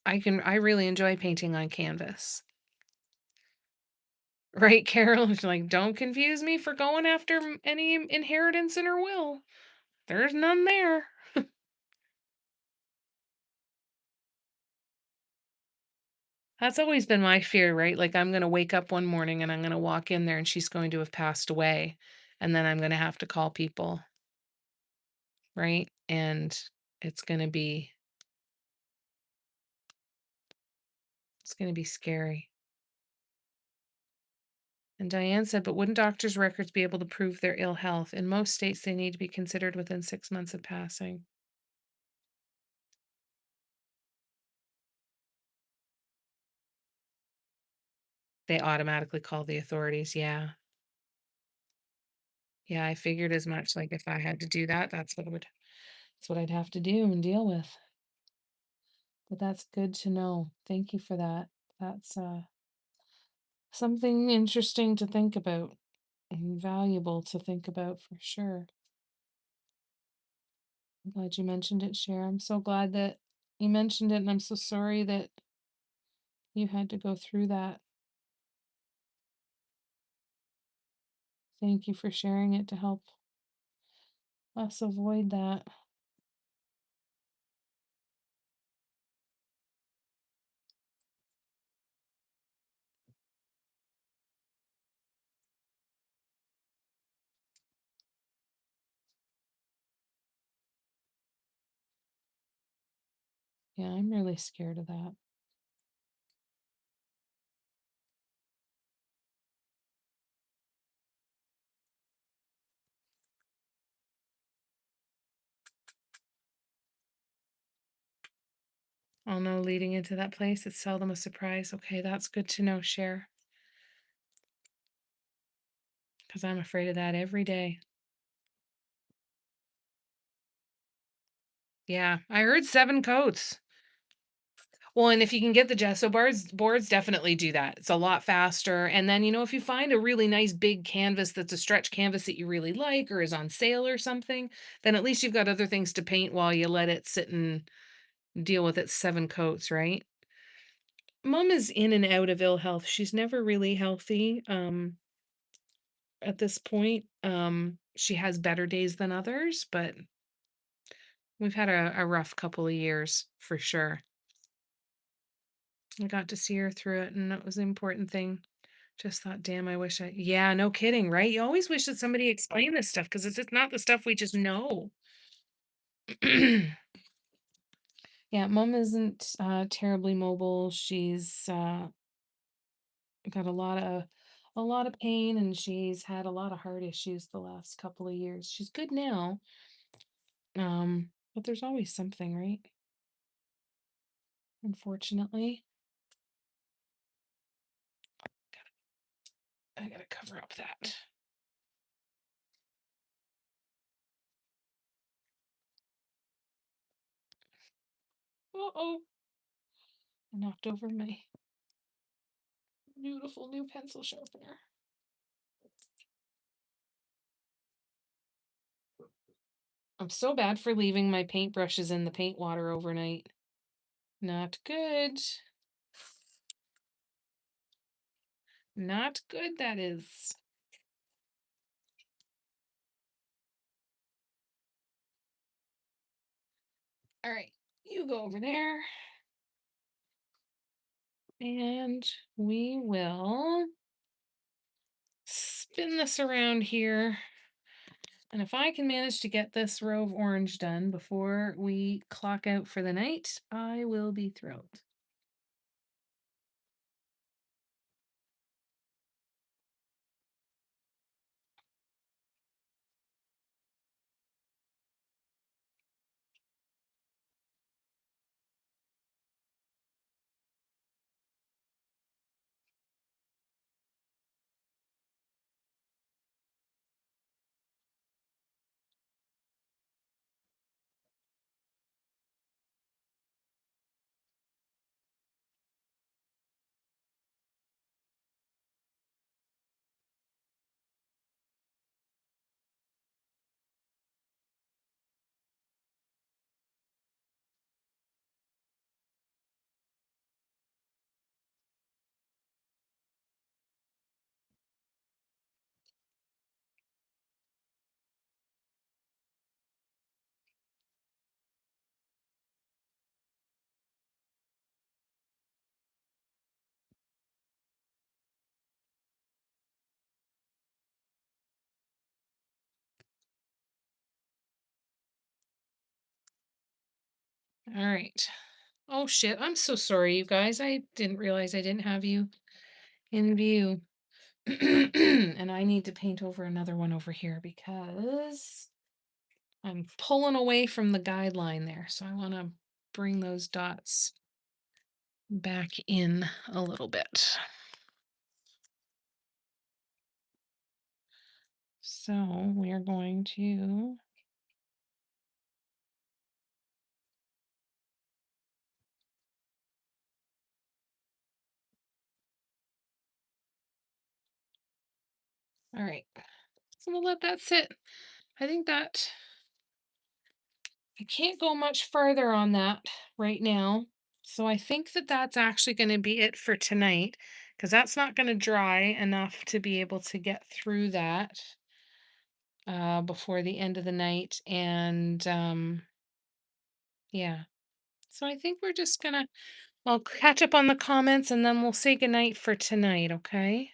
I really enjoy painting on canvas. Right, Carol? She's like, "Don't confuse me for going after any inheritance in her will. There's none there." That's always been my fear, right? Like, I'm gonna wake up one morning and I'm gonna walk in there and she's going to have passed away, and then I'm gonna have to call people, right? And it's gonna be it's gonna be scary. And Diane said, "But wouldn't doctors' records be able to prove their ill health? In most states, they need to be considered within 6 months of passing." They automatically call the authorities. Yeah. Yeah, I figured as much. Like if I had to do that, that's what I'd have to do and deal with. But that's good to know. Thank you for that. That's something interesting to think about and valuable to think about for sure. I'm glad you mentioned it, Cher. I'm so glad that you mentioned it, and I'm so sorry that you had to go through that. Thank you for sharing it to help us avoid that. Yeah, I'm really scared of that. I'll know leading into that place. It's seldom a surprise. Okay, that's good to know, Cher, because I'm afraid of that every day. Yeah, I heard 7 coats. Well, and if you can get the gesso boards definitely do that. It's a lot faster, and then, if you find a really nice big canvas that's a stretch canvas that you really like or is on sale or something, then at least you've got other things to paint while you let it sit and deal with its 7 coats, right? Mom is in and out of ill health. She's never really healthy, at this point. She has better days than others, but we've had a rough couple of years for sure. I got to see her through it, and that was the important thing. Just thought, damn, I wish yeah, no kidding, right? You always wish that somebody explained this stuff because it's just not the stuff we just know. Yeah, mom isn't terribly mobile. She's got a lot of pain, and she's had a lot of heart issues the last couple of years. She's good now. But there's always something, right? Unfortunately. I gotta cover up that. Uh-oh. I knocked over my beautiful new pencil sharpener. I'm so bad for leaving my paintbrushes in the paint water overnight. Not good. Not good, that is. All right, you go over there. And we will spin this around here. And if I can manage to get this row of orange done before we clock out for the night, I will be thrilled. All right. Oh shit, I'm so sorry, you guys. I didn't realize I didn't have you in view. And I need to paint over another one over here because I'm pulling away from the guideline there. So I want to bring those dots back in a little bit. So we are going to all right. So we'll let that sit. I think that I can't go much further on that right now. So I think that that's actually going to be it for tonight because that's not going to dry enough to be able to get through that before the end of the night. And yeah, so I think we're just going to, I'll catch up on the comments and then we'll say goodnight for tonight, okay?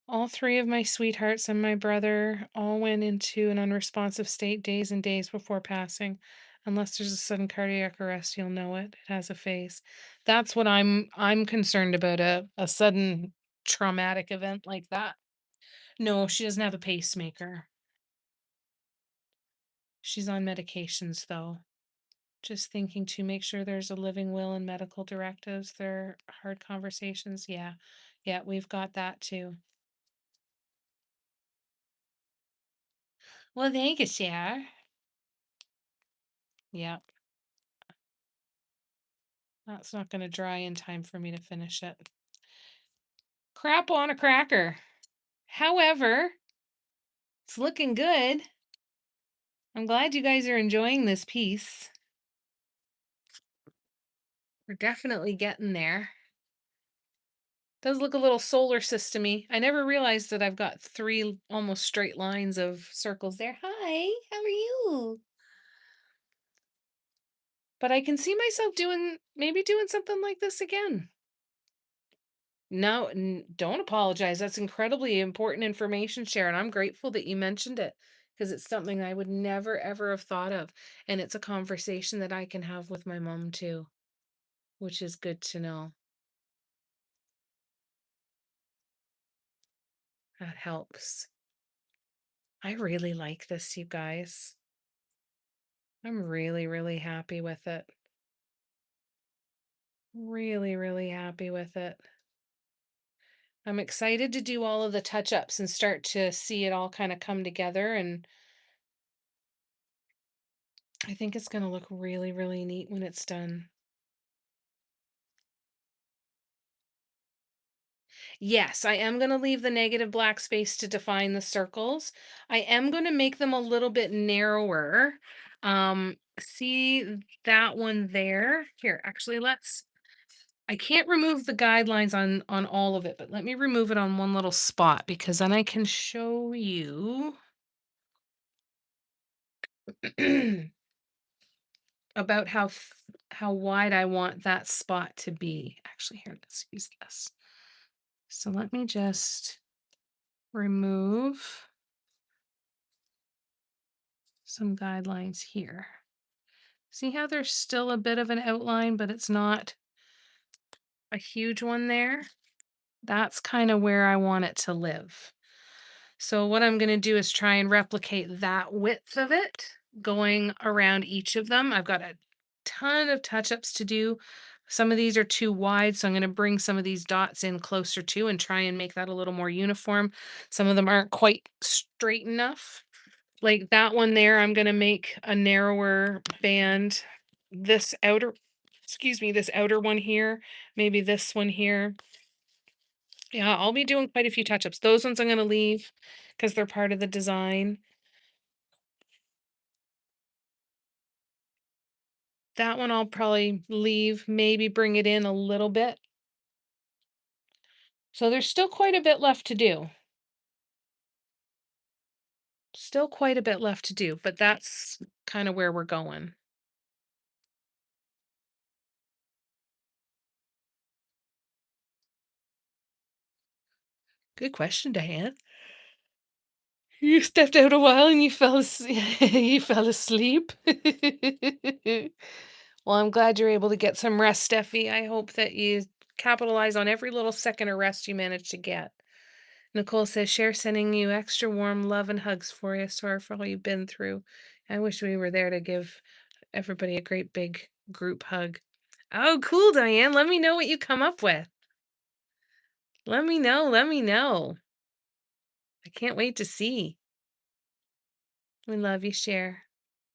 All three of my sweethearts and my brother all went into an unresponsive state days and days before passing. Unless there's a sudden cardiac arrest, you'll know it. It has a face. That's what I'm concerned about, a sudden traumatic event like that. No, she doesn't have a pacemaker. She's on medications though. Just thinking to make sure there's a living will and medical directives. They're hard conversations. Yeah. Yeah, we've got that too. Well, thank you, Cher. Yeah. That's not gonna dry in time for me to finish it. Crap on a cracker. However, it's looking good. I'm glad you guys are enjoying this piece. We're definitely getting there. Does look a little solar system-y. I never realized that I've got 3 almost straight lines of circles there. Hi, how are you? But I can see myself maybe doing something like this again. No, don't apologize. That's incredibly important information, Sharon. I'm grateful that you mentioned it because it's something I would never ever have thought of. And it's a conversation that I can have with my mom too, which is good to know. That helps. I really like this, you guys. I'm really, really happy with it. Really, really happy with it. I'm excited to do all of the touch ups and start to see it all kind of come together. And I think it's going to look really, really neat when it's done. Yes, I am going to leave the negative black space to define the circles. I am going to make them a little bit narrower. See that one there? Here, actually, I can't remove the guidelines on all of it, but let me remove it on one little spot because then I can show you. about how wide I want that spot to be. Actually, here, let's use this. So let me just remove some guidelines here. See how there's still a bit of an outline, but it's not a huge one there? That's kind of where I want it to live. So what I'm going to do is try and replicate that width of it going around each of them. I've got a ton of touch-ups to do. Some of these are too wide, so I'm going to bring some of these dots in closer to and try and make that a little more uniform. Some of them aren't quite straight enough. Like that one there, I'm going to make a narrower band. This outer, excuse me, this outer one here, maybe this one here. Yeah, I'll be doing quite a few touch-ups. Those ones I'm gonna leave because 'cause they're part of the design. That one I'll probably leave, maybe bring it in a little bit. So there's still quite a bit left to do. Still quite a bit left to do, but that's kinda where we're going. Good question, Diane. You stepped out a while and you fell you fell asleep? Well, I'm glad you're able to get some rest, Steffi. I hope that you capitalize on every little second of rest you manage to get. Nicole says, "Share sending you extra warm love and hugs for you. Sorry for all you've been through. I wish we were there to give everybody a great big group hug." Oh, cool, Diane. Let me know what you come up with. Let me know. Let me know. I can't wait to see. We love you, Cher.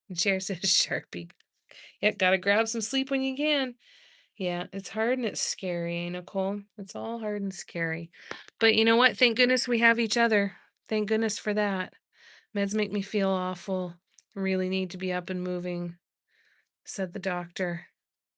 And Cher says, Sharpie. Yeah, gotta grab some sleep when you can. Yeah, it's hard and it's scary, Nicole? It's all hard and scary. But you know what? Thank goodness we have each other. Thank goodness for that. Meds make me feel awful. Really need to be up and moving, said the doctor.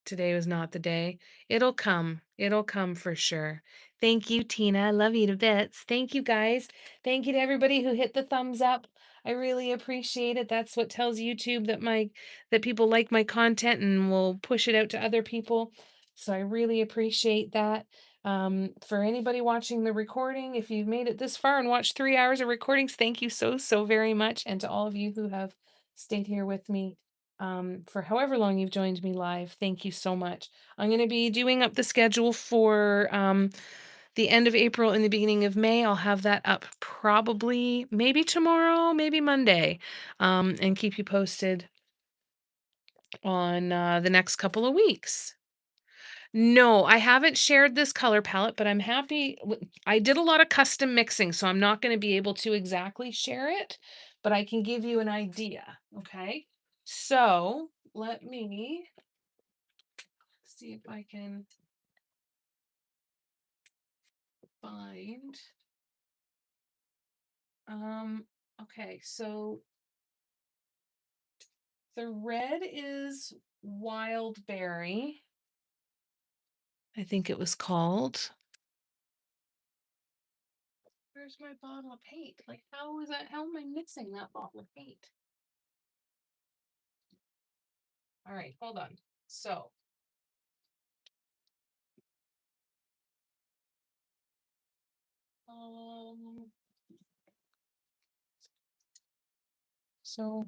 Today was not the day. It'll come. It'll come for sure. Thank you, Tina. I love you to bits. Thank you, guys. Thank you to everybody who hit the thumbs up. I really appreciate it. That's what tells YouTube that people like my content and will push it out to other people. So I really appreciate that. For anybody watching the recording, if you've made it this far and watched 3 hours of recordings, thank you so very much. And to all of you who have stayed here with me for however long you've joined me live. Thank you so much. I'm going to be doing up the schedule for the end of April and the beginning of May. I'll have that up probably maybe tomorrow, maybe Monday, and keep you posted on the next couple of weeks. No, I haven't shared this color palette, but I'm happy. I did a lot of custom mixing, so I'm not going to be able to exactly share it, but I can give you an idea. Okay. So let me see if I can find. Okay, so the red is wild berry. I think it was called. Where's my bottle of paint? Like, how is that? How am I mixing that bottle of paint? All right, hold on. So, um, so,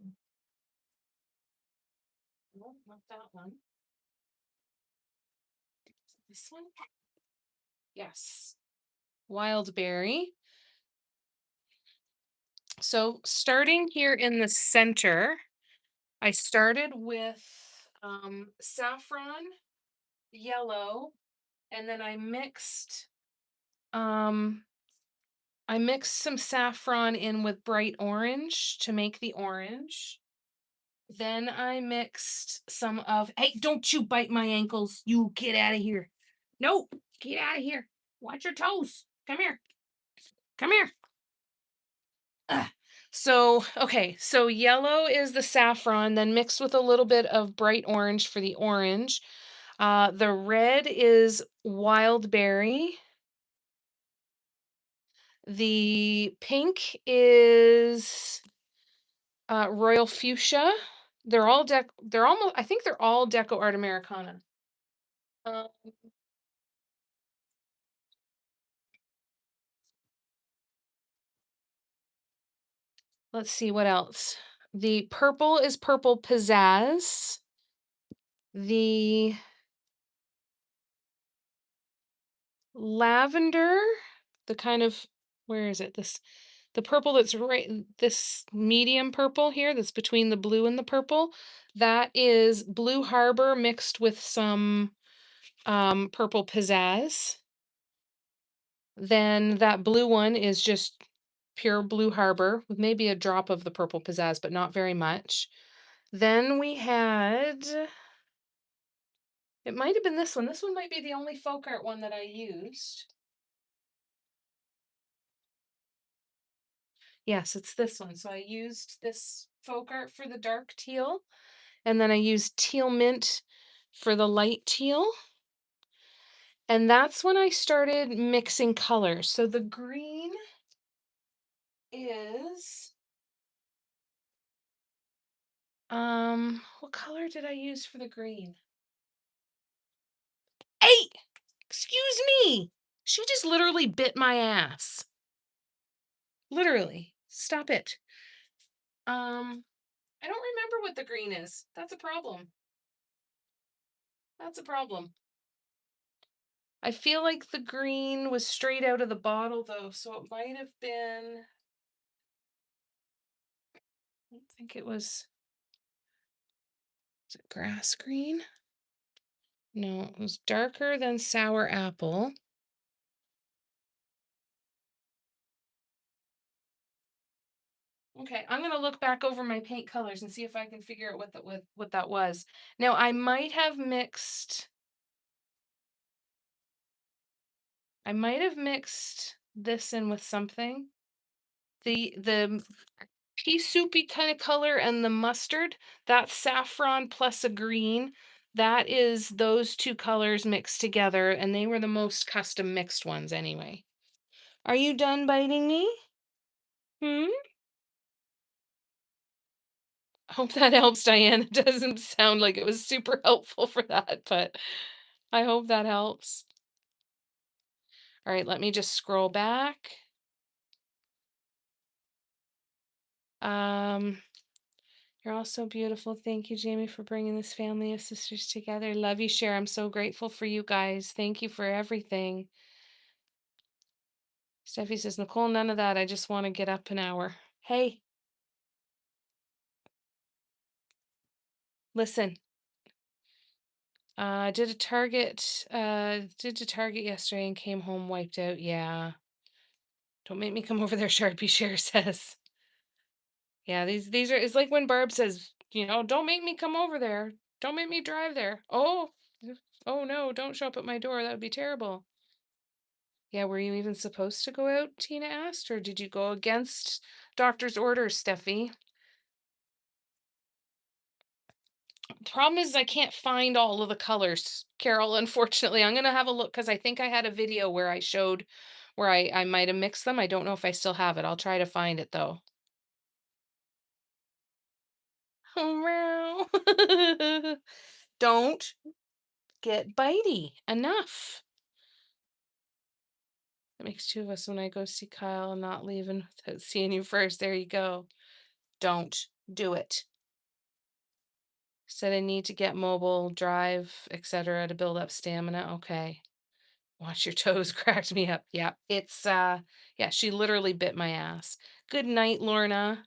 no, not that one. This one? Yes. Wild berry. So, starting here in the center, I started with saffron, yellow, and then um I mixed some saffron in with bright orange to make the orange. Then I mixed some of, hey, don't you bite my ankles. You get out of here. Nope, get out of here. Watch your toes. Come here. Come here. Ugh. So, okay, so yellow is the saffron, then mixed with a little bit of bright orange for the orange. The red is wild berry. The pink is royal fuchsia. they're almost, I think they're all Deco Art Americana. Um, let's see what else. The purple is Purple Pizzazz. The lavender, the kind of, where is it? The purple that's right, this medium purple here that's between the blue and the purple, that is Blue Harbor mixed with some purple pizzazz. Then that blue one is just pure Blue Harbor with maybe a drop of the purple pizzazz, but not very much. Then we had, it might have been this one. This one might be the only folk art one that I used. Yes, it's this one. So I used this folk art for the dark teal, and then I used teal mint for the light teal. And that's when I started mixing colors. So the green is, what color did I use for the green? Hey, excuse me. She just literally bit my ass. Literally. Stop it. I don't remember what the green is. That's a problem. That's a problem. I feel like the green was straight out of the bottle though, so it might have been, I don't think it was it grass green? No, it was darker than sour apple. Okay, I'm gonna look back over my paint colors and see if I can figure out what that was. Now I might have mixed this in with something. The pea soupy kind of color and the mustard, that's saffron plus a green. That is those two colors mixed together, and they were the most custom mixed ones anyway. Are you done biting me? Hmm? Hope that helps, Diane. It doesn't sound like it was super helpful for that, but I hope that helps. All right, let me just scroll back. Um, you're all so beautiful. Thank you, Jamie, for bringing this family of sisters together. Love you, Cher. I'm so grateful for you guys. Thank you for everything. Steffi says, Nicole, none of that. I just want to get up an hour. Hey, listen. Did a Target yesterday and came home wiped out. Yeah. Don't make me come over there, Sharpie Cher says. Yeah, these are, it's like when Barb says, don't make me come over there. Don't make me drive there. Oh no, don't show up at my door. That would be terrible. Yeah, were you even supposed to go out, Tina asked, or did you go against doctor's orders, Steffi? The problem is I can't find all of the colors, Carol, unfortunately. I'm gonna have a look because I think I had a video where I showed where I might have mixed them. I don't know if I still have it. I'll try to find it though. Don't get bitey. Enough. That makes two of us when I go see Kyle and not leaving without seeing you first. There you go. Don't do it. Said I need to get mobile, drive, etc. to build up stamina. Okay. Watch your toes cracked me up. Yeah. It's yeah, she literally bit my ass. Good night, Lorna.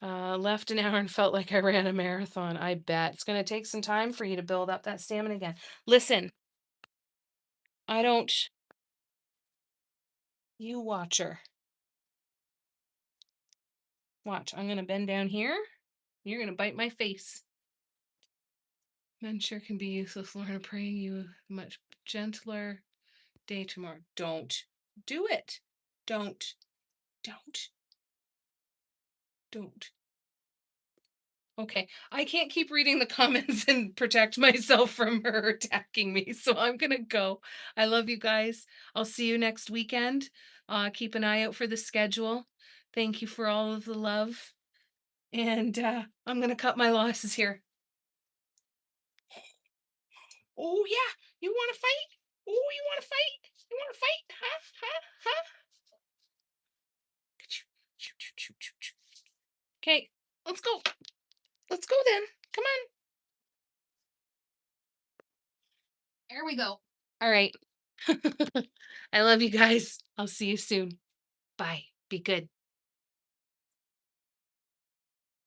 Left an hour and felt like I ran a marathon. I bet. It's gonna take some time for you to build up that stamina again. Listen, I don't, you watch her. Watch. I'm gonna bend down here. You're gonna bite my face. Men sure can be useless, Lorna. Praying you a much gentler day tomorrow. Don't do it. Don't. Don't. Don't. Okay, I can't keep reading the comments and protect myself from her attacking me, so I'm gonna go. I love you guys. I'll see you next weekend. Keep an eye out for the schedule. Thank you for all of the love. and I'm gonna cut my losses here. Oh yeah, you want to fight? Oh, you want to fight? You want to fight? Huh? Huh? Huh? Okay, let's go. Let's go then. Come on. There we go. All right. I love you guys. I'll see you soon. Bye. Be good.